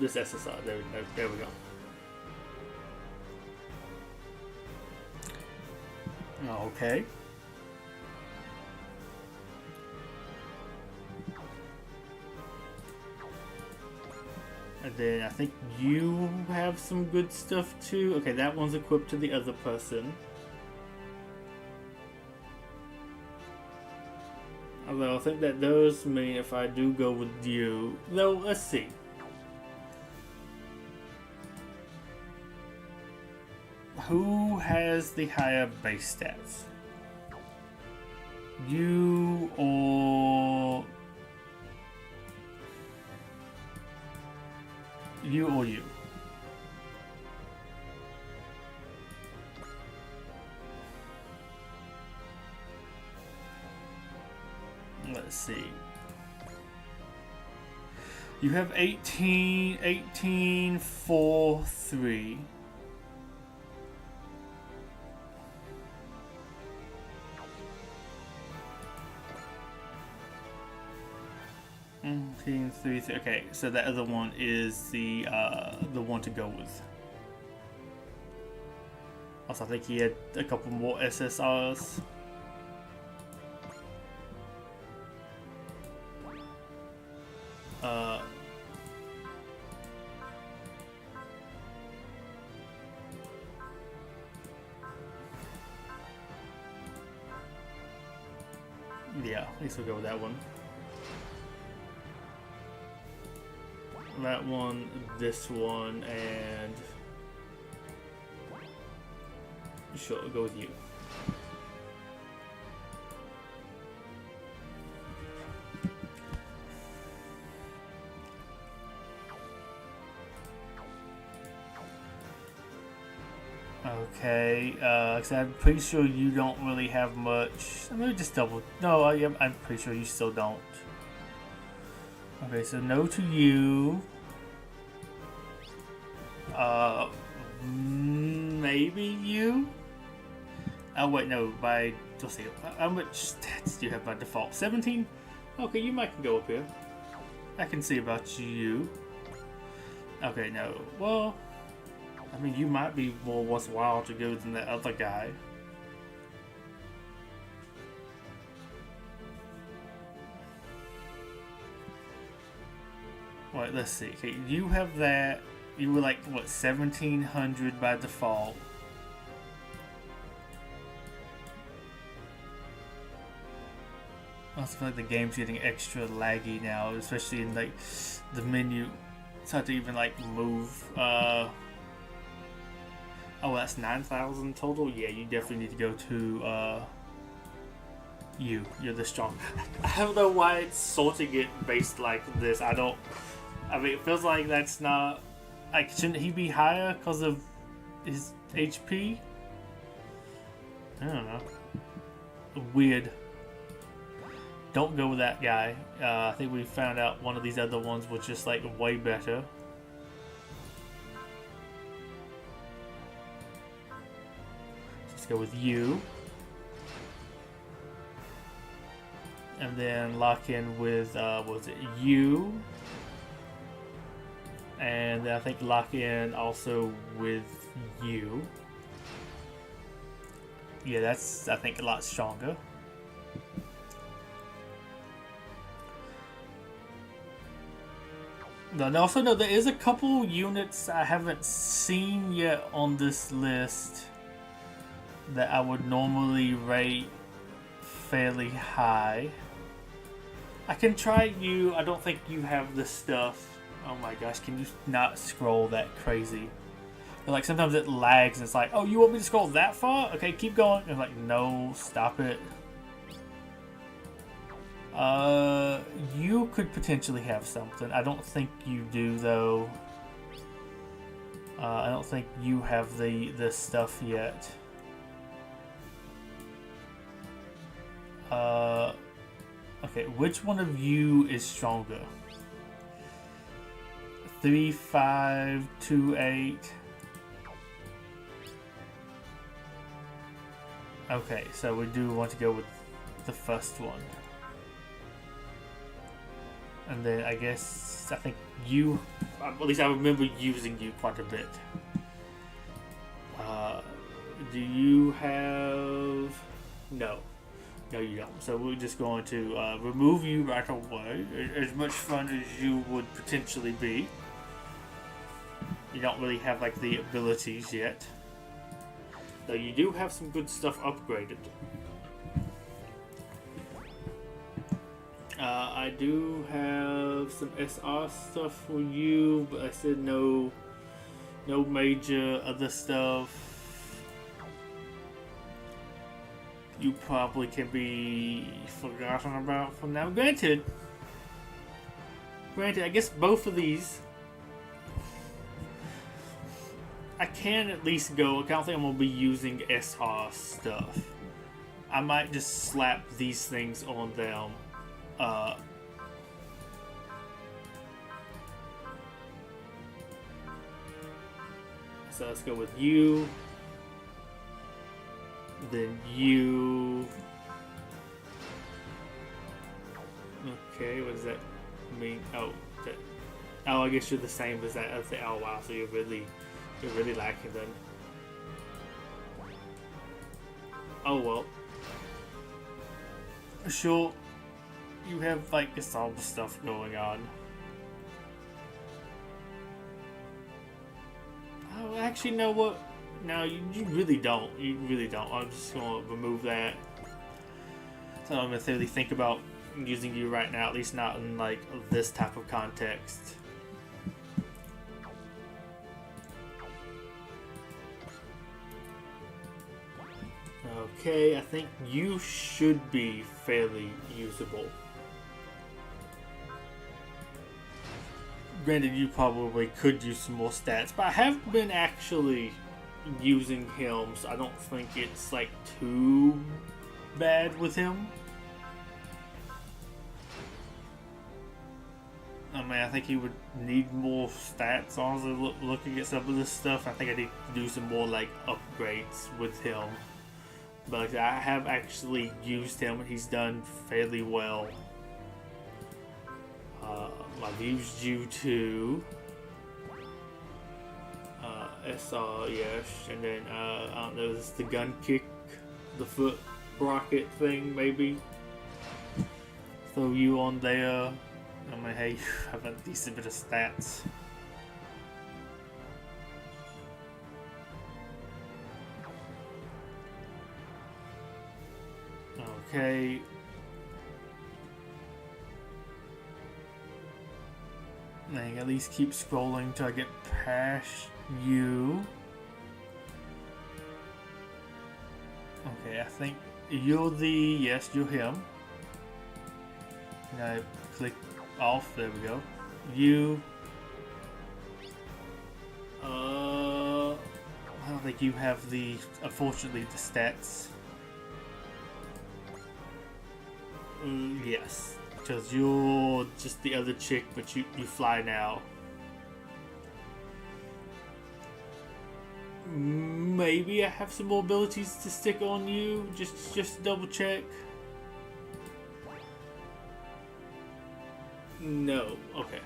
This SSR. There we go. Okay. And then I think you have some good stuff too. Okay, that one's equipped to the other person. Although I think that does mean if I do go with you... No, let's see. Who has the higher base stats? You or... You or you? Let's see. You have 18, 4, 3. Okay, so that other one is the one to go with. Also, I think he had a couple more SSRs. Yeah, at least we'll go with that one. That one, this one, and sure, I'll go with you. Okay, cause I'm pretty sure you don't really have much. Let me just double. No, I'm pretty sure you still don't. Okay, so no to you. Maybe you? Oh wait, no, let's see, how much stats do you have by default? 17? Okay, you might can go up here. I can see about you. Okay, no, well, I mean, you might be more worthwhile to go than that other guy. Wait, let's see. Okay, you have that. You were like, what, 1700 by default. I also feel like the game's getting extra laggy now, especially in like the menu. It's hard to even like move. Oh, that's 9,000 total? Yeah, you definitely need to go to You're the strong. I don't know why it's sorting it based like this. I mean, it feels like that's not... Like, shouldn't he be higher because of his HP? I don't know. Weird. Don't go with that guy. I think we found out one of these other ones was just like way better. Let's go with you. And then lock in with, was it you? And I think lock in also with you. Yeah, that's, I think, a lot stronger. And also, no, there is a couple units I haven't seen yet on this list that I would normally rate fairly high. I can try you. I don't think you have the stuff. Oh my gosh, can you not scroll that crazy? Like, sometimes it lags and it's like, oh, you want me to scroll that far? Okay, keep going. And I'm like, no, stop it. You could potentially have something. I don't think you do, though. I don't think you have the stuff yet. Okay, which one of you is stronger? 3, 5, 2, 8. Okay, so we do want to go with the first one. And then I think you, at least I remember using you quite a bit. Do you have... No. No, you don't. So we're just going to remove you right away. As much fun as you would potentially be. You don't really have like the abilities yet. Though you do have some good stuff upgraded. I do have some SR stuff for you, but I said no major other stuff. You probably can be forgotten about for now. Granted, I guess both of these I can at least go. I don't think I'm gonna be using SR stuff. I might just slap these things on them. So let's go with you. Then you. Okay, what does that mean? Oh, I guess you're the same as that. Oh wow, so you're really lacking then. Oh well. Sure, you have like some stuff going on. Oh, actually, know what? No, you really don't. You really don't. I'm just gonna remove that. So I don't necessarily think about using you right now, at least not in like this type of context. Okay, I think you should be fairly usable. Granted, you probably could use some more stats, but I have been actually using him, so I don't think it's like too bad with him. I mean, I think he would need more stats. Honestly, looking at some of this stuff, I think I need to do some more like upgrades with him. But I have actually used him, and he's done fairly well. I've used you too. SR, yes, and then I don't know, this is the gun kick, the foot rocket thing, maybe. Throw you on there. I mean, hey, you have a decent bit of stats. Okay. I can at least keep scrolling till I get past you. Okay, I think you're yes, you're him. Now click off, there we go. You. I don't think you have unfortunately, the stats. Yes, because you're just the other chick, but you fly now. Maybe I have some more abilities to stick on you. Just double check. No. Okay.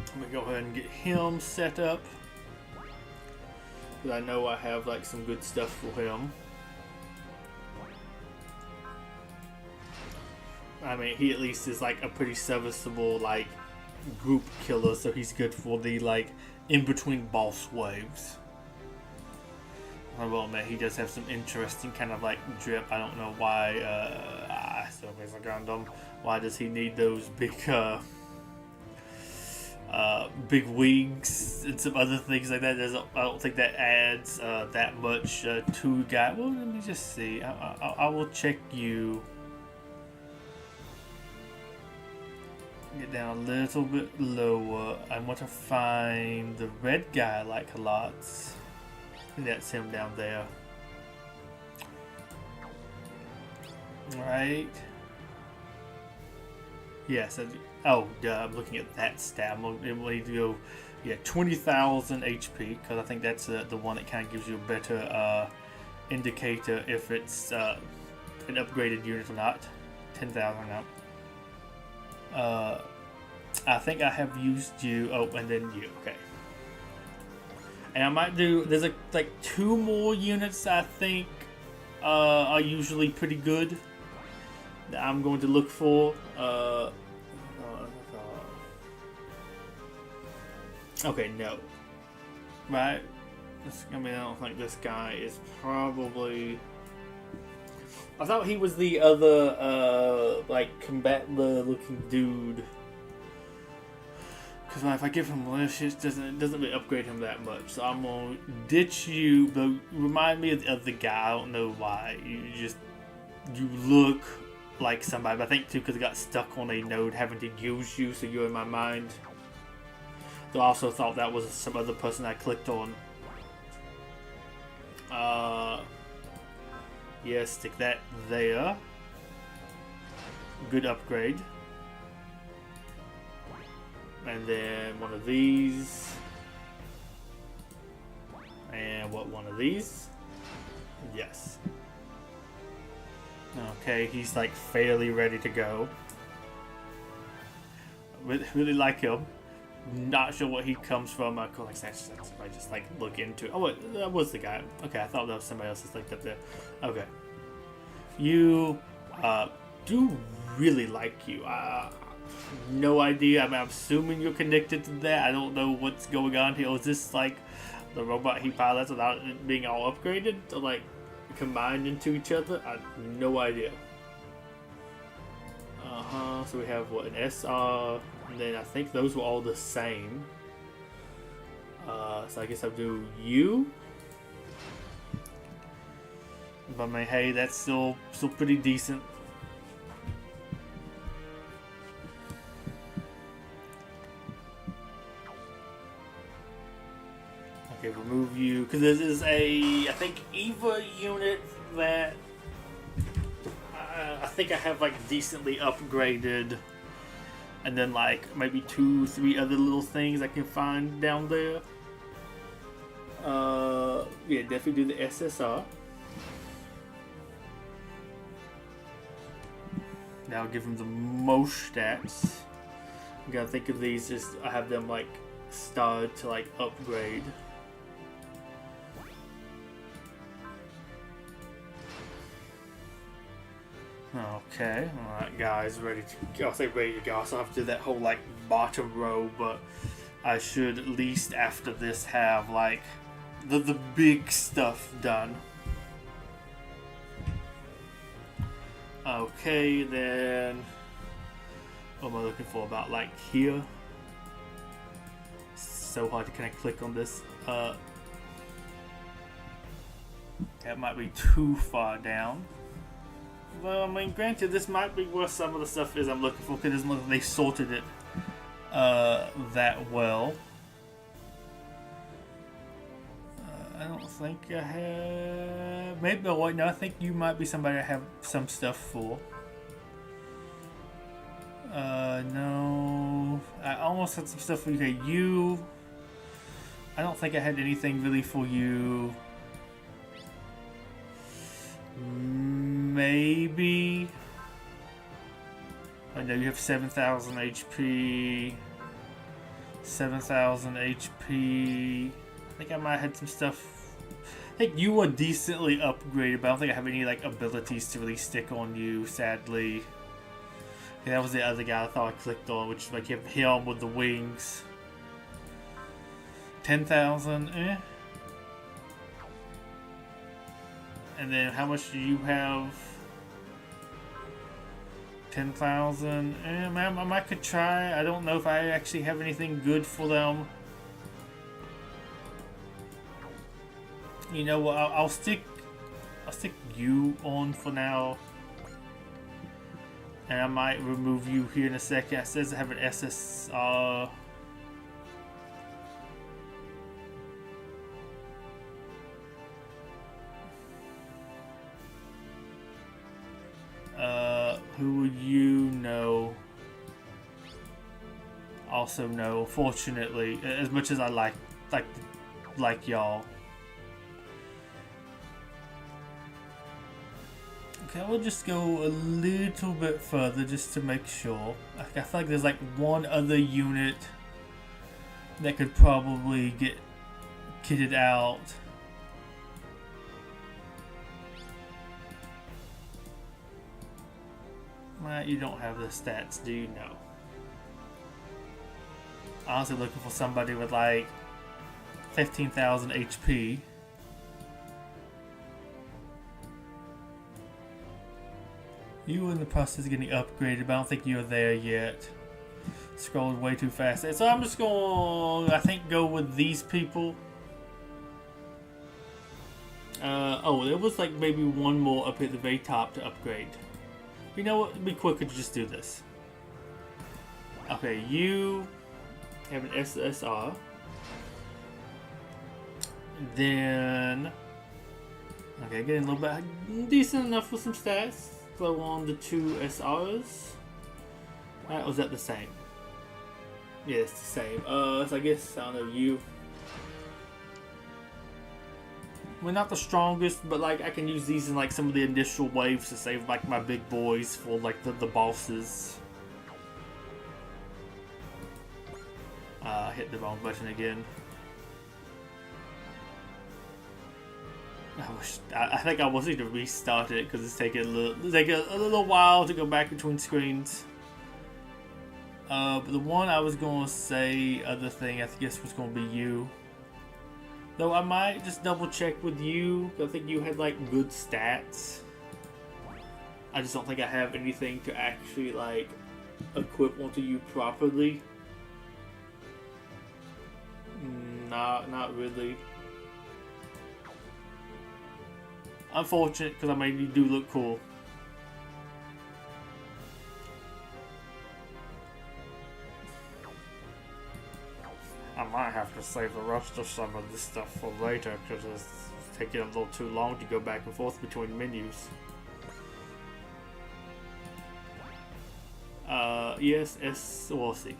Let me go ahead and get him set up. Because I know I have like some good stuff for him. I mean, he at least is like a pretty serviceable like group killer, so he's good for the like in between boss waves. Well, man, he does have some interesting kind of like drip. I don't know why. So basically, random. Why does he need those big wings and some other things like that? I don't think that adds that much to guy. Well, let me just see. I will check you. Get down a little bit lower. I want to find the red guy I like a lot. I think that's him down there. Right. Yes. Oh, duh, I'm looking at that stat. I'm going to go, 20,000 HP, because I think that's the one that kind of gives you a better indicator if it's an upgraded unit or not. 10,000 now. I think I have used you. Oh, and then you. Okay. And I might do. There's like 2 more units I think are usually pretty good that I'm going to look for. Okay, no. Right? I mean, I don't think this guy is probably... I thought he was the other, like, combatant looking dude. Because if I give him malicious, it doesn't really upgrade him that much. So I'm going to ditch you, but remind me of the other guy. I don't know why. You look like somebody. But I think, too, because I got stuck on a node having to use you, so you're in my mind. So I also thought that was some other person I clicked on. Yeah, stick that there. Good upgrade. And then one of these. And what, one of these? Yes. Okay, he's like fairly ready to go. Really like him. Not sure what he comes from. I just like look into it. Oh, wait, that was the guy. Okay, I thought that was somebody else that's like up there. Okay. You do really like you. No idea. I'm assuming you're connected to that. I don't know what's going on here. Is this like the robot he pilots without it being all upgraded or like combined into each other? I have no idea. So we have what, an SR, and then I think those were all the same. So I guess I'll do you. But I mean, hey, that's still pretty decent. Okay, remove you, because this is I think EVA unit that I think I have like decently upgraded, and then like maybe 2-3 other little things I can find down there. Yeah, definitely do the SSR. Now give them the most stats. You gotta think of these as I have them like started to like upgrade. Okay, alright guys, ready to go. I'll say ready to go. I still have to do that whole like bottom row, but I should at least after this have like the big stuff done. Okay, then what am I looking for? About like here. So hard to kind of click on this. That might be too far down. Well, I mean, granted, this might be where some of the stuff is I'm looking for, because it doesn't look like they sorted it that well. I don't think I have... Maybe, oh wait, no, I think you might be somebody I have some stuff for. No... I almost had some stuff for you. Okay, you... I don't think I had anything really for you. Maybe... I know you have 7,000 HP... 7,000 HP... I think I might have had some stuff. I think you were decently upgraded, but I don't think I have any like abilities to really stick on you, sadly. Okay, that was the other guy I thought I clicked on, which is like him with the wings. 10,000, eh? And then how much do you have? 10,000. I might could try. I don't know if I actually have anything good for them. You know what? I'll stick you on for now, and I might remove you here in a second. It says I have an SSR. Who would you know? Also no. Fortunately, as much as I like y'all. Okay, we'll just go a little bit further just to make sure. I feel like there's like one other unit that could probably get kitted out. You don't have the stats, do you? No. Honestly looking for somebody with like 15,000 HP. You were in the process of getting upgraded, but I don't think you're there yet. Scrolled way too fast. So I'm just going, I think, go with these people. Oh, there was like maybe one more up at the very top to upgrade. You know what? It'd be quicker to just do this. Okay, you have an SSR. Then, okay, getting a little bit decent enough with some stats. Throw on the 2 SRs. Right, was that the same? Yeah, it's the same. So I guess, I don't know, you. We're not the strongest, but like I can use these in like some of the initial waves to save like my big boys for like the bosses. Hit the wrong button again. I think I was need to restart it because it's taking a little while to go back between screens. But the one I was going to say, other thing, I guess was going to be you. Though I might just double check with you. I think you had like good stats. I just don't think I have anything to actually like equip onto you properly. Not really. Unfortunate, because I mean you do look cool. I might have to save the rest of some of this stuff for later because it's taking a little too long to go back and forth between menus. Yes, we'll see.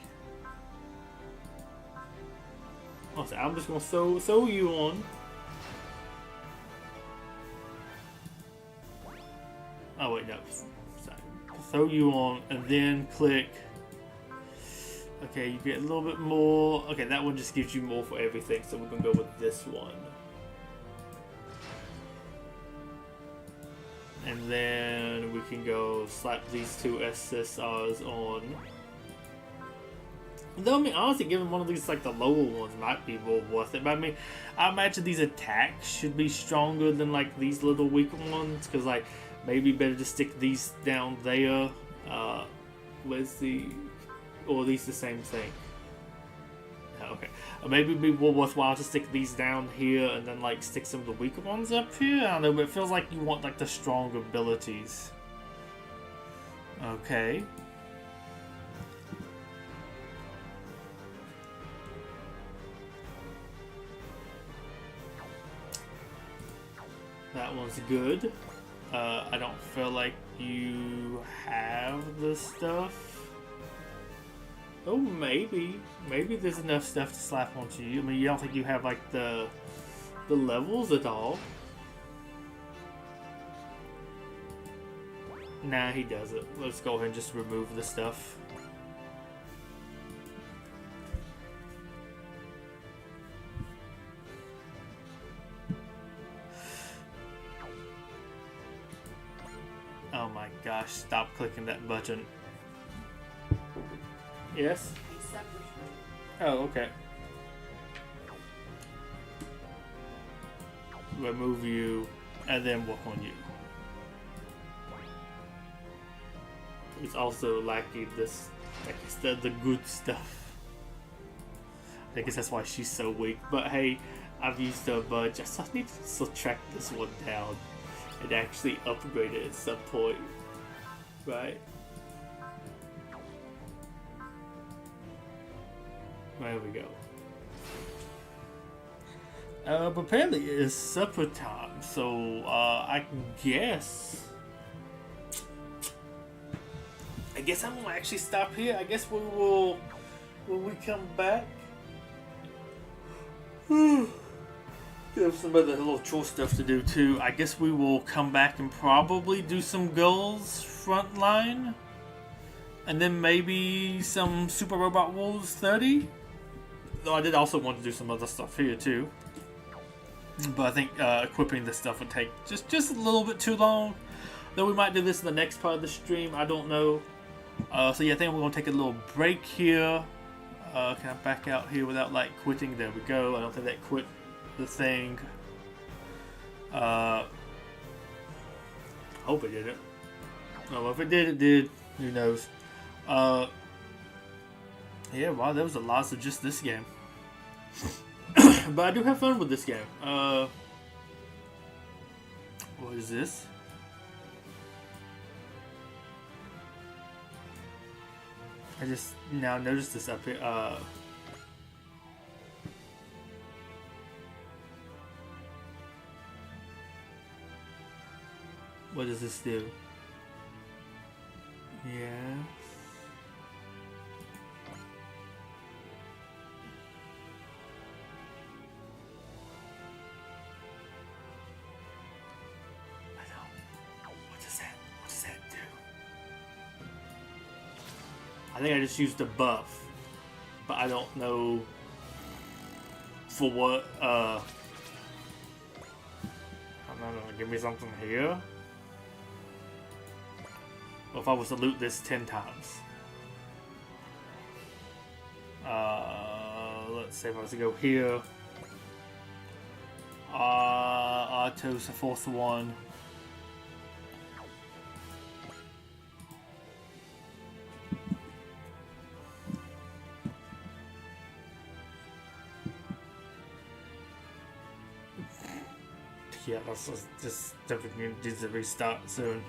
Also, I'm just gonna sew you on. Oh wait, no. Sorry. Throw you on and then click. Okay, you get a little bit more. Okay, that one just gives you more for everything, so we're gonna go with this one. And then we can go slap these 2 SSRs on. Though, I mean, honestly, giving one of these, like, the lower ones might be more worth it. But, I mean, I imagine these attacks should be stronger than, like, these little weaker ones. Because, like, maybe better to stick these down there. Where's the... Or at least the same thing. Okay. Or maybe it'd be more worthwhile to stick these down here and then, like, stick some of the weaker ones up here. I don't know, but it feels like you want, like, the strong abilities. Okay. That one's good. I don't feel like you have the stuff. Oh, maybe. Maybe there's enough stuff to slap onto you. I mean, you don't think you have, like, the levels at all? Nah, he doesn't. Let's go ahead and just remove the stuff. Oh my gosh, stop clicking that button. Yes? Oh, okay. Remove you, and then work on you. It's also lacking this, like the good stuff. I guess that's why she's so weak. But hey, I've used her a bunch. I still need to subtract this one down and actually upgrade it at some point, right? There we go. But apparently it is supper time, so I guess I'm gonna actually stop here. I guess we will when we come back. Have some other little chore stuff to do too. I guess we will come back and probably do some Girls Frontline, and then maybe some Super Robot Wars 30. Though I did also want to do some other stuff here too. But I think equipping this stuff would take just a little bit too long. Though we might do this in the next part of the stream. I don't know. So yeah, I think we're going to take a little break here. Can I back out here without like quitting? There we go. I don't think that quit the thing. Hope it didn't. Oh, if it did, it did. Who knows? Yeah, wow, there was a lot of just this game. But I do have fun with this game. What is this? I just now noticed this up here. What does this do? Yeah. I think I just used a buff, but I don't know for what. I don't know. Give me something here. Well, if I was to loot this 10 times, let's say if I was to go here, Autos the fourth one. Yeah, that's just definitely needs to restart soon.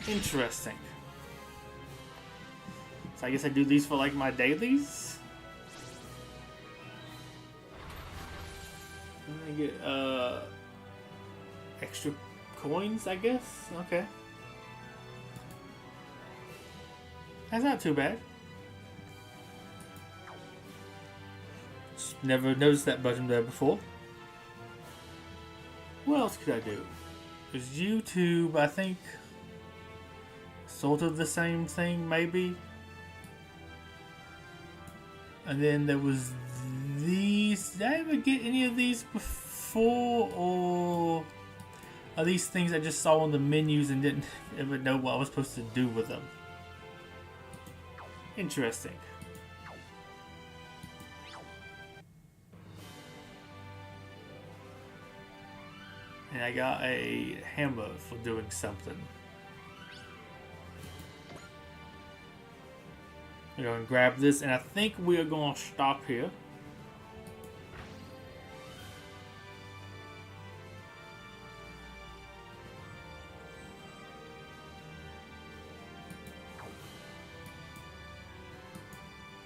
Interesting. So I guess I do these for like my dailies. And I get extra coins, I guess. Okay. That's not too bad. Just never noticed that button there before. What else could I do? There's YouTube, I think. Sort of the same thing, maybe. And then there was these. Did I ever get any of these before, or are these things I just saw on the menus and didn't ever know what I was supposed to do with them? Interesting. And I got a hammer for doing something. We're going to grab this, and I think we are going to stop here.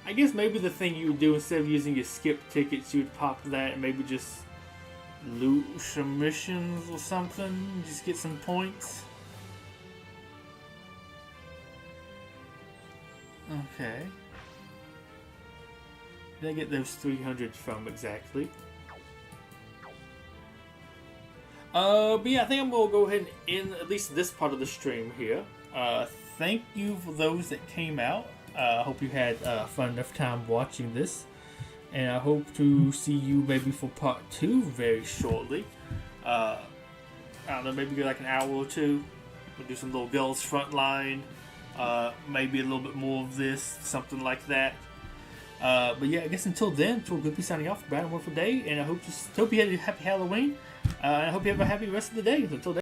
I guess maybe the thing you would do instead of using your skip tickets, you would pop that and maybe just loot some missions or something. Just get some points. Okay. Did I get those 300 from exactly? But yeah, I think I'm gonna go ahead and end at least this part of the stream here. Thank you for those that came out. I hope you had fun enough time watching this, and I hope to see you maybe for part 2 very shortly. I don't know, maybe like an hour or two. We'll do some little girls frontline. Maybe a little bit more of this, something like that. But yeah, I guess until then, Betuor Gripley signing off. Bad and wonderful day, and I hope you had a happy Halloween. And I hope you have a happy rest of the day. Until then.